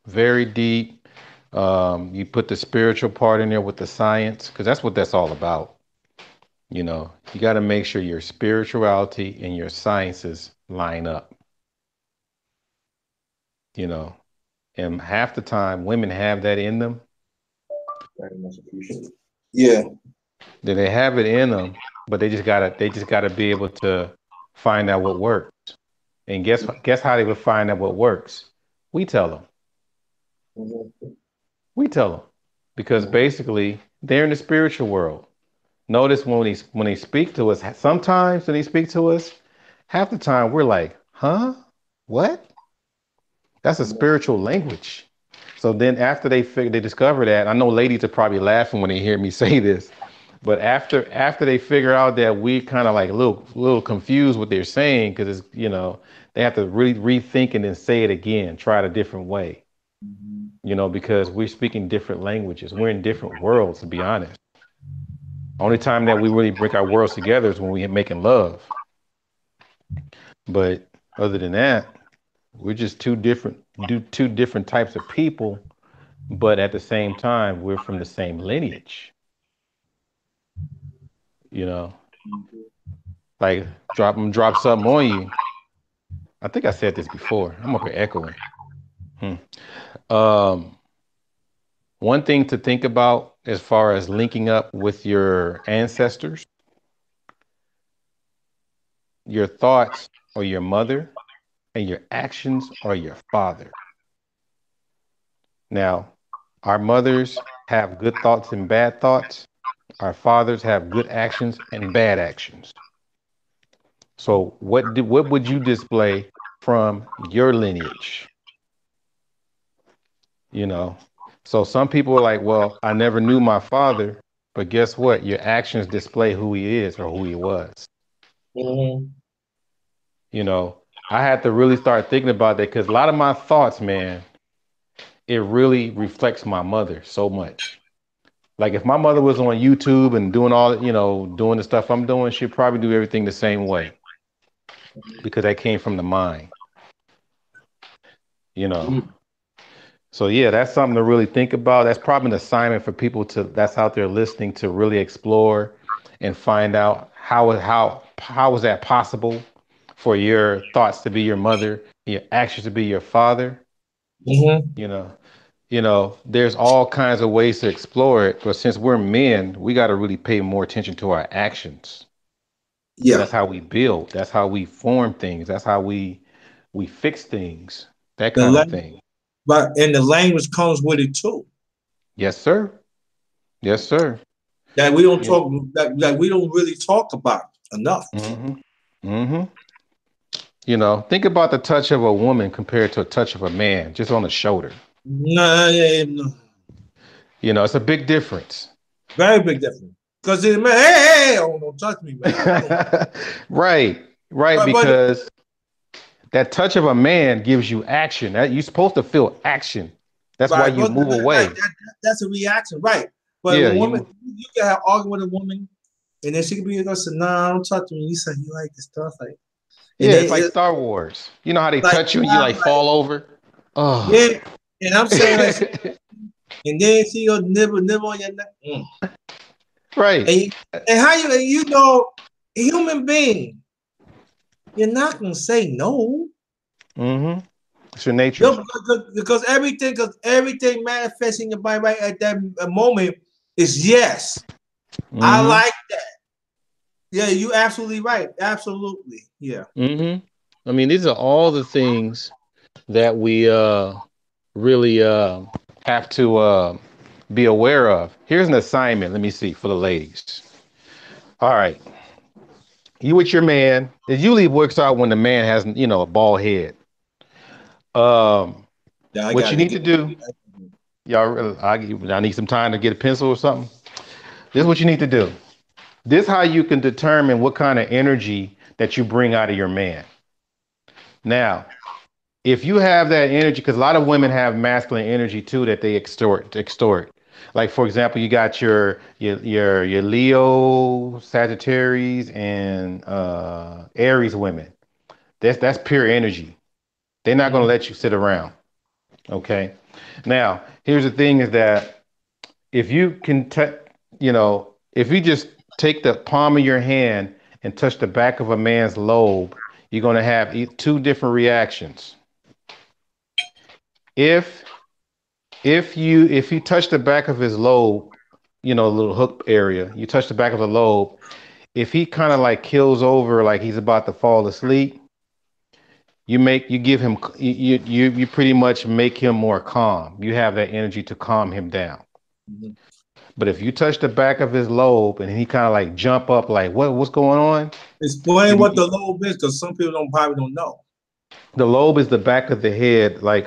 Very deep. You put the spiritual part in there with the science, because that's what that's all about. You got to make sure your spirituality and your sciences line up. You know, and half the time women have that in them. Very much appreciated. Yeah. That they have it in them, but they just gotta be able to find out what works. And guess how they would find out what works? We tell them. Mm-hmm. We tell them because Mm-hmm. basically they're in the spiritual world. Notice when they speak to us, sometimes when they speak to us, half the time we're like, huh? What? That's a spiritual language. So then after they discover that, I know ladies are probably laughing when they hear me say this, but after they figure out that we kind of like a little confused what they're saying because they have to really rethink and then say it again, try it a different way. Because we're speaking different languages. We're in different worlds, to be honest. Only time that we really bring our worlds together is when we're making love. But other than that, we're just two different types of people, but at the same time, we're from the same lineage. You know, like drop something on you. I think I said this before. I'm up here echoing. Hmm. Um, One thing to think about as far as linking up with your ancestors, your thoughts are your mother, and your actions are your father. Now, our mothers have good thoughts and bad thoughts. Our fathers have good actions and bad actions. So what would you display from your lineage? You know? So some people are like, well, I never knew my father, but guess what? Your actions display who he is or who he was. Mm-hmm. You know, I had to really start thinking about that because a lot of my thoughts, man, it really reflects my mother so much. Like if my mother was on YouTube and doing doing the stuff I'm doing, she'd probably do everything the same way because that came from the mind, you know. So yeah, that's something to really think about. That's probably an assignment for people that's out there listening to really explore and find out how is that possible for your thoughts to be your mother, your actions to be your father, Mm-hmm. you know. There's all kinds of ways to explore it, but since we're men, we got to really pay more attention to our actions because Yeah. that's how we build, that's how we form things, that's how we fix things, that The kind of language, thing. but and the language comes with it too. Yes, sir. Yes, sir. That we don't You talk. That we don't really talk about enough. hmm hmm think about the touch of a woman compared to a touch of a man, just on the shoulder. No, yeah, no. It's a big difference. Very big difference. Because man, hey, oh, don't touch me, man. Right, right, But because that touch of a man gives you action. That you're supposed to feel action. That's why right, you but move right, away. that's a reaction, right? But Yeah, when woman, you can have argument with a woman, and then she can be like, "Nah, don't touch me." You say you like this stuff, like, and yeah, then it's like Star Wars. You know how they like, touch you and you I'm like like, fall over? Oh. yeah, and I'm saying like, and then she go nibble on your neck, Right. and and how you a human being, you're not gonna say no. Mm-hmm. It's your nature. No, because everything manifesting in your mind right at that moment is yes. I Mm-hmm. like that. Yeah, you absolutely right. Absolutely. Yeah. Mm-hmm. I mean, these are all the things that we really have to be aware of. Here's an assignment. Let me see for the ladies. All right, you with your man. It usually works out when the man has, a bald head. Um, Yeah, I what you gotta need get to do, y'all. I need some time to get a pencil or something. This is what you need to do. This is how you can determine what kind of energy that you bring out of your man. Now, if you have that energy, because a lot of women have masculine energy too that they extort. Like for example, you got your Leo, Sagittarius, and Aries women. That's pure energy. They're not going to let you sit around. Okay. Now, here's the thing: is that if you can, if you just take the palm of your hand and touch the back of a man's lobe, you're going to have two different reactions. If if you touch the back of his lobe, a little hook area, you touch the back of the lobe. If he kind of like kills over, like he's about to fall asleep, you give him you pretty much make him more calm. You have that energy to calm him down. Mhm. But if you touch the back of his lobe and he kind of like jump up, like what's going on? Explain what You, the lobe is, because some people don't probably don't know. the lobe is the back of the head, like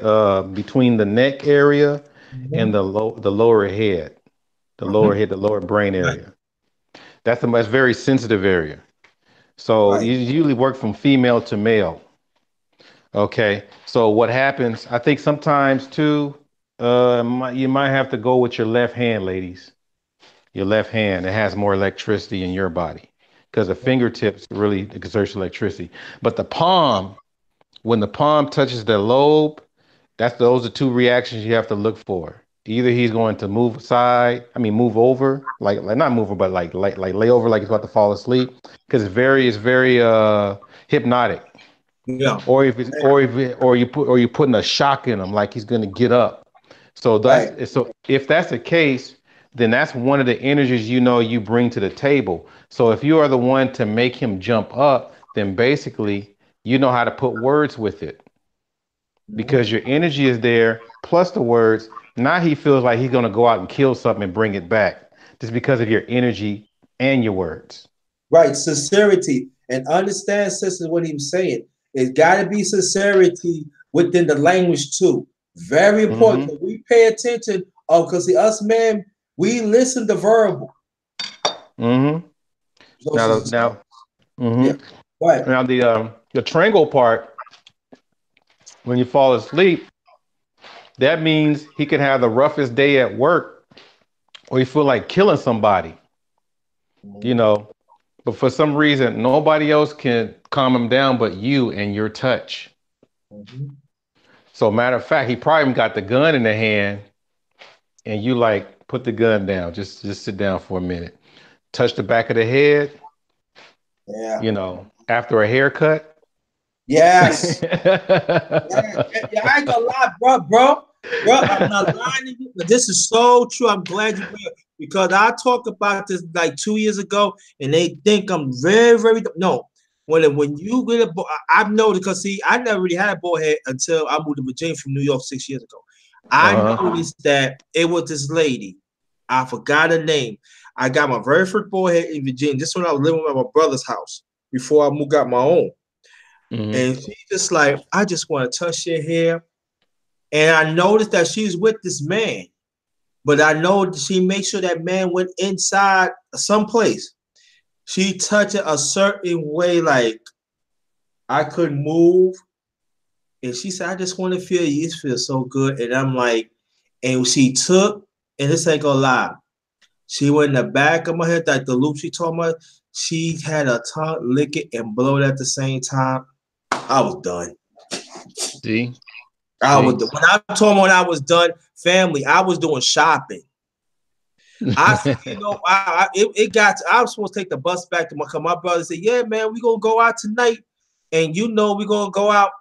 between the neck area and Mhm. the lower head, Uh-huh. the lower brain Right. area. That's very sensitive area. So Right. you usually work from female to male. Okay. So what happens? I think sometimes too, you might have to go with your left hand, ladies. Your left hand, it has more electricity in your body because the fingertips really exerts electricity. But the palm, when the palm touches the lobe, those are two reactions you have to look for. Either he's going to move aside, move over, like not move over, but like lay over like he's about to fall asleep, because it's very hypnotic. Yeah. Or if it's or you putting a shock in him, like he's going to get up. Right. So if that's the case, then that's one of the energies you bring to the table. So if you are the one to make him jump up, then basically you know how to put words with it Mhm. because your energy is there plus the words. Now he feels like he's going to go out and kill something and bring it back just because of your energy and your words. Right. Sincerity and understand, sister, what he was saying. It's got to be sincerity within the language too. Very important. Mm-hmm. 'Cause we pay attention. Oh, because the us men, we listen to verbal. Mm-hmm. So, Now, so, so yeah. mm-hmm. Right. Now the triangle part, when you fall asleep, that means he could have the roughest day at work or you feel like killing somebody, you Mhm. know. But for some reason, nobody else can calm him down but you and your touch. Mhm. So matter of fact, he probably got the gun in the hand and you like put the gun down. Just sit down for a minute. Touch the back of the head, Yeah. after a haircut. Yes. Yeah, yeah, I ain't gonna lie, bro. I'm not lying to you, but this is so true. I'm glad you brought it because I talked about this like 2 years ago, and they think I'm very, very no. When you get a, I've noticed because see, I never really had a bald head until I moved to Virginia from New York 6 years ago. I Uh-huh. noticed that it was this lady. I forgot her name. I got my very first bald head in Virginia. This when I was living at my brother's house before I moved out my own. Hmm. And she just like, I just want to touch your hair. And I noticed that she's with this man, but I know she makes sure that man went inside someplace. She touched it a certain way, like I couldn't move. And she said, I just want to feel you. It feels so good. And I'm like, and she took, and this ain't gonna lie. She went in the back of my head, like the loop she told me. She had a tongue lick it and blow it at the same time. I was done. See? I was See? when I told him when I was done, family, I was doing shopping. I said, it got. I was supposed to take the bus back to my brother said, yeah, man, we gonna go out tonight, and we gonna go out.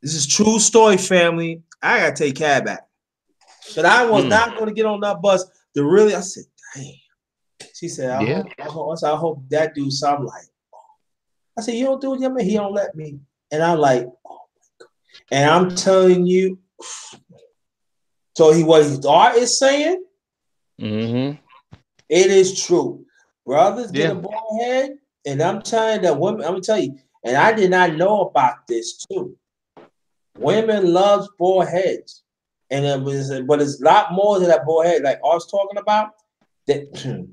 This is true story, family. I gotta take cab back. But I was Mm. not gonna get on that bus to really. I said, dang. She said, Yeah. I hope that dude. So I'm like, I said, you don't do it, yeah, man. He don't let me. And I'm like, oh. And I'm telling you, so he what his art is saying, Mm-hmm. it is true. Brothers get a Yeah. bald head, and I'm telling you that women, I'm gonna tell you, and I did not know about this too. Women loves bald heads. And it was, but it's a lot more than that bald head, like I was talking about. That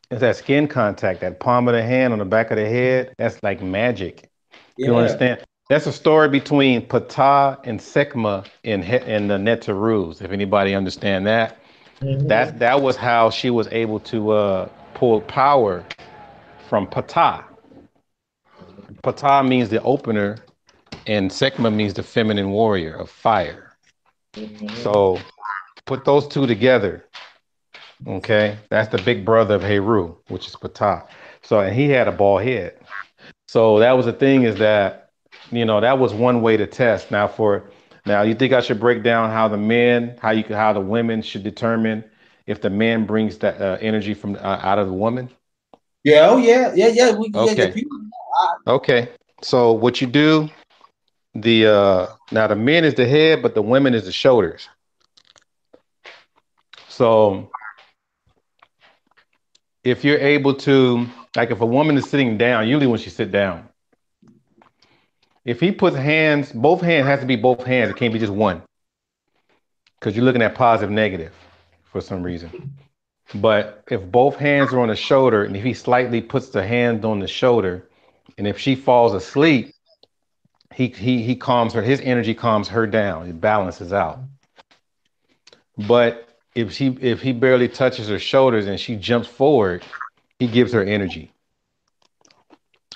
It's that skin contact, that palm of the hand on the back of the head. That's like magic. You yeah. understand? That's a story between Ptah and Sekhma in the Neterus. If anybody understand that, Mm-hmm. that was how she was able to pull power from Ptah. Ptah means the opener, and Sekhma means the feminine warrior of fire. Mm-hmm. So put those two together. Okay, that's the big brother of Heru, which is Ptah. So and he had a bald head. So that was the thing is that, that was one way to test. Now you think I should break down how the men, how the women should determine if the man brings that energy from out of the woman? Yeah, oh yeah. Yeah. Okay. People, Okay. So what you do, the now the men is the head, but the women is the shoulders. So if you're able to, like if a woman is sitting down, usually when she sit down, if he puts hands, both hands has to be both hands. It can't be just one because you're looking at positive, negative for some reason. But if both hands are on the shoulder, and if he slightly puts the hand on the shoulder, and if she falls asleep, he calms her. His energy calms her down. It balances out. But if he barely touches her shoulders and she jumps forward, he gives her energy.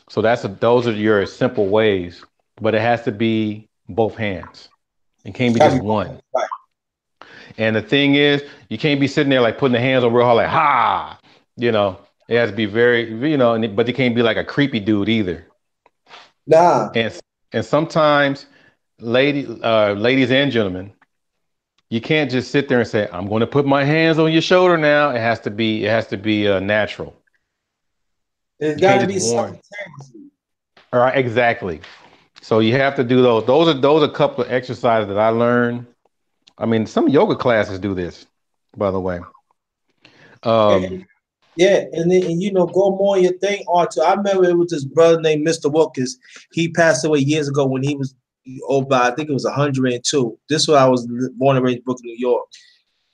So those are your simple ways, but it has to be both hands. It can't be just gotta be one. right. And the thing is, you can't be sitting there like putting the hands on real hard, like ha. You know, it has to be very, but it can't be like a creepy dude either. Nah, And and sometimes, ladies and gentlemen, you can't just sit there and say, "I'm going to put my hands on your shoulder now." It has to be natural. it's You can't gotta just be warn. simultaneously. All right, exactly. So you have to do those. Those are a couple of exercises that I learned. I mean, some yoga classes do this, by the way. Um, And, yeah, and then and go more on your thing, Arthur. I remember it was this brother named Mr. Wilkins. He passed away years ago when he was by I think it was 102. This was I was born and raised in Brooklyn, New York.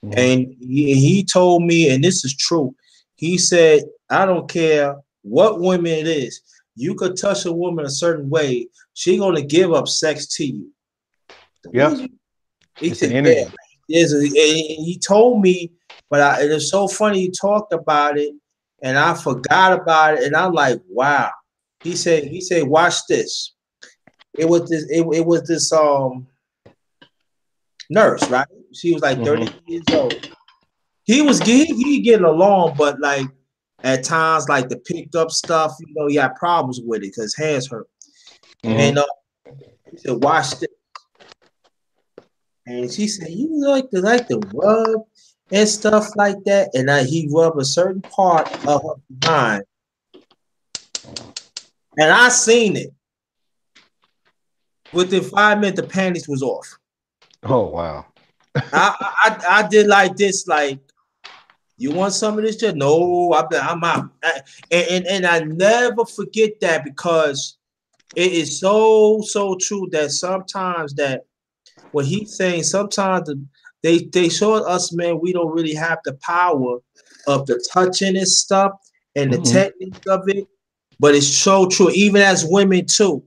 mhm. And he told me, and this is true. He said, I don't care what woman it is, you could touch a woman a certain way, she gonna give up sex to you. The Yep, reason he it's the said, yeah, energy. and he told me, but it was so funny. He talked about it, and I forgot about it, and I'm like, wow. He said, watch this. It was this nurse, right? She was like Hmm. 30 years old. He getting along, but like at times, like to pick up stuff, he had problems with it because his hands hurt. And Hmm. he said, watch this. And she said, you like to rub and stuff like that. And he rubbed a certain part of her behind. And I seen it. Within 5 minutes, the panties was off. Oh wow. I did like this, like, you want some of this shit? No, I'm out. And I never forget that because it is so true that sometimes that what he's saying, sometimes they show us, man, we don't really have the power of the touching and stuff and the Hmm. technique of it, but it's so true, even as women too.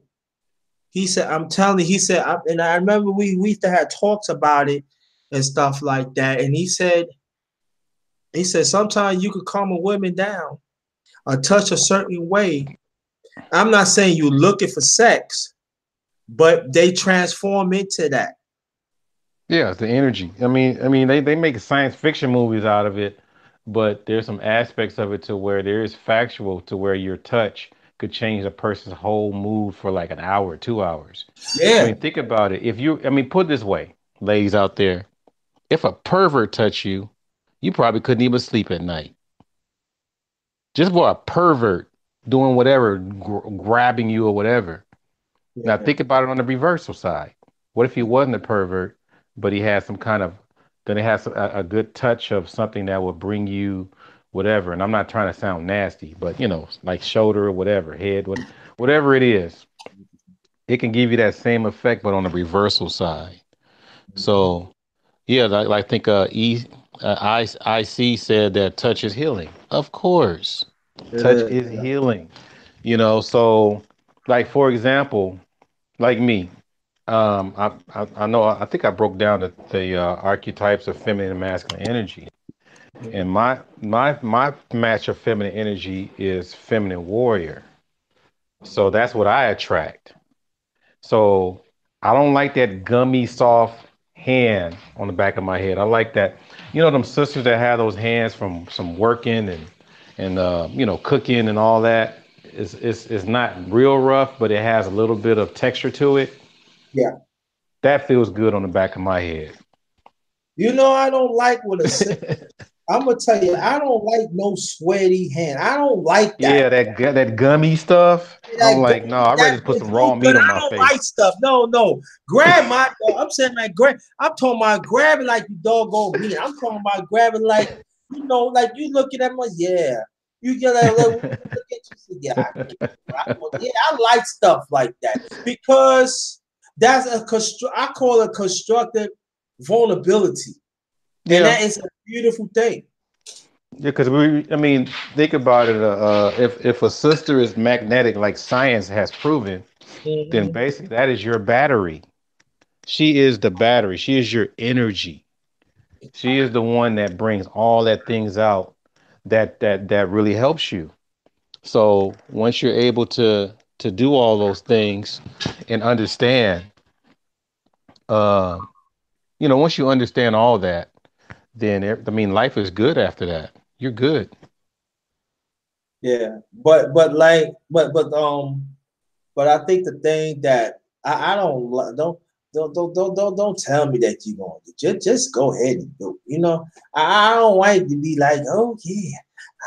He said, I'm telling you, he said, and I remember we used to have talks about it and stuff like that. And he said, sometimes you could calm a woman down or touch a certain way. I'm not saying you're looking for sex, but they transform into that. Yeah, it's the energy. I mean, they make science fiction movies out of it, but there's some aspects of it to where there is factual to where your touch could change a person's whole mood for like an hour, 2 hours. I Yeah. mean, think about it. If you, I mean, put it this way, ladies out there, if a pervert touched you, you probably couldn't even sleep at night. Just for a pervert doing whatever, grabbing you or whatever. Now Yeah. think about it on the reversal side. What if he wasn't a pervert, but he had some kind of, then he has a good touch of something that would bring you whatever. And I'm not trying to sound nasty, but you know, like shoulder or whatever, head, whatever it is, it can give you that same effect, but on the reversal side. Mhm. So yeah, like think IC said that touch is healing. Of course, It touch is. is healing. You know, so like for example, like me, I know I think I broke down the archetypes of feminine and masculine energy, and my match of feminine energy is feminine warrior. So that's what I attract. So I don't like that gummy soft hand on the back of my head. I like that, you know, them sisters that have those hands from some working and you know, cooking and all that. It's not real rough, but it has a little bit of texture to it. Yeah. That feels good on the back of my head. You know, I don't like what a sister. I'm gonna tell you, I don't like no sweaty hand. I don't like that. Yeah, that gummy stuff. I'm That like, no, I'd rather that just put is some no raw good. meat on I my don't face. like stuff. No, no. Grab my. I'm saying like grab. I'm talking about grabbing like you doggone me. I'm talking about grabbing like like you looking at my yeah. You get like look at you. Say, yeah, I get it. Yeah, I like stuff like that because that's I call it constructive vulnerability, and Yeah, that is a beautiful thing. yeah, because I mean, think about it. If a sister is magnetic, like science has proven, then Mhm. basically that is your battery. She is the battery. She is your energy. She is the one that brings all that things out that really helps you. So once you're able to do all those things and understand, uh, you know, once you understand all that, then I mean, life is good after that. You're good. Yeah, but like but I think the thing that I don't don't tell me that you're going to just go ahead and do it. I don't like to be like, oh yeah,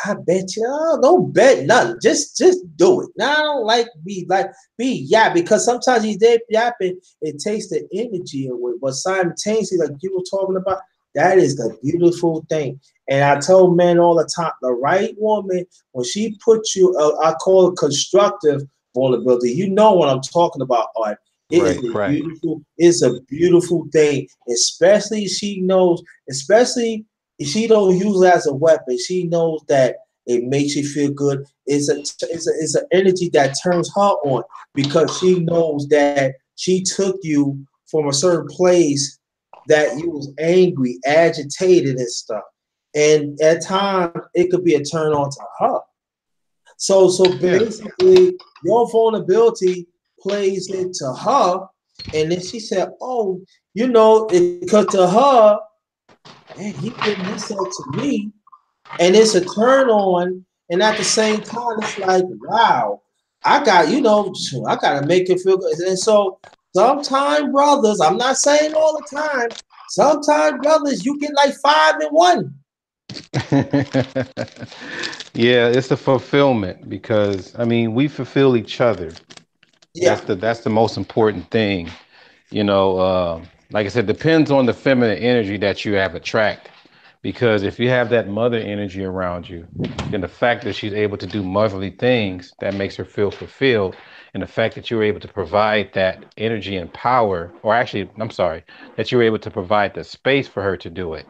I bet you. Oh, don't bet nothing. Just do it. Now I don't like to be yeah because sometimes you dip yapping, it takes the energy away. But simultaneously, like you were talking about, that is the beautiful thing. And I tell men all the time, the right woman when she puts you, I call it constructive vulnerability. You know what I'm talking about, Art. It is Right, a right. beautiful, it's a beautiful thing, especially she knows, especially if she don't use it as a weapon. She knows that it makes you feel good. It's an energy that turns her on because she knows that she took you from a certain place that you was angry, agitated, and stuff. And at times it could be a turn on to her. So Yeah. basically, your vulnerability plays into her, and then she said, "Oh, because to her, man, he giving himself to me, and it's a turn on, and at the same time, it's like, wow, I got I gotta make it feel good." And so sometimes, brothers, I'm not saying all the time. Sometimes, brothers, you get like 5 and 1. Yeah, it's the fulfillment because I mean we fulfill each other. Yeah. That's the most important thing. You know, like I said, depends on the feminine energy that you have attract. Because if you have that mother energy around you, then the fact that she's able to do motherly things that makes her feel fulfilled, and the fact that you're able to provide that energy and power, or actually, I'm sorry, that you're able to provide the space for her to do it,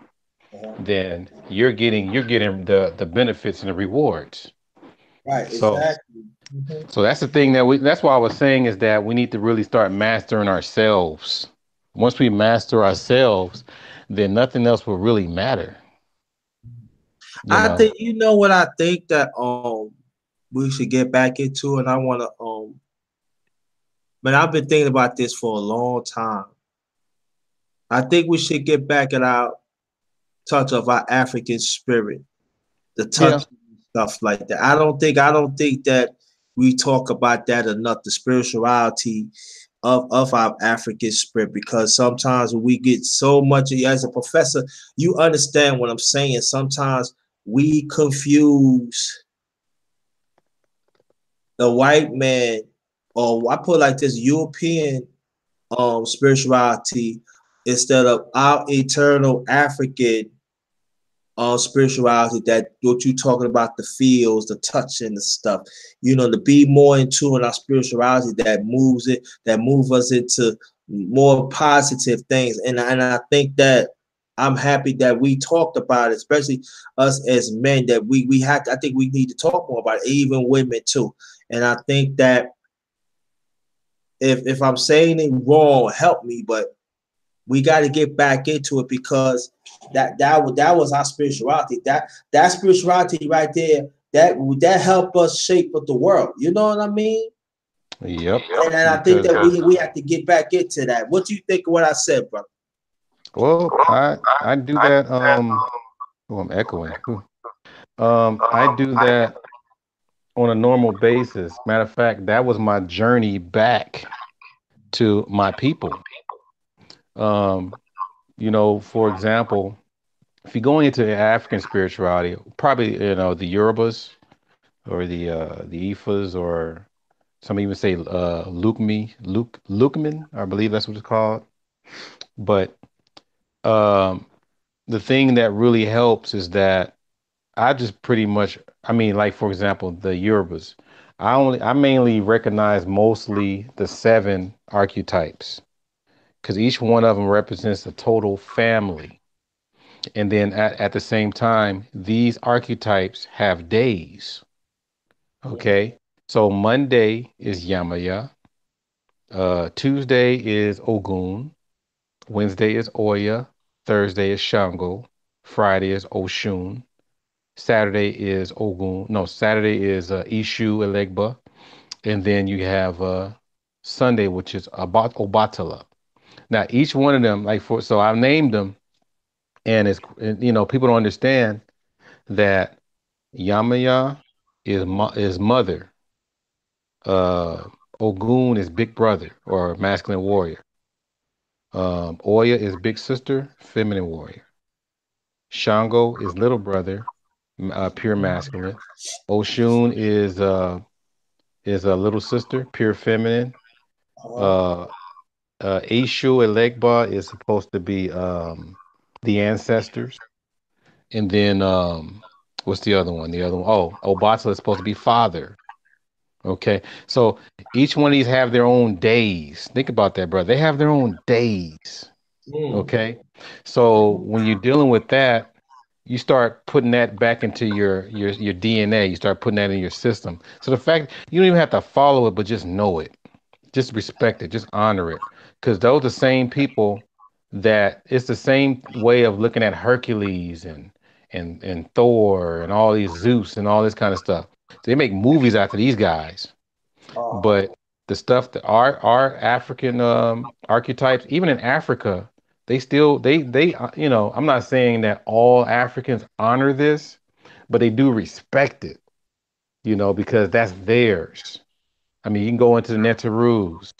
Uh-huh. then you're getting the benefits and the rewards. Right. So Exactly. Mhm. so that's the thing that's why I was saying is that we need to really start mastering ourselves. Once we master ourselves, then nothing else will really matter, you I know. think what I think that we should get back into, and I want to but I've been thinking about this for a long time. I think we should get back at our touch of our African spirit, the touch Yeah. stuff like that. I don't think that we talk about that enough, the spirituality of our African spirit, because sometimes we get so much as a professor, you understand what I'm saying. Sometimes we confuse the white man, or I put it like this, European spirituality instead of our eternal African spirituality, that what you talking about, the feels, the touching, the stuff, to be more in tune our spirituality, that move us into more positive things. And I think that I'm happy that we talked about it, especially us as men, that we have to, I think we need to talk more about it, even women too. And I think that if I'm saying it wrong, help me, but we got to get back into it, because that was our spirituality. That spirituality right there, that helped us shape of the world. You know what I mean? Yep. And I think Because that we have to get back into that. What do you think of what I said, bro? well, I do that. Oh, I'm echoing. Whew. I do that on a normal basis. Matter of fact, that was my journey back to my people. Um, for example, if you're going into African spirituality, probably the Yorubas or the Ifas, or some even say Lukman, I believe that's what it's called. But um, the thing that really helps is that I just pretty much, I mean, like for example, the Yorubas. I mainly recognize mostly the seven archetypes because each one of them represents a total family. And then at the same time, these archetypes have days. Okay. So Monday is Yamaya. Tuesday is Ogun. Wednesday is Oya. Thursday is Shango. Friday is Oshun. Saturday is Ogun. No, Saturday is Ishu Elegba. And then you have Sunday, which is Obatala. Now, each one of them, so I've named them, and people don't understand that Yamaya is mother. Ogun is big brother or masculine warrior. Oya is big sister, feminine warrior. Shango is little brother, pure masculine. Oshun is a little sister, pure feminine. Uh, Ishu Elegba is supposed to be the ancestors, and then what's the other one? The other one, oh, Obatala is supposed to be father. Okay, so each one of these have their own days. Think about that, brother. They have their own days. Mm. Okay, so when you're dealing with that, you start putting that back into your DNA. You start putting that in your system. So the fact you don't even have to follow it, but just know it, just respect it, just honor it, because those are the same people that it's the same way of looking at Hercules and Thor and all these Zeus and all this kind of stuff. They make movies after these guys, Uh-huh. but the stuff that our African archetypes, even in Africa, they still I'm not saying that all Africans honor this, but they do respect it, because that's theirs. I mean, you can go into the Netaroos.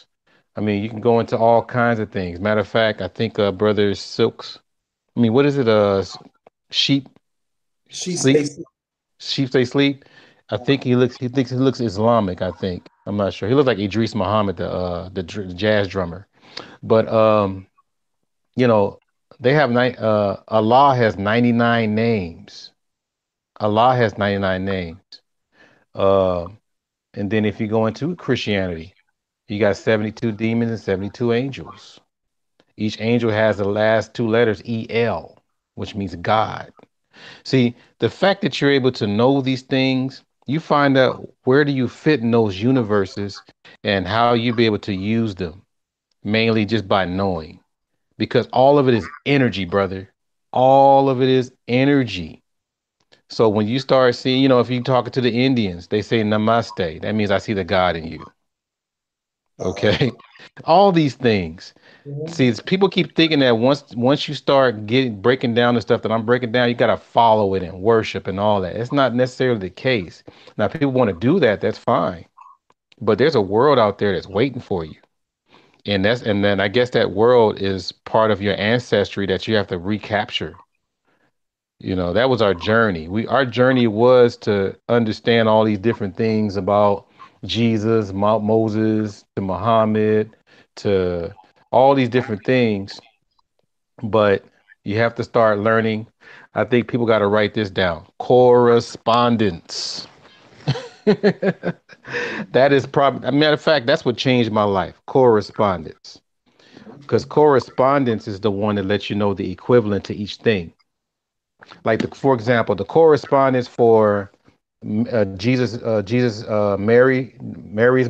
I mean, you can go into all kinds of things. Matter of fact, I think Brother Silks. I mean, what is it? Sheep She sleep. stays. Sheep say sleep. I think he looks. He thinks he looks Islamic. I think. I'm not sure. He looks like Idris Muhammad, the jazz drummer. But you know, they have Allah has 99 names. Allah has 99 names. Uh, and then if you go into Christianity, you got 72 demons and 72 angels. Each angel has the last two letters EL, which means God. See, the fact that you're able to know these things, you find out where do you fit in those universes and how you be able to use them, mainly just by knowing. Because all of it is energy, brother. All of it is energy. So when you start seeing, if you talk to the Indians, they say namaste. That means I see the God in you. Uh-huh. Okay. All these things. See, Mhm. people keep thinking that once you start getting breaking down the stuff that I'm breaking down, you gotta follow it and worship and all that. It's not necessarily the case. Now, if people want to do that, that's fine. but there's a world out there that's waiting for you. And then I guess that world is part of your ancestry that you have to recapture. That was our journey. Our journey was to understand all these different things about Jesus, Mount Moses, to Muhammad, to all these different things. But you have to start learning. I think people got to write this down. Correspondence. That is probably, a matter of fact, that's what changed my life. Correspondence. Because correspondence is the one that lets you know the equivalent to each thing. Like, for example, the correspondence for Mary's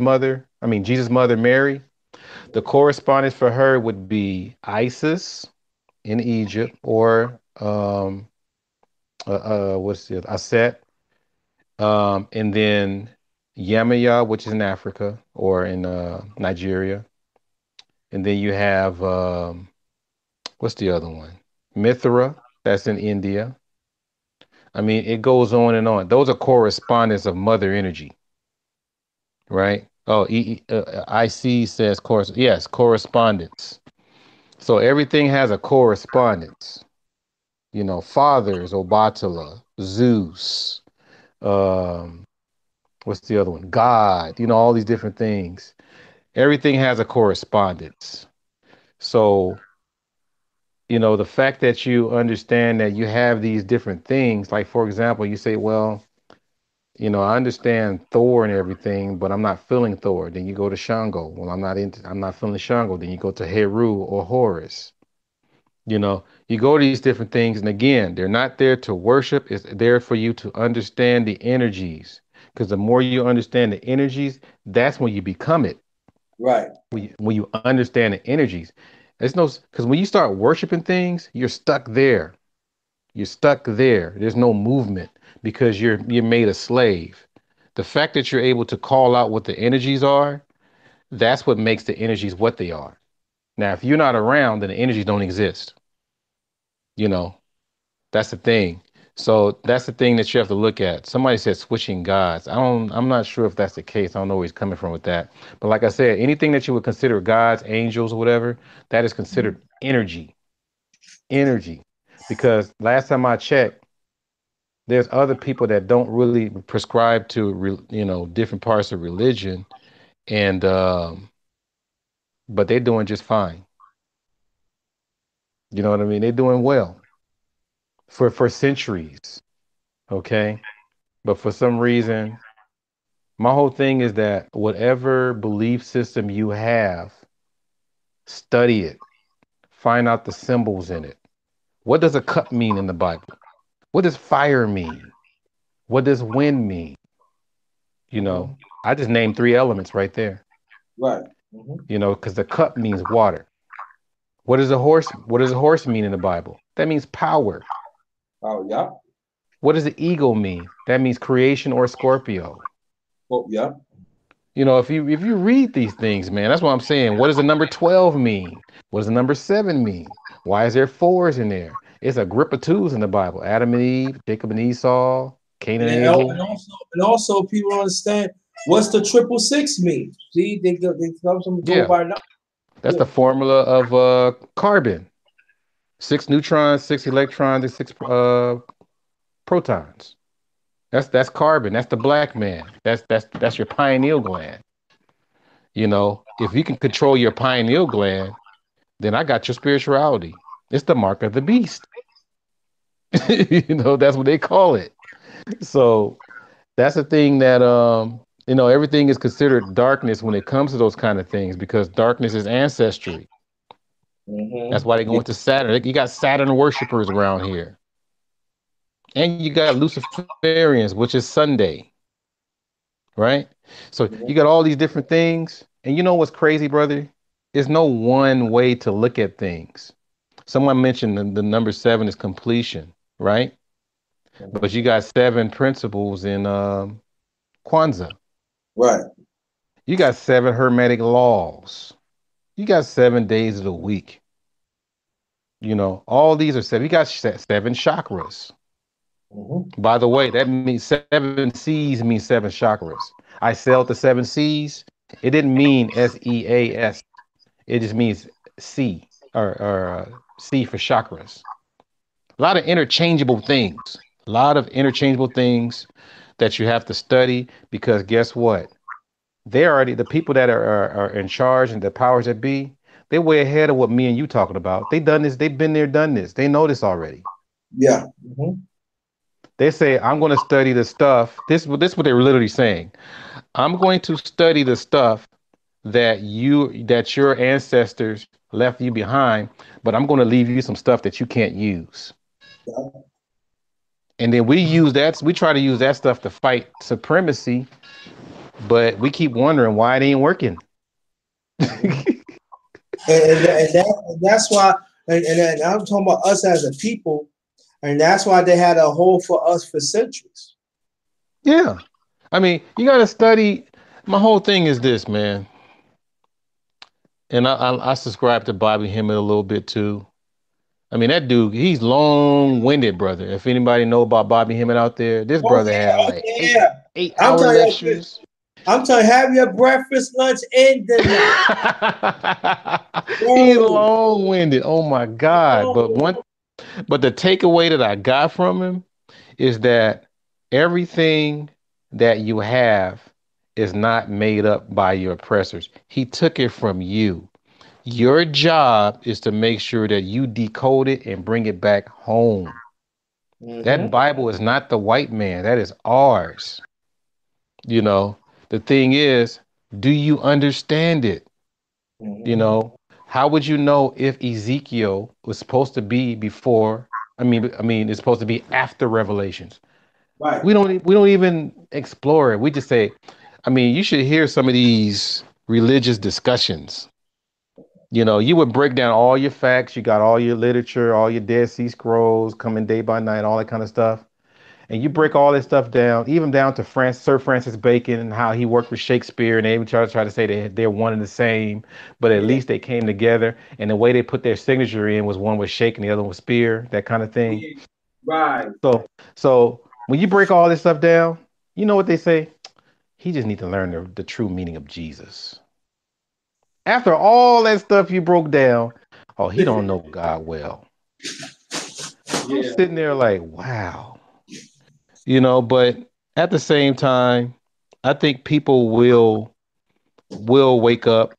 mother. I mean, Jesus' mother, Mary. The correspondence for her would be Isis in Egypt, or what's the Aset, and then Yamaya, which is in Africa or in Nigeria, and then you have what's the other one? Mithra, that's in India. I mean, it goes on and on. Those are correspondence of mother energy, right? Oh, IC says yes, correspondence. So everything has a correspondence. Fathers, Obatala, Zeus, um, what's the other one? God, all these different things. Everything has a correspondence. So, the fact that you understand that you have these different things, like for example, you say, well, I understand Thor and everything, but I'm not feeling Thor. Then you go to Shango. Well, I'm not feeling Shango. Then you go to Heru or Horus. You go to these different things, and again, they're not there to worship. It's there for you to understand the energies. Because the more you understand the energies, that's when you become it. Right. When you understand the energies, it's no, because when you start worshiping things, you're stuck there. You're stuck there. There's no movement because you're made a slave. The fact that you're able to call out what the energies are, that's what makes the energies what they are. Now, if you're not around, then the energies don't exist. You know, that's the thing. So that's the thing that you have to look at. Somebody said switching gods. I'm not sure if that's the case. I don't know where he's coming from with that. But like I said, anything that you would consider gods, angels, or whatever, that is considered energy. Energy. Because last time I checked, there's other people that don't really prescribe to different parts of religion, and but they're doing just fine. You know what I mean? They're doing well for centuries. Okay. But for some reason, my whole thing is that whatever belief system you have, study it, find out the symbols in it. What does a cup mean in the Bible? What does fire mean? What does wind mean? Mm-hmm. I just named three elements right there. Right. Mm-hmm. Because the cup means water. What does a horse mean in the Bible? That means power. Oh, yeah. What does the eagle mean? That means creation or Scorpio. Oh, yeah. If you read these things, man, that's what I'm saying. What does the number 12 mean? What does the number 7 mean? Why is there fours in there? It's a grip of twos in the Bible. Adam and Eve, Jacob and Esau, Cain and And, Abel. and also people don't understand what's the 666 mean. See, they come some go Yeah, by now. that's Yeah. the formula of carbon. 6 neutrons, 6 electrons, and 6 protons. That's carbon. That's the black man. That's your pineal gland. If you can control your pineal gland, then I got your spirituality. It's the mark of the beast. That's what they call it. So that's the thing that everything is considered darkness when it comes to those kind of things because darkness is ancestry. That's Mm-hmm. why they go Yeah. into Saturn. You got Saturn worshipers around here. And you got Luciferians, which is Sunday, right? So you got all these different things. And you know what's crazy, brother? There's no one way to look at things. Someone mentioned the number 7 is completion, right? But you got 7 principles in Kwanzaa. Right. You got 7 hermetic laws. You got 7 days of the week. All these are 7. You got 7 chakras. Mm-hmm. By the way, that means 7 C's means 7 chakras. I sailed the seven seas. It didn't mean SEAS. It just means C or C for chakras. A lot of interchangeable things. A lot of interchangeable things that you have to study because guess what? They're already the people that are in charge and the powers that be. They're way ahead of what me and you talking about. They done this. They've been there, done this. They know this already. Yeah. Hmm. They say I'm going to study the stuff. This is what they're literally saying. I'm going to study the stuff that your ancestors left you behind, but I'm going to leave you some stuff that you can't use. And then we use that. We try to use that stuff to fight supremacy, but we keep wondering why it ain't working. Hmm. And that's why, and I'm talking about us as a people, and that's why they had a hold for us for centuries. Yeah. I mean, you got to study. My whole thing is this, man. And I subscribe to Bobby Hemmett a little bit too. I mean, that dude, he's long-winded, brother. If anybody know about Bobby Hemmett out there, this Oh brother yeah, had oh like yeah. eight I'm hour telling you, lectures. I'm telling you, have your breakfast, lunch, and dinner. He's Bro. long-winded. Oh my God. But the takeaway that I got from him is that everything that you have is not made up by your oppressors. He took it from you. Your job is to make sure that you decode it and bring it back home. That Mm-hmm. Bible is not the white man, that is ours. You know, the thing is, do you understand it? You Mm-hmm. know, how would you know if Ezekiel was supposed to be before? I mean, it's supposed to be after Revelations. Right. We don't even explore it. We just say, I mean, you should hear some of these religious discussions. You know, you would break down all your facts. You got all your literature, all your Dead Sea Scrolls coming day by night, all that kind of stuff. And you break all this stuff down, even down to Sir Francis Bacon and how he worked with Shakespeare, and they even try to say that they're one and the same, but at Yeah. least they came together. And the way they put their signature in was one was Shake and the other one was Spear, that kind of thing. Yeah. Right. So when you break all this stuff down, you know what they say? He just need to learn the true meaning of Jesus. After all that stuff you broke down, oh, he don't know God well. I'm Yeah. sitting there like, wow, you know, but at the same time, I think people will wake up,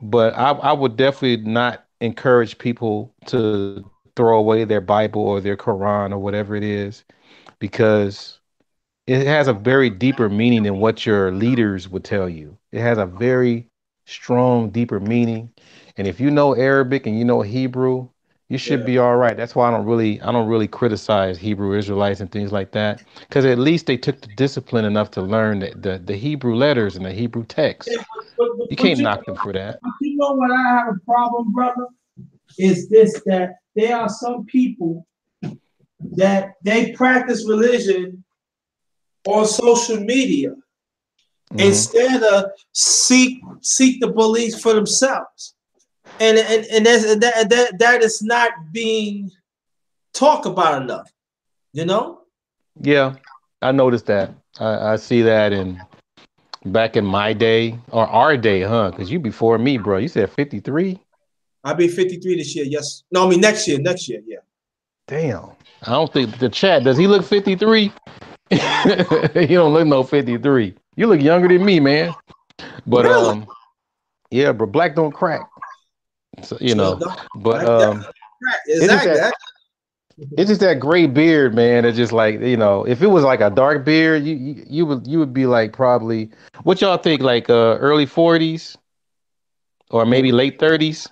but I would definitely not encourage people to throw away their Bible or their Quran or whatever it is, because it has a very deeper meaning than what your leaders would tell you. It has a very strong, deeper meaning. And if you know Arabic and you know Hebrew, you should Yeah. be all right. That's why I don't really criticize Hebrew Israelites and things like that. Because at least they took the discipline enough to learn the Hebrew letters and the Hebrew text. Yeah, You but can't knock them for that. you know what I have a problem, brother? Is this that there are some people that they practice religion on social media Hmm. instead of seek the beliefs for themselves. And that is not being talked about enough, you know? Yeah, I noticed that. I see that in back in my day or our day, huh? Because you before me, bro. You said 53. I'll be 53 this year, yes. No, I mean next year, yeah. Damn. I don't think the chat, does he look 53? He don't look no 53. You look younger than me, man. But Really? yeah, but black don't crack. So, No, no, but like that. Right, it's just exactly. that it's just that gray beard, man. It's just like, if it was like a dark beard, you would be like probably what y'all think, like early 40s or maybe late 30s.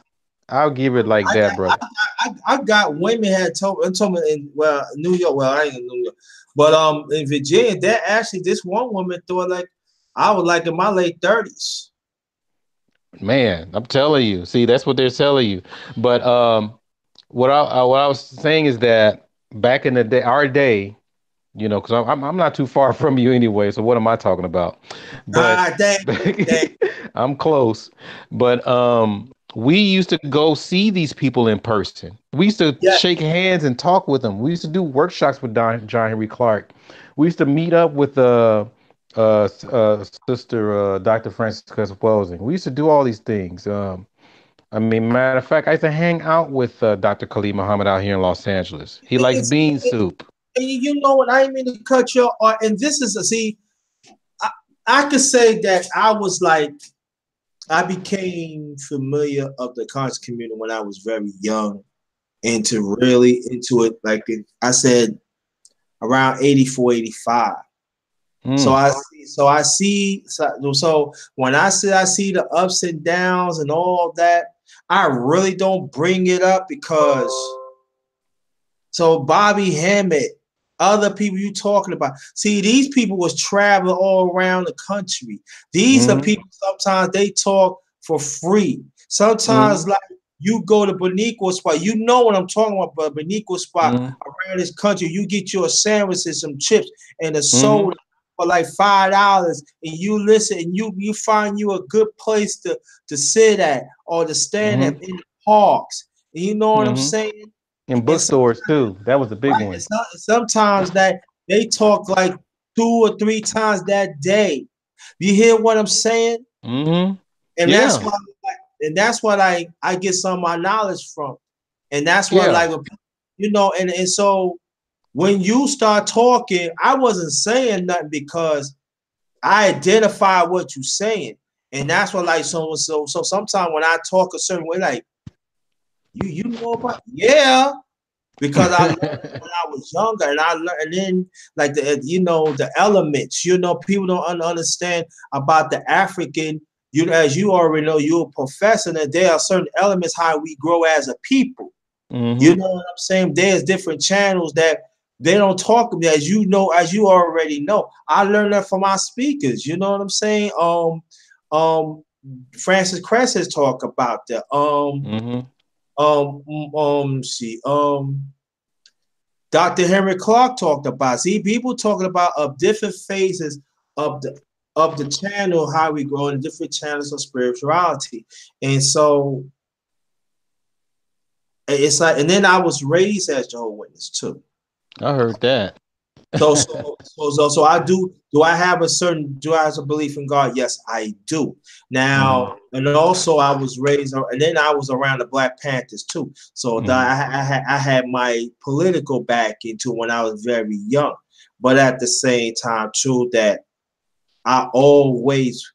I'll give it like I that, got brother. I got women had told me in New York. Well, I ain't in New York, but in Virginia, that actually this one woman thought like I was like in my late 30s. Man, I'm telling you. See, that's what they're telling you. But what I was saying is that back in the day, our day, because I'm not too far from you anyway. So what am I talking about? But Ah, dang, dang. I'm close. But we used to go see these people in person. We used to Yeah, shake hands and talk with them. We used to do workshops with John Henry Clark. We used to meet up with Sister Dr. Francis Cusposing. We used to do all these things. I mean, matter of fact, I used to hang out with Dr. Khalid Muhammad out here in Los Angeles. He likes It's, bean soup. and you know what? I didn't mean to cut you off. And this is a see. I, I could say that I was like I became familiar of the conscious community when I was very young, into really into it. Like I said, around 84, 85. So Mm, so when I say I see the ups and downs and all that, I really don't bring it up because so Bobby Hammett, other people you talking about. See, these people was traveling all around the country. These are mm, people sometimes they talk for free. Sometimes mm, like you go to Benico spot, you know what I'm talking about, but Benico spot mm, around this country, you get you a sandwich and some chips and a mm, soda for like $5, and you listen and you find you a good place to sit at or to stand at mm, in the parks. And you know what I'm mm. saying? In And bookstores too. That was a big right. one. Sometimes that they talk like 2 or 3 times that day. You hear what I'm saying? Mm-hmm. And Yeah. that's what I get some of my knowledge from. And that's what Yeah. like and so when you start talking, I wasn't saying nothing because I identify what you're saying. And that's what like so sometimes when I talk a certain way, like you know about because I learned when I was younger, and I learned, and then like the elements. People don't understand about the African. As you already know, you're a professor, and there are certain elements how we grow as a people. You Mm-hmm. know what I'm saying? There's different channels that they don't talk about, as you already know. I learned that from our speakers. You know what I'm saying? Um, Francis Cress has talked about that. Mm-hmm. See, Dr. Henry Clark talked about. See, people talking about of different phases of the channel, how we grow in different channels of spirituality. And so it's like, and then I was raised as Jehovah's Witness too. I heard that. So I do. Do I have do I have a belief in God? Yes, I do. Mm-hmm. Now, and also I was raised, and then I was around the Black Panthers too. So Mm-hmm. I had my political back into when I was very young, but at the same time, too, that I always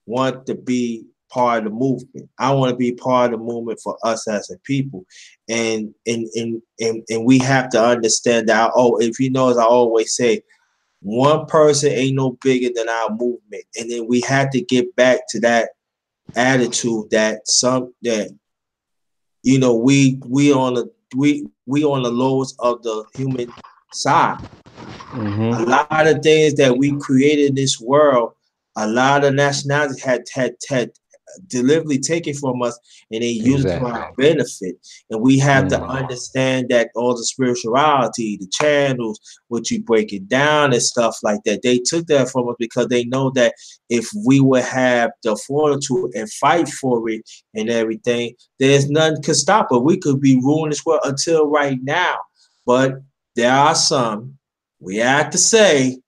want to be part of the movement. I want to be part of the movement for us as a people. And we have to understand that if you know, as I always say, one person ain't no bigger than our movement. And then we had to get back to that attitude that we on the lowest of the human side. A Mm-hmm. lot of things that we created in this world, a lot of nationalities had deliberately taken from us, and they use it to Exactly. our benefit. And we have to Mm-hmm. understand that all the spirituality, the channels, what you break it down and stuff like that, they took that from us because they know that if we would have the fortitude and fight for it and everything, there's nothing could stop it. We could be ruling this world until right now. But there are some, we have to say,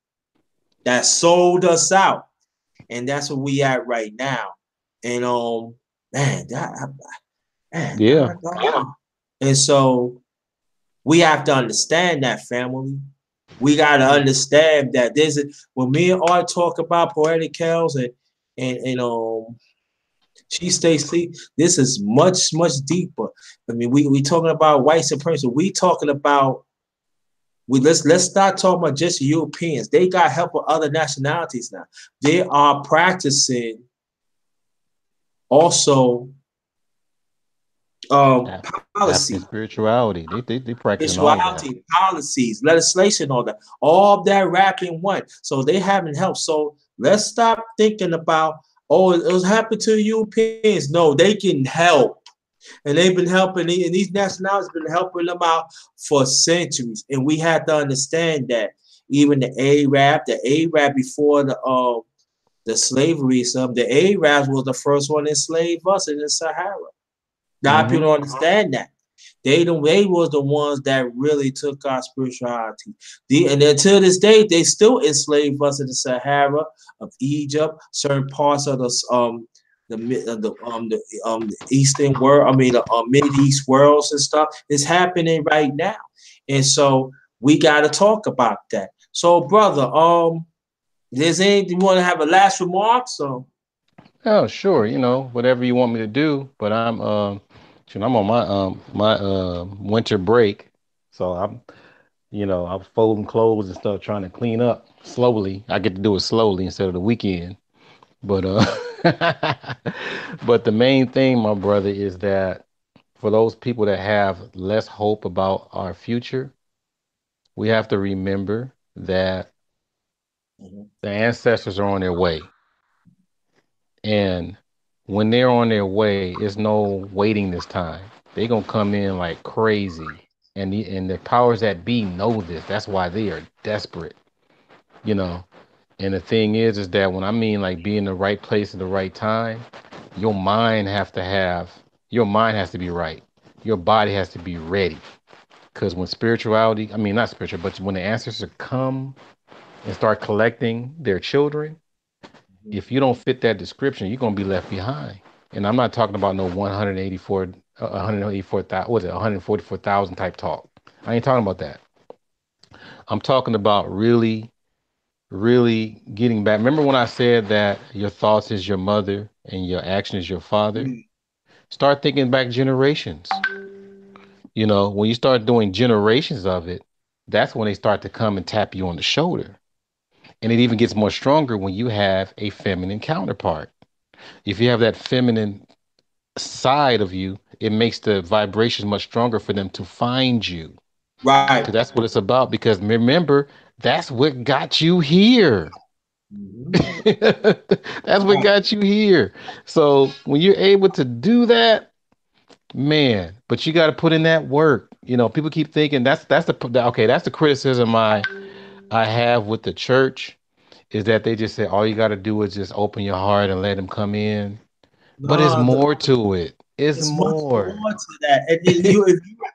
that sold us out, and that's where we at right now. And man, man, Yeah. and so we have to understand that, family. We got to understand that when me and Art talk about poetic cows and she stays sleep. This is much deeper. I mean, we talking about white supremacy. We talking about let's start talking about just Europeans. They got help with other nationalities now. They are practicing also Af- African policy, spirituality. They practicing all of that. spirituality, policies, legislation, all that wrapped in one. So they haven't helped. So let's stop thinking about, it was happening to Europeans. No, they can help. And they've been helping, and these nationalities have been helping them out for centuries. And we have to understand that even the Arab before the slavery, the Arabs was the first one to enslave us in the Sahara. Now people Mm-hmm. don't understand that. They was the ones that really took our spirituality. And until this day, they still enslave us in the Sahara of Egypt, certain parts of the Eastern world. I mean, the Mid East worlds and stuff. It's happening right now, and so we got to talk about that. So, brother, there's anything you want to have a last remark? So, Oh, sure. Whatever you want me to do, but shoot, I'm on my winter break, so I'm folding clothes and stuff, trying to clean up slowly. I get to do it slowly instead of the weekend. But but the main thing, my brother, is that for those people that have less hope about our future, we have to remember that mhm. the ancestors are on their way. And when they're on their way, it's no waiting this time. They're gonna come in like crazy. And the powers that be know this. That's why they are desperate, you know. And the thing is that when I mean like be in the right place at the right time, your mind have to have your mind has to be right. Your body has to be ready. Because when spirituality, I mean not spiritual, but when the ancestors come and start collecting their children, if you don't fit that description, you're gonna be left behind. And I'm not talking about no 184,000, what is it, 144,000 type talk. I ain't talking about that. I'm talking about really getting back. Remember when I said that your thoughts is your mother and your action is your father? Start thinking back generations. When you start doing generations of it, that's when they start to come and tap you on the shoulder. And it even gets more stronger when you have a feminine counterpart. If you have that feminine side of you, it makes the vibrations much stronger for them to find you. Right. Because that's what it's about. Because remember, that's what got you here. Mhm. That's what Right. got you here. So when you're able to do that, man, but you got to put in that work. People keep thinking okay. That's the criticism I have with the church is that they just say all you got to do is just open your heart and let them come in. But it's No, more to it. It's it's much more. more to that. And if you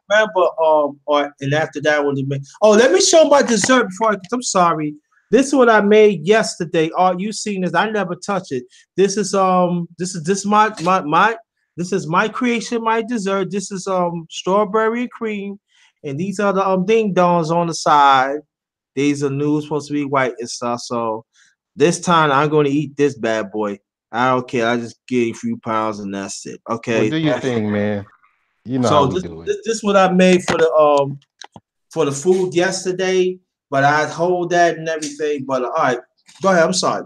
remember, or and after that one, let me show my dessert before. I'm sorry. This is what I made yesterday. All you seen this? I never touch it. This is my this is my creation, my dessert. This is strawberry cream, and these are the ding dongs on the side. These are new, supposed to be white and stuff. So this time I'm going to eat this bad boy. I don't care. I just get a few pounds and that's it. Well, Okay. do your thing, man. You know how So we this, do it. this this what I made for the food yesterday, but I hold that and everything. But all right, go ahead. I'm sorry.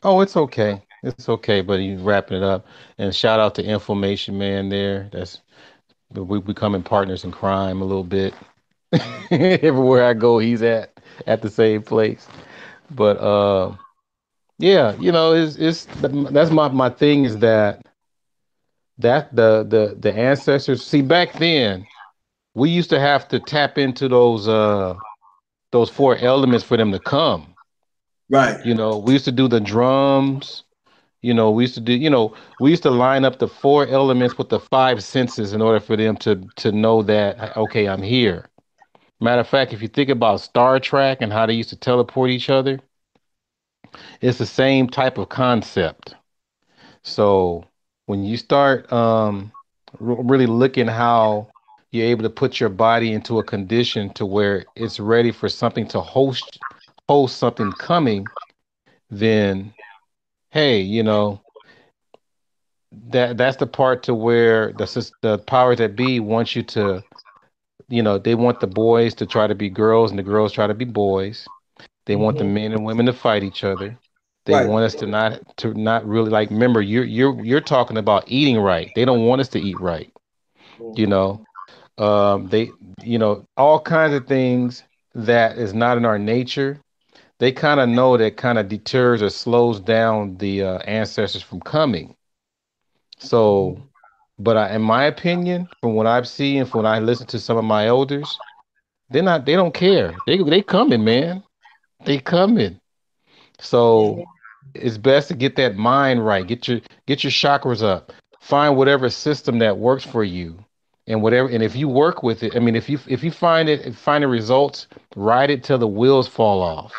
Oh, it's okay. It's okay, but you wrapping it up. And shout out to Information Man there. We becoming partners in crime a little bit. Everywhere I go, he's at the same place. But yeah, that's my thing is that the ancestors see back then we used to have to tap into those four elements for them to come. Right. We used to do the drums. We used to do, we used to line up the four elements with the five senses in order for them to know that, okay, I'm here. Matter of fact, if you think about Star Trek and how they used to teleport each other, it's the same type of concept. So when you start really looking how you're able to put your body into a condition to where it's ready for something to host something coming, then hey, that's the part to where the powers that be want you to, they want the boys to try to be girls and the girls try to be boys. They want the Hmm. men and women to fight each other. They Right. want us to not really like remember you're talking about eating right. They don't want us to eat right. You Mhm. know, they all kinds of things that is not in our nature. They kind of know that kind of deters or slows down the ancestors from coming. So, Mhm. but in my opinion, from what I've seen, from when I listen to some of my elders, they don't care. They coming, man. They coming. So Mhm. it's best to get that mind right. Get your chakras up. Find whatever system that works for you and whatever. And if you work with it, I mean, if you find the results, ride it till the wheels fall off.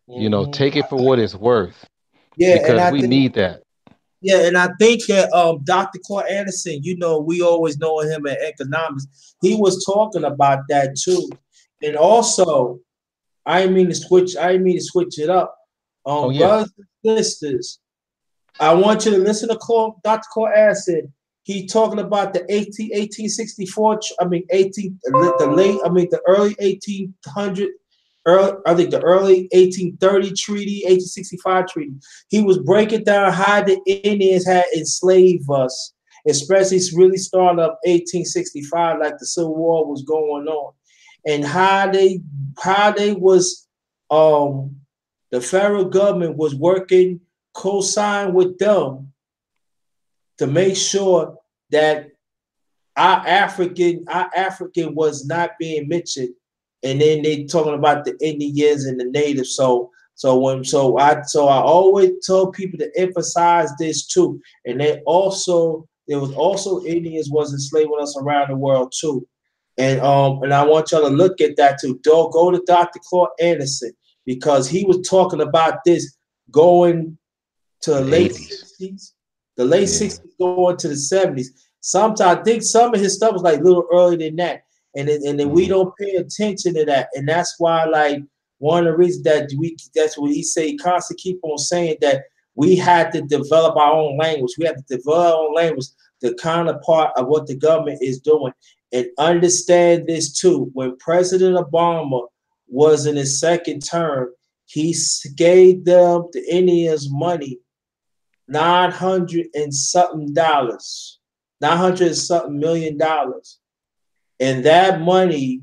You know, Hmm. take it for what it's worth Yeah, and because I we think need that. yeah, and I think that Dr. Clark Anderson, you know, we always know him in economics. He was talking about that too, and also I didn't mean to switch. I didn't mean to switch it up. Oh yeah. Brothers and sisters, I want you to listen to Dr. Cole Acid. He talking about the 1864. I mean, 18 the late. I mean, the early 1800. I think the early 1830 treaty, 1865 treaty. He was breaking down how the Indians had enslaved us, especially really starting up 1865, like the Civil War was going on, and how they was um the federal government was working co-signed with them to make sure that our African was not being mentioned, and then they talking about the Indians and the natives. So I always tell people to emphasize this too, and there was also Indians was enslaving us around the world too, and I want y'all to look at that too. Don't go to Dr. Claude Anderson because he was talking about this going to the The late 80s. 60s, the late Yeah. 60s going to the 70s. Sometimes I think some of his stuff was like a little earlier than that. And then we Hmm. don't pay attention to that. And that's why like one of the reasons that's what he say, he constantly keep on saying that we had to develop our own language. We have to develop our own language, the counterpart of what the government is doing. And understand this too. When President Obama was in his second term, he gave them the Indians money 900 and something dollars, 900 and something $1 million. And that money,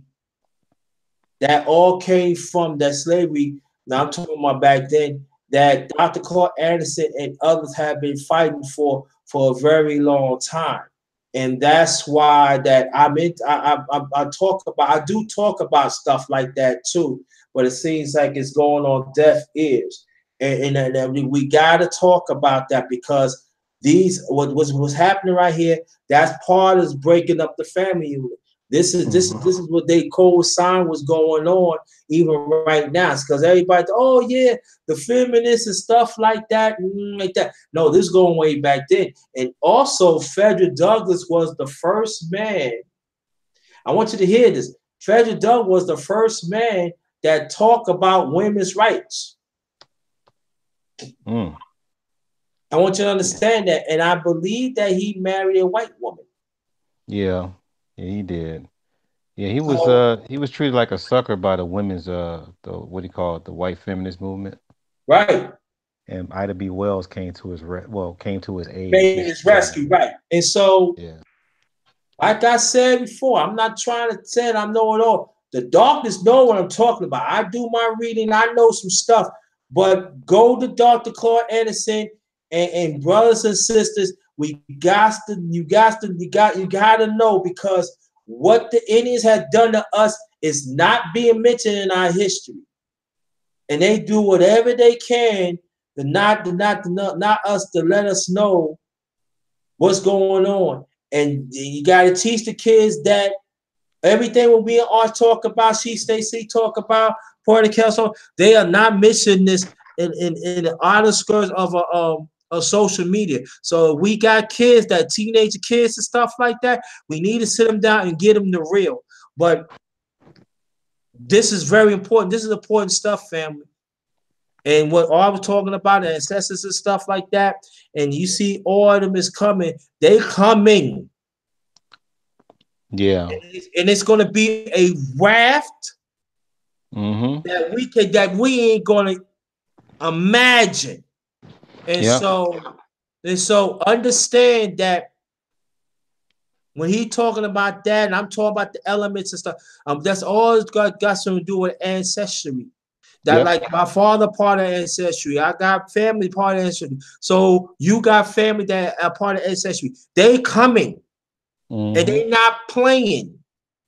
that all came from that slavery. Now I'm talking about back then that Dr. Clark Anderson and others have been fighting for a very long time. And that's why that I do talk about stuff like that too, but it seems like it's going on deaf ears, and we got to talk about that because what's happening right here. That's part is breaking up the family unit. This is what they co-sign was going on even right now. It's because everybody, oh yeah, the feminists and stuff like that, like that. No, this is going way back then. And also, Frederick Douglass was the first man. I want you to hear this. Frederick Douglass was the first man that talked about women's rights. Mm. I want you to understand that. And I believe that he married a white woman. Yeah. Yeah, he did. Yeah, So, he was treated like a sucker by the women's the what do you call it, the white feminist movement. right. And Ida B. Wells came to came to his aid Made his rescue, right. And so yeah. like I said before, I'm not trying to say I know it all. The darkness know what I'm talking about. I do my reading. I know some stuff. But go to Dr. Claude Anderson and brothers and sisters, you got to know because what the Indians had done to us is not being mentioned in our history. And they do whatever they can not us to let us know what's going on. And you got to teach the kids that everything will be art talk about, she Stacy talk about, Porter Kelso, they are not missing this in the outer skirts of social media. So we got kids, that teenager kids and stuff like that. We need to sit them down and get them the real. But this is very important. This is important stuff, family. And what I was talking about, the ancestors and stuff like that, and you see all of them is coming. They coming. Yeah. And it's going to be a raft Mm-hmm. that we ain't going to imagine. And Yep. so understand that when he talking about that, and I'm talking about the elements and stuff, that's all it's got something to do with ancestry. That Yep. like my father part of ancestry, I got family part of ancestry. So you got family that are part of ancestry. They coming and Mm-hmm. they not playing.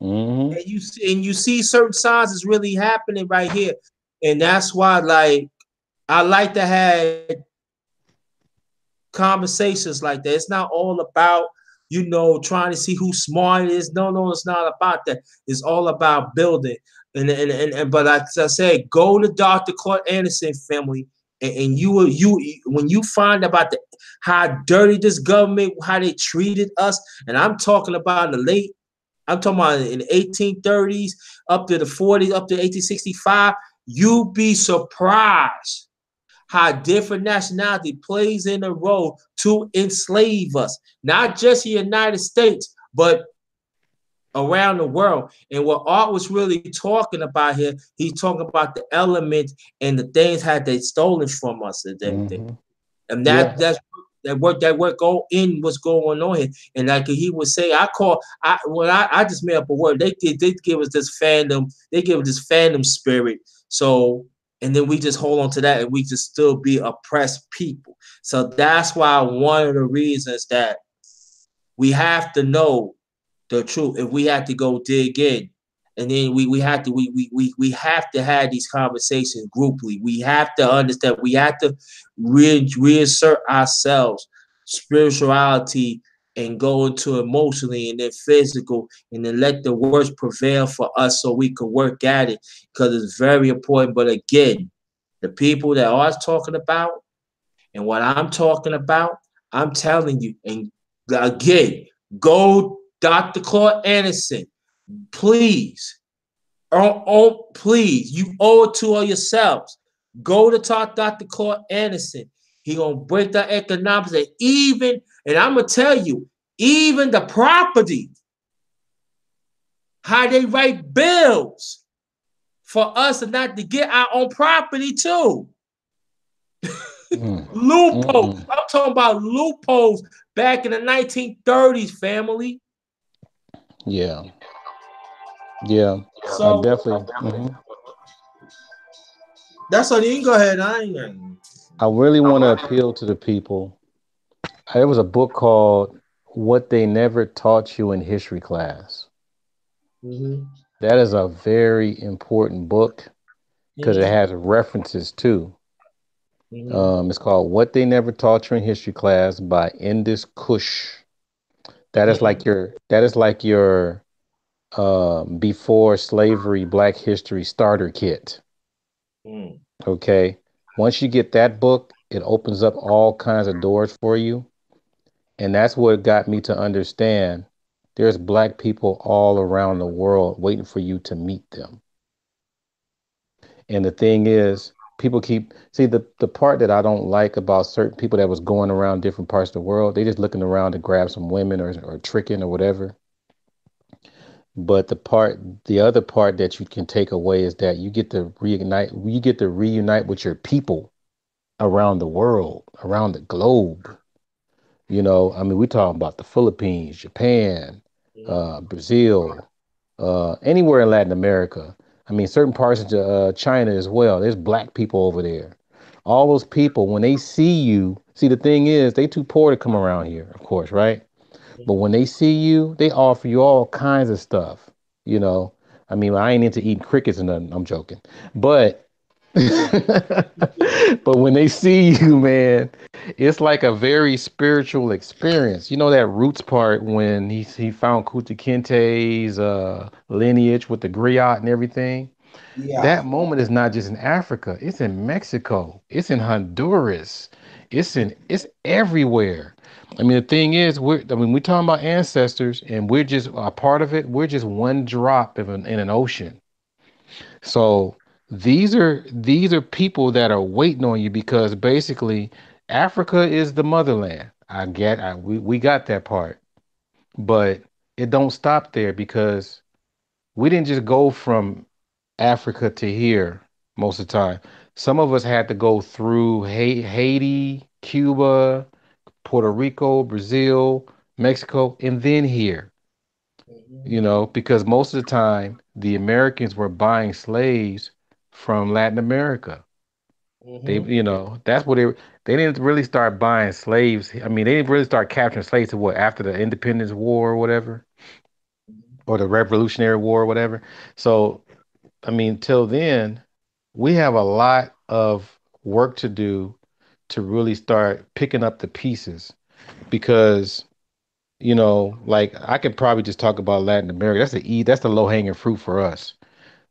Mm-hmm. And you see certain signs is really happening right here, and that's why like I like to have conversations like that. It's not all about trying to see who smart is. No, no, it's not about that. It's all about building. And but like I said, go to Dr. Clark Anderson family, and you when you find about how dirty this government, how they treated us, and I'm talking about the late. I'm talking about in the 1830s up to the 40s, up to 1865. You be surprised how different nationality plays in a role to enslave us, not just the United States, but around the world. And what Art was really talking about here, he's talking about the elements and the things had they stolen from us and everything. Hmm. And Yeah. that work go in what's going on here. And like he would say, I just made up a word. They give us this fandom, they give us this fandom spirit. So and then we just hold on to that and we just still be oppressed people. So that's why one of the reasons that we have to know the truth. If we have to go dig in, and then we have to we have to have these conversations grouply. We have to understand. We have to reassert ourselves, spirituality, and go into emotionally and then physical, and then let the words prevail for us so we can work at it because it's very important. But again, the people that I was talking about and what I'm talking about, I'm telling you, and again, go Dr. Claude Anderson, please. Please, you owe it to yourselves. Go to talk Dr. Claude Anderson. He gonna break the economics and I'm gonna tell you, even the property, how they write bills for us and not to get our own property too. Mm. Loopholes. Mm-mm. I'm talking about loopholes back in the 1930s, family. Yeah. Yeah. I So definitely. that's all. You can go ahead. I ain't. I really want to appeal to the people. There was a book called "What They Never Taught You in History Class." Mm-hmm. That is a very important book because it Mm-hmm. has references too. Mm-hmm. It's called "What They Never Taught You in History Class" by Indus Kush. That is like your before slavery Black history starter kit. Mm-hmm. Okay. Once you get that book, it opens up all kinds of doors for you. And that's what got me to understand there's Black people all around the world waiting for you to meet them. And the thing is, people keep see the part that I don't like about certain people that was going around different parts of the world, they just looking around to grab some women or tricking or whatever. But the other part that you can take away is that you get to reunite with your people around the world, around the globe. I mean, we're talking about the Philippines, Japan, Brazil, anywhere in Latin America. I mean, certain parts of China as well. There's Black people over there. All those people, when they see you, see, the thing is, they too poor to come around here, of course, right? But when they see you, they offer you all kinds of stuff. You know, I mean, I ain't into eating crickets and nothing. I'm joking, but but when they see you, man, it's like a very spiritual experience. You know that Roots part when he found Kunta Kinte's lineage with the griot and everything. Yeah. That moment is not just in Africa, it's in Mexico, it's in Honduras, it's everywhere. I mean, the thing is, we're talking about ancestors, and we're just a part of it. We're just one drop in an ocean. So these are people that are waiting on you because basically Africa is the motherland. We got that part, but it don't stop there because we didn't just go from Africa to here most of the time. Some of us had to go through Haiti, Cuba, Puerto Rico, Brazil, Mexico, and then here. Because most of the time the Americans were buying slaves from Latin America. Mm-hmm. That's what they didn't really start buying slaves. I mean, they didn't really start capturing slaves to what after the Independence War or whatever, or the Revolutionary War or whatever. So I mean, till then, we have a lot of work to do to really start picking up the pieces because like I could probably just talk about Latin America. That's the low hanging fruit for us.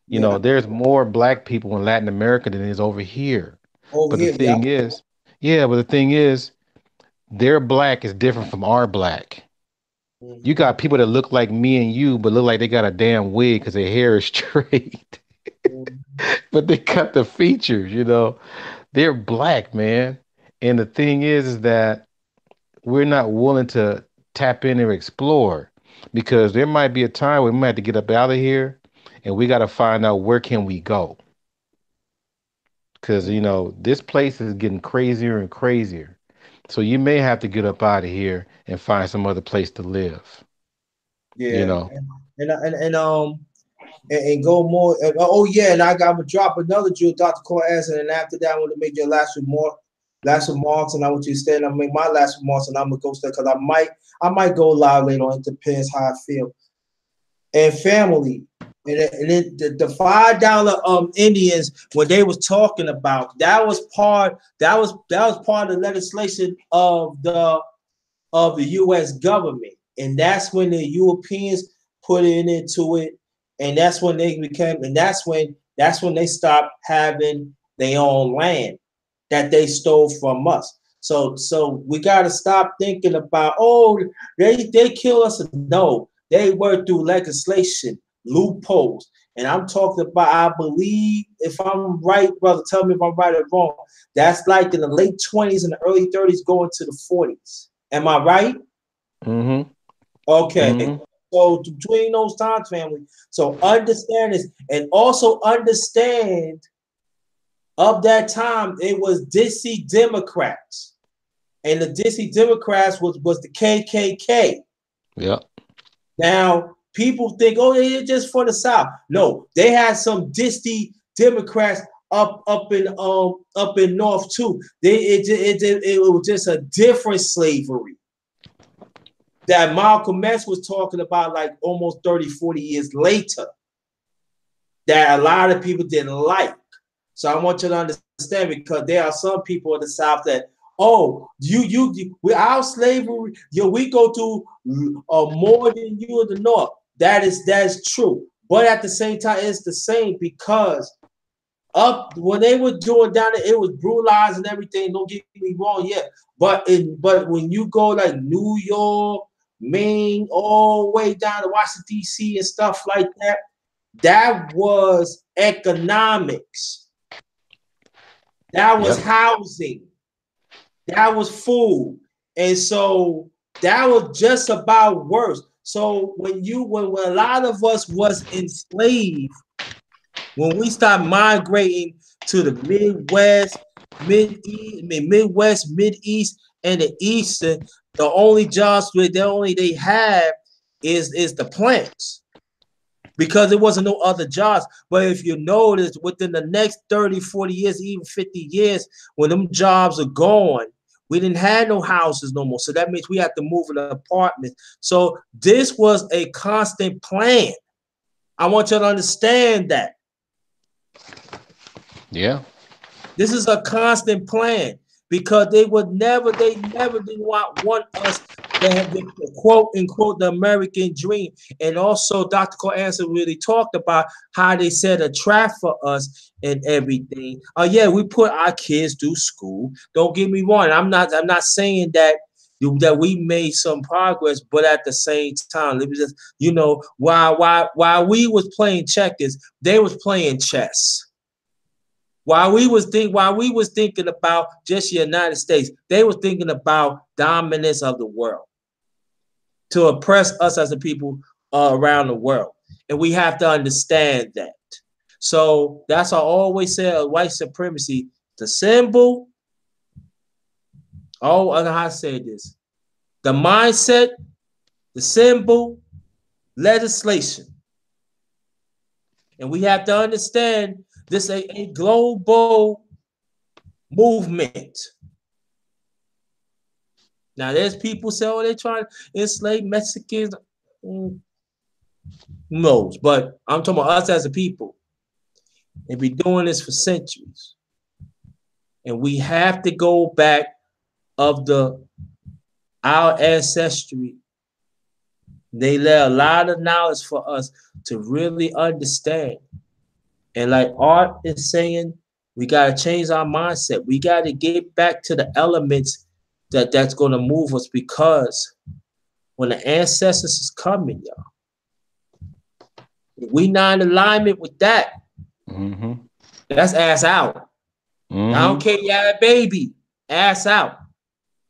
Yeah. There's more black people in Latin America than is over here. Over But the here, yeah. thing is, yeah, but the thing is, their black is different from our black. You Hmm. got people that look like me and you, but look like they got a damn wig because their hair is straight, but they cut the features. They're black, man. And the thing is that we're not willing to tap in and explore because there might be a time when we might have to get up out of here and we got to find out where can we go because this place is getting crazier and crazier, so you may have to get up out of here and find some other place to live you Yeah, know and go more. Oh yeah, and I'm gonna drop another jewel, Dr. Core answer, and after that, I want to make your last remarks, and I want you to stay and I'll make my last remarks, and I'm gonna go stay because I might go live later on. It depends how I feel. And family, and then the $5 Indians when they was talking about that was part of the legislation of the U.S. government, and that's when the Europeans put it into it, and that's when they became, and that's when they stopped having their own land that they stole from us. So we got to stop thinking about, oh, they kill us. No, they work through legislation loopholes, and I'm talking about. I believe, if I'm right, brother, tell me if I'm right or wrong. That's like in the late 20s and the early 30s, going to the 40s. Am I right? mm-hmm Okay. mm-hmm So between those times, family. So understand this, and also understand of that time it was DC Democrats, and the DC Democrats was the KKK. yeah Now people think, oh, they're just for the South. No, they had some DC Democrats up in North too. It was just a different slavery that Malcolm X was talking about like almost 30, 40 years later that a lot of people didn't like. So I want you to understand, because there are some people in the South that, oh, we our slavery, we go through more than you in the North. That is true. But at the same time, it's the same, because up when they were doing down there, it was brutalized and everything. Don't get me wrong, yeah. But when you go like New York, Maine, all the way down to Washington D.C. and stuff like that, that was economics. That was yep housing. That was food. And so that was just about worse. So when a lot of us was enslaved, when we start migrating to the Midwest, Mid East, and the Eastern, the only jobs they have is the plants, because there wasn't no other jobs. But if you notice, within the next 30, 40 years, even 50 years, when them jobs are gone, we didn't have no houses no more. So that means we have to move in apartments. So this was a constant plan. I want you to understand that. yeah This is a constant plan, because they never did want us to have the quote unquote the American dream. And also Dr. Cole Anson really talked about how they set a trap for us and everything. Yeah, we put our kids through school. Don't get me wrong. I'm not saying that we made some progress, but at the same time, let me just, while we was playing checkers, they was playing chess. While we was thinking about just the United States, they were thinking about dominance of the world to oppress us as a people around the world, and we have to understand that. So that's why I always say white supremacy, the symbol. Oh, I know how to say this: the mindset, the symbol, legislation, and we have to understand this a global movement. Now, there's people say, oh, they're trying to enslave Mexicans. Who knows? But I'm talking about us as a people. And been doing this for centuries. And we have to go back of our ancestry They lay a lot of knowledge for us to really understand. And like Art is saying, we gotta change our mindset. We gotta get back to the elements that's gonna move us because when the ancestors is coming, y'all, we not in alignment with that. Mm-hmm. That's ass out. I don't Mm-hmm. care you have a baby, ass out.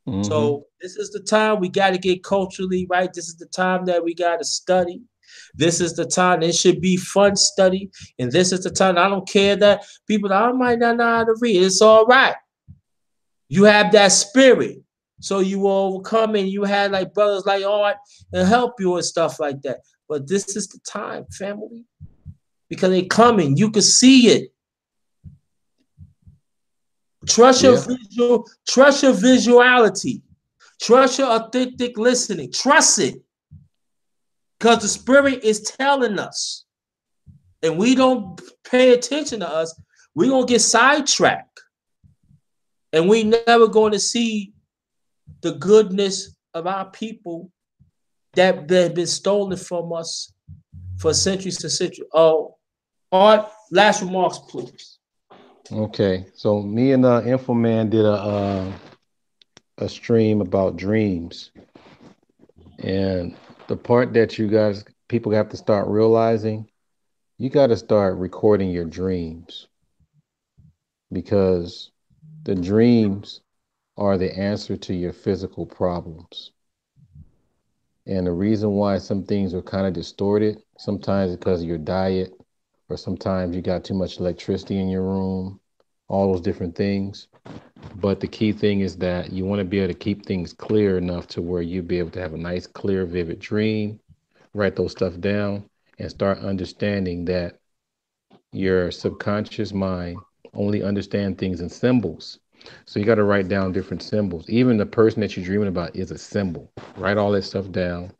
Mm-hmm. So this is the time we got to get culturally right. This is the time that we got to study. This is the time. It should be fun study. And this is the time. I don't care that people, I might not know how to read. It's all right. You have that spirit. So you will overcome and you had like brothers like Art and help you and stuff like that. But this is the time, family. Because they coming. You can see it. Yeah. Trust your visuality. Trust your authentic listening. Trust it. Because the spirit is telling us. And we don't pay attention to us, we're gonna get sidetracked. And we never going to see the goodness of our people that have been stolen from us for centuries and centuries. Oh, Art, last remarks, please. Okay. So me and Info Man did a stream about dreams, and the part that you guys people have to start realizing, you got to start recording your dreams because the dreams are the answer to your physical problems. And the reason why some things are kind of distorted, sometimes because of your diet, or sometimes you got too much electricity in your room, all those different things. But the key thing is that you want to be able to keep things clear enough to where you be able to have a nice, clear, vivid dream, write those stuff down, and start understanding that your subconscious mind only understand things in symbols. So you got to write down different symbols. Even the person that you're dreaming about is a symbol. Write all that stuff down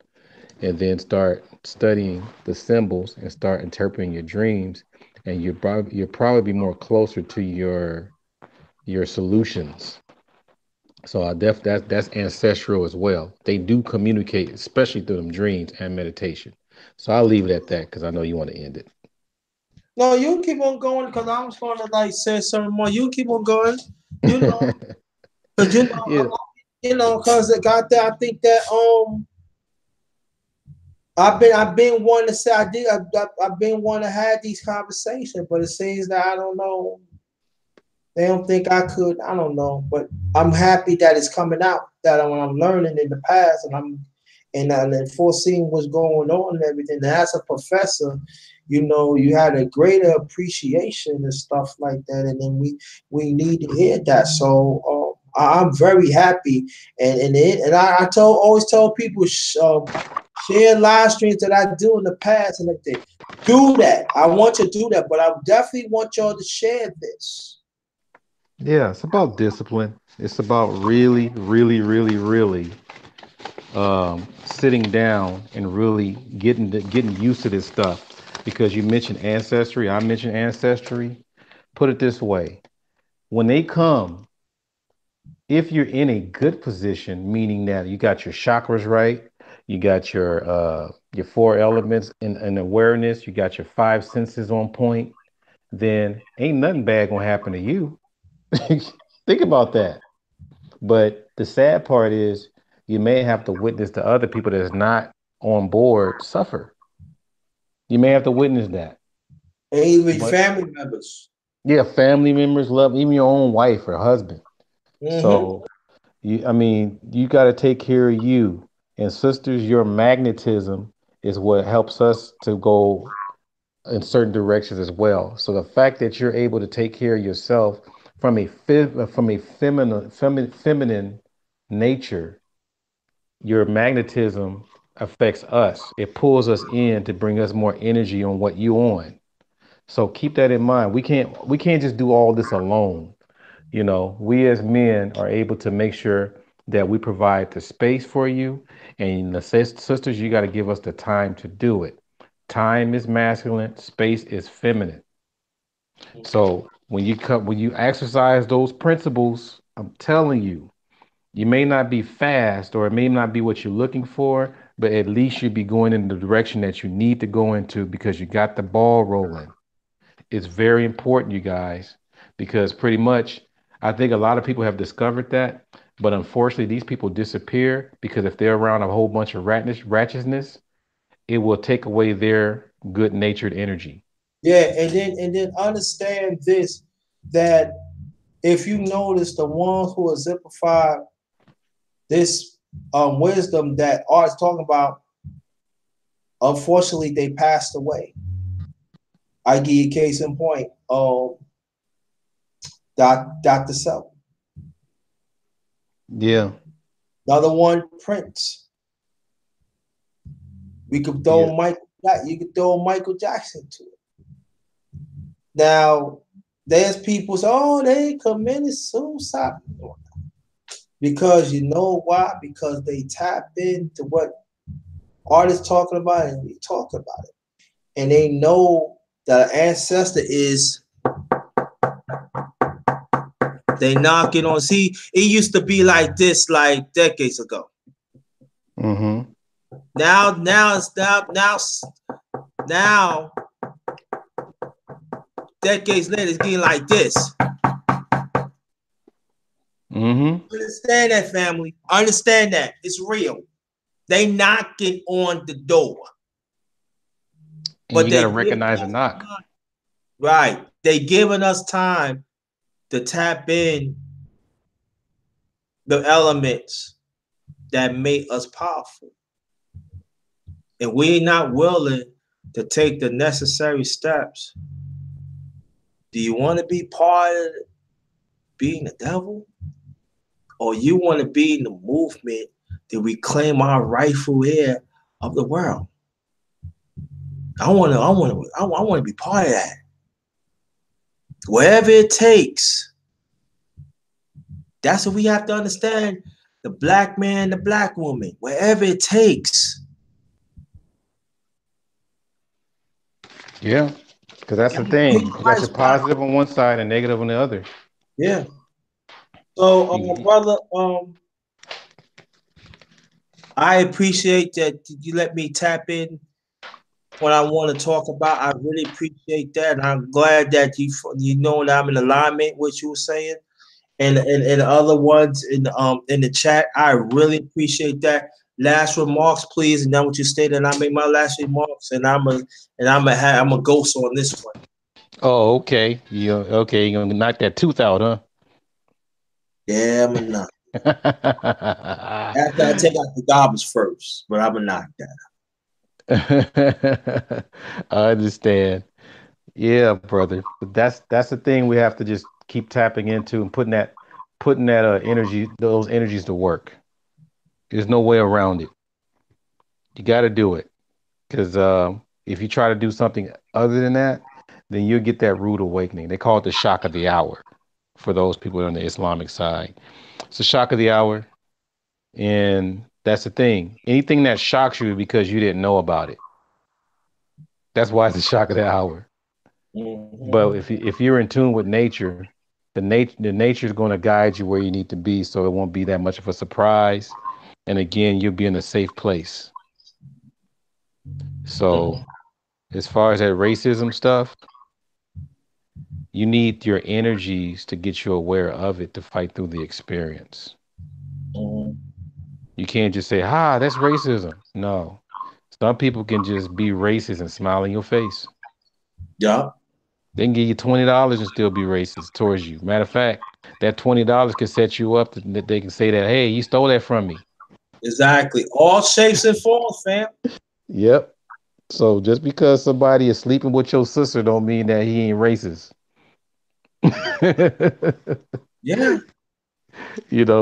and then start studying the symbols and start interpreting your dreams. And you'll probably be more closer to your solutions. So that's ancestral as well. They do communicate, especially through them dreams and meditation. So I'll leave it at that because I know you want to end No, you keep on going because I was going to like say something more. You keep on going. You know, it. because Yeah. because it got that. I think that I've been wanting to say I've been wanting to have these conversations, but it seems that I don't know. They don't think I could. I don't know, but I'm happy that it's coming out. That I'm learning in the past, and foreseeing what's going on and everything. And as a professor, you had a greater appreciation and stuff like that, and then we need to hear that. So I'm very happy, and I told always tell people share live streams that I do in the past and everything. Do that. I want you to do that, but I definitely want y'all to share this. Yeah, it's about discipline. It's about really, really, really, really sitting down and really getting used to this stuff. Because you mentioned ancestry, I mentioned ancestry. Put it this way: when they come, if you're in a good position, meaning that you got your chakras right, you got your four elements in awareness, you got your five senses on point, then ain't nothing bad gonna happen to you. Think about that. But the sad part is you may have to witness the other people that's not on board suffer. You may have to witness that. And even But family members. yeah, family members love even your own wife or husband. Mm-hmm. So I mean, you got to take care of you. And sisters, your magnetism is what helps us to go in certain directions as well. So the fact that you're able to take care of yourself from a feminine nature, your magnetism affects us. It pulls us in to bring us more energy on what you on. So keep that in mind. We can't just do all this alone. We as men are able to make sure that we provide the space for you. And the sisters, you got to give us the time to do it. Time is masculine, space is feminine. So when you exercise those principles, I'm telling you, You may not be fast or it may not be what you're looking for, but at least you'll be going in the direction that you need to go into because you got the ball rolling. It's very important, you guys, because pretty much I think a lot of people have discovered that, but unfortunately, these people disappear because if they're around a whole bunch of ratchetness, it will take away their good natured energy. Yeah, and then understand this, that if you notice the ones who exemplify this wisdom that Art's talking about, unfortunately they passed away. I give you a case in point. Dr. Self. Yeah, Another one, Prince. We could yeah. throw Michael. You could throw Michael Jackson to it. Now, there's people say, "Oh, they committed suicide," because you know why? Because they tap into what artists talking about and we talk about it, and they know that an ancestor is. They knocking on. See, it used to be like this, like decades ago. Mm-hmm. Now, decades later, it's getting like this. Mm-hmm. Understand that, family. Understand that. It's real. They knocking on the door. And But you got they to giving recognize a us knock. time. Right. They giving us time to tap in the elements that make us powerful. And we're not willing to take the necessary steps. Do you want to be part of being the devil? Or you want to be in the movement that reclaim our rightful heir of the world? I want to be part of that. Wherever it takes. That's what we have to understand. The black man, the black woman, wherever it takes. Yeah, because that's the thing. You got your positive on one side and negative on the other. Yeah. So, You, brother, I appreciate that you let me tap in what I want to talk about. I really appreciate that. And I'm glad that you know that I'm in alignment with what you were saying. And the other ones in the chat. I really appreciate that. Last remarks, please, and then what you stated, and I make my last remarks, and I'm a ghost on this one. oh, okay. You okay? You're gonna knock that tooth out, huh? Yeah, I'm a knock. After I take out the garbage first, but I'm a knock that. I understand. Yeah, brother. But that's the thing we have to just keep tapping into and putting that energy, those energies to work. There's no way around it. You got to do it because if you try to do something other than that, then you'll get that rude awakening. They call it the shock of the hour for those people on the Islamic side. It's the shock of the hour, and that's the thing. Anything that shocks you because you didn't know about it. That's why it's the shock of the hour. But Mm-hmm. if you're in tune with nature, the nature is going to guide you where you need to be, so it won't be that much of a surprise. And again, you'll be in a safe place. So as far as that racism stuff, you need your energies to get you aware of it to fight through the experience. Mm-hmm. You can't just say, that's racism." No, some people can just be racist and smile in your face. Yeah, They can give you $20 and still be racist towards you. Matter of fact, that $20 could set you up that they can say that, hey, you stole that from me. exactly. All shapes and forms, fam. Yep. So just because somebody is sleeping with your sister don't mean that he ain't racist. Yeah,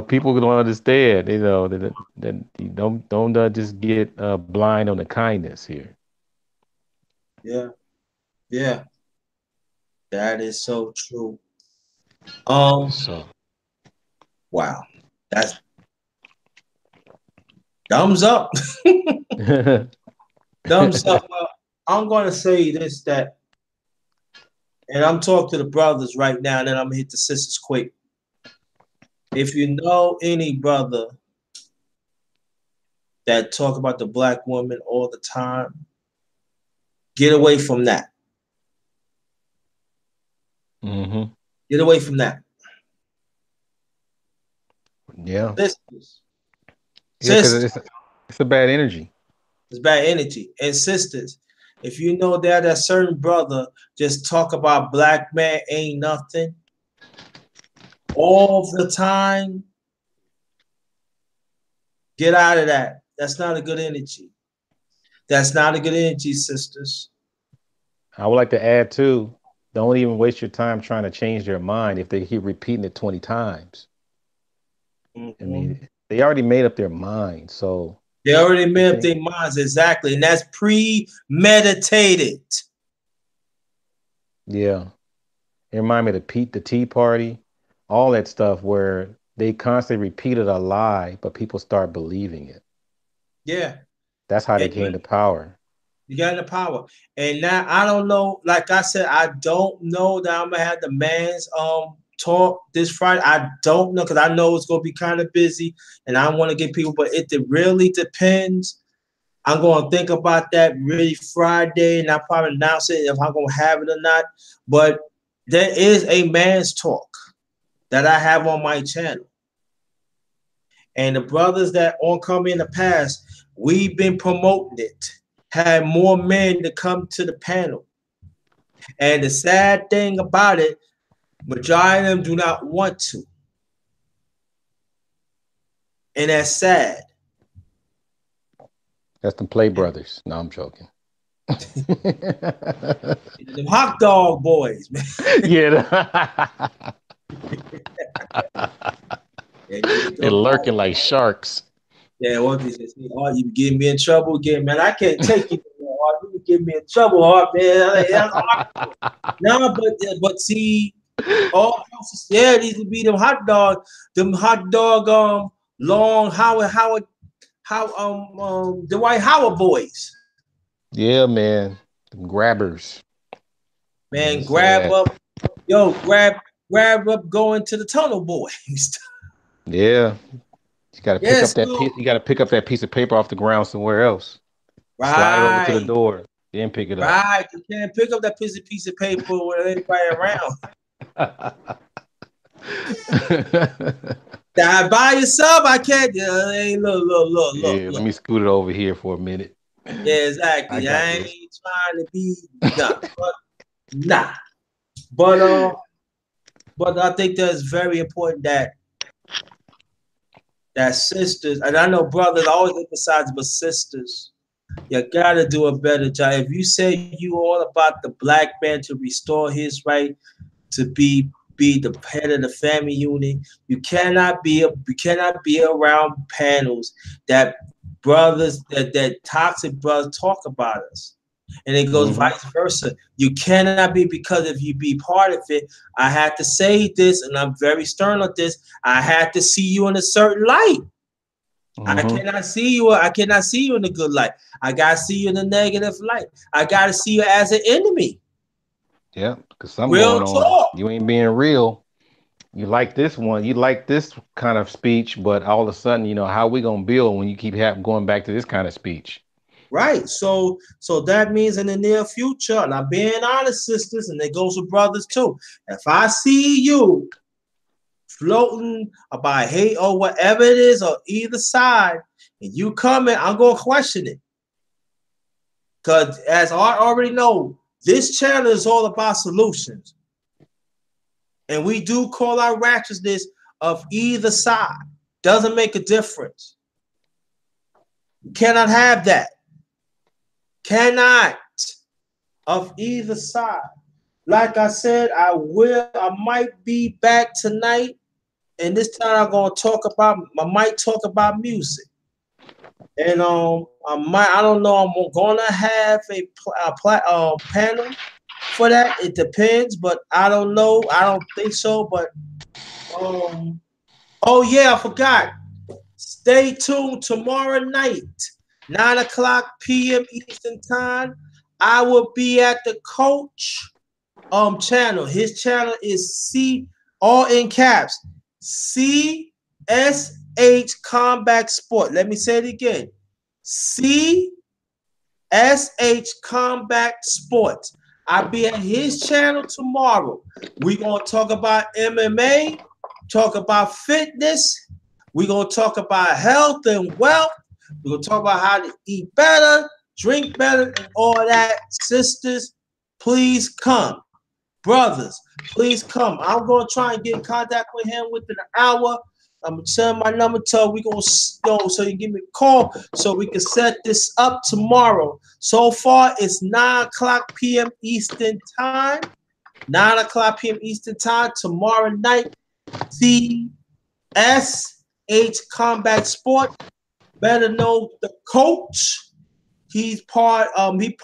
People don't understand. That you don't just get blind on the kindness here. yeah, yeah. That is so true. Um, So wow. That's thumbs up. Thumbs up. Well, I'm gonna say this that, and I'm talking to the brothers right now, and then I'm gonna hit the sisters quick. If you know any brother that talk about the black woman all the time, get away from that. Mm-hmm. Get away from that. Yeah. Sisters, Yeah, because sisters, it's a bad energy. it's bad energy. And sisters, if you know that certain brother just talk about black man ain't nothing all the time, get out of that. That's not a good energy. That's not a good energy, sisters. I would like to add too, don't even waste your time trying to change their mind if they keep repeating it 20 times. I Mhm. mean, they already made up their mind. So They already I made up think, their minds exactly, and that's premeditated. yeah, it reminded me of the Tea Party, all that stuff where they constantly repeated a lie, but people start believing it. Yeah, That's how they and came to power. you got the power. And now I don't know. Like I said, I don't know that I'm gonna have the man's talk this Friday. I don't know because I know it's gonna be kind of busy, and I want to get people. But really depends. I'm gonna think about that really Friday, and I'll probably announce it if I'm gonna have it or not. But there is a man's talk that I have on my channel. And the brothers that on come in the past, we've been promoting it. Had more men to come to the panel. And the sad thing about it, majority of them do not want to. And that's sad. That's the Play Brothers. No, I'm joking. Them hot dog boys, man. Yeah. They're Those lurking like sharks. yeah, what they say, oh, you getting me in trouble again, man. I can't take you anymore. Oh, you get me in trouble, oh, man. That's hard. No, but see, all yeah, these would be them hot dog, long how the White Howard boys. Yeah, man. Them grabbers. Yeah, Man, it's sad. grab up going to the tunnel boys. Yeah. You gotta pick up Yes, that no, piece. You gotta pick up that piece of paper off the ground somewhere else. Slide it over to the right, door, then pick it up. right. You can't pick up that piece of paper with anybody around. That by yourself, I can't. Hey, Yeah, let look. me scoot it over here for a minute. Yeah, I exactly. got I this. ain't trying to be done, but nah. But but I think that's very important that sisters, and I know brothers always emphasize, but sisters, you gotta do a better job. If you say you all about the black man to restore his right to be the head of the family unit, you cannot be around panels that that toxic brothers talk about us. And it goes Hmm. vice versa. You cannot be because if you be part of it, I had to say this, and I'm very stern on this. I had to see you in a certain light. I Hmm. cannot see you. I cannot see you in a good light. I gotta see you in a negative light. I gotta see you as an enemy. Yeah, because something Real going on. talk. You ain't being real. You like this one. You like this kind of speech, but all of a sudden, how we gonna build when you keep going back to this kind of speech? Right. So that means in the near future, and I'm being honest, sisters, and it goes with brothers too. If I see you floating about hate or whatever it is on either side, and you coming, I'm gonna question it. Because as I already know, this channel is all about solutions. And we do call our righteousness of either side. Doesn't make a difference. You cannot have that. Cannot of either side. Like I said, I might be back tonight, and this time I might talk about music. And I don't know, I'm gonna have a panel for that. It depends, but I don't know. I don't think so, but um oh yeah, I forgot. Stay tuned tomorrow night, 9 o'clock p.m. Eastern time. I will be at the coach channel. His channel is C all in caps. CSH Combat Sport. Let me say it again. CSH Combat Sports. I'll be at his channel tomorrow. We're going to talk about MMA, talk about fitness. We're going to talk about health and wealth. We're going to talk about how to eat better, drink better, and all that. Sisters, please come. Brothers, please come. I'm going to try and get in contact with him within an hour. I'm going to send my number to we going to go so you can give me a call so we can set this up tomorrow. So far, it's 9 o'clock p.m. Eastern time. 9 o'clock p.m. Eastern time. Tomorrow night, CSH Combat Sport. Better know the coach. He's part of the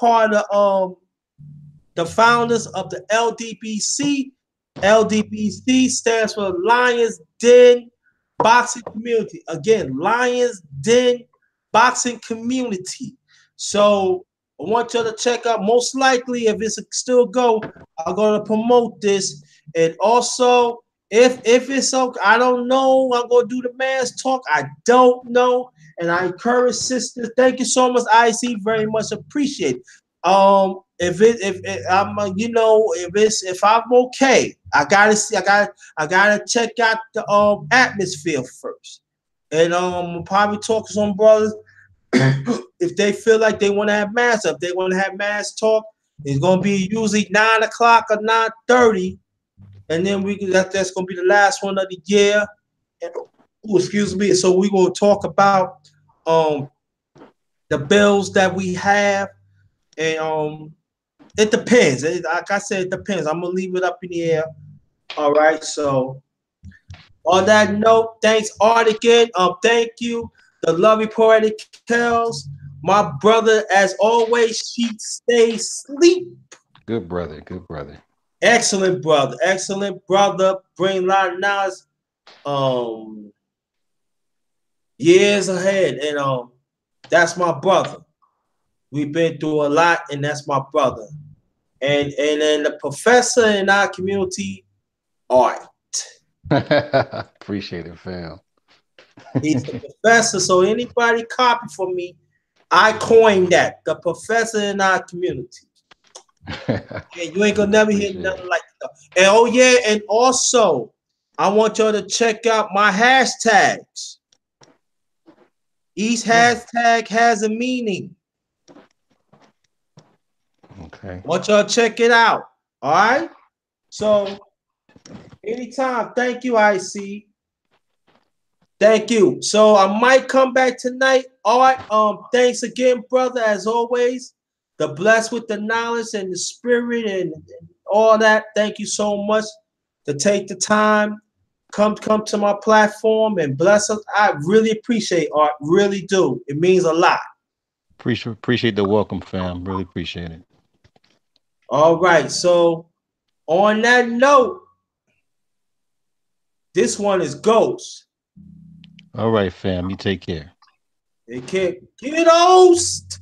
founders of the LDBC. LDBC stands for Lions Den Boxing Community. Again, Lions Den Boxing Community. So I want you to check out. Most likely, if it's still go, I'm gonna promote this. And also, if it's okay, I don't know. I'm gonna do the man's talk. I don't know. And I encourage sisters. Thank you so much, IC. Very much appreciate. If I'm if I'm okay, I gotta check out the atmosphere first. And probably talk to some brothers if they feel like they want to have mass. If they want to have mass talk, it's gonna be usually 9 o'clock or 9:30, and then that's gonna be the last one of the year. And, excuse me. So we're gonna talk about the bills that we have, and it depends. Like I said, it depends. I'm gonna leave it up in the air. All right. So on that note, thanks Art again. Thank you, the lovely poetic Kells. My brother, as always, she stays sleep. Good brother. Good brother. Excellent brother. Excellent brother. Bring a lot of knowledge. Years ahead, and that's my brother. We've been through a lot, and that's my brother. And then the professor in our community, Art. Appreciate it, fam. He's the professor. So anybody copy from me, I coined that. The professor in our community. And you ain't gonna never hear nothing like that. And oh yeah, and also I want y'all to check out my hashtags. Each hashtag has a meaning. Okay. Want y'all to check it out. All right. So anytime. Thank you, IC. Thank you. So I might come back tonight. All right. Thanks again, brother. As always, the blessed with the knowledge and the spirit and all that. Thank you so much to take the time. Come to my platform and bless us. I really appreciate Art. Really do. It means a lot. Appreciate the welcome, fam. Really appreciate it. All right. So on that note, this one is Ghost. All right, fam. You take care. They can't get Ghost.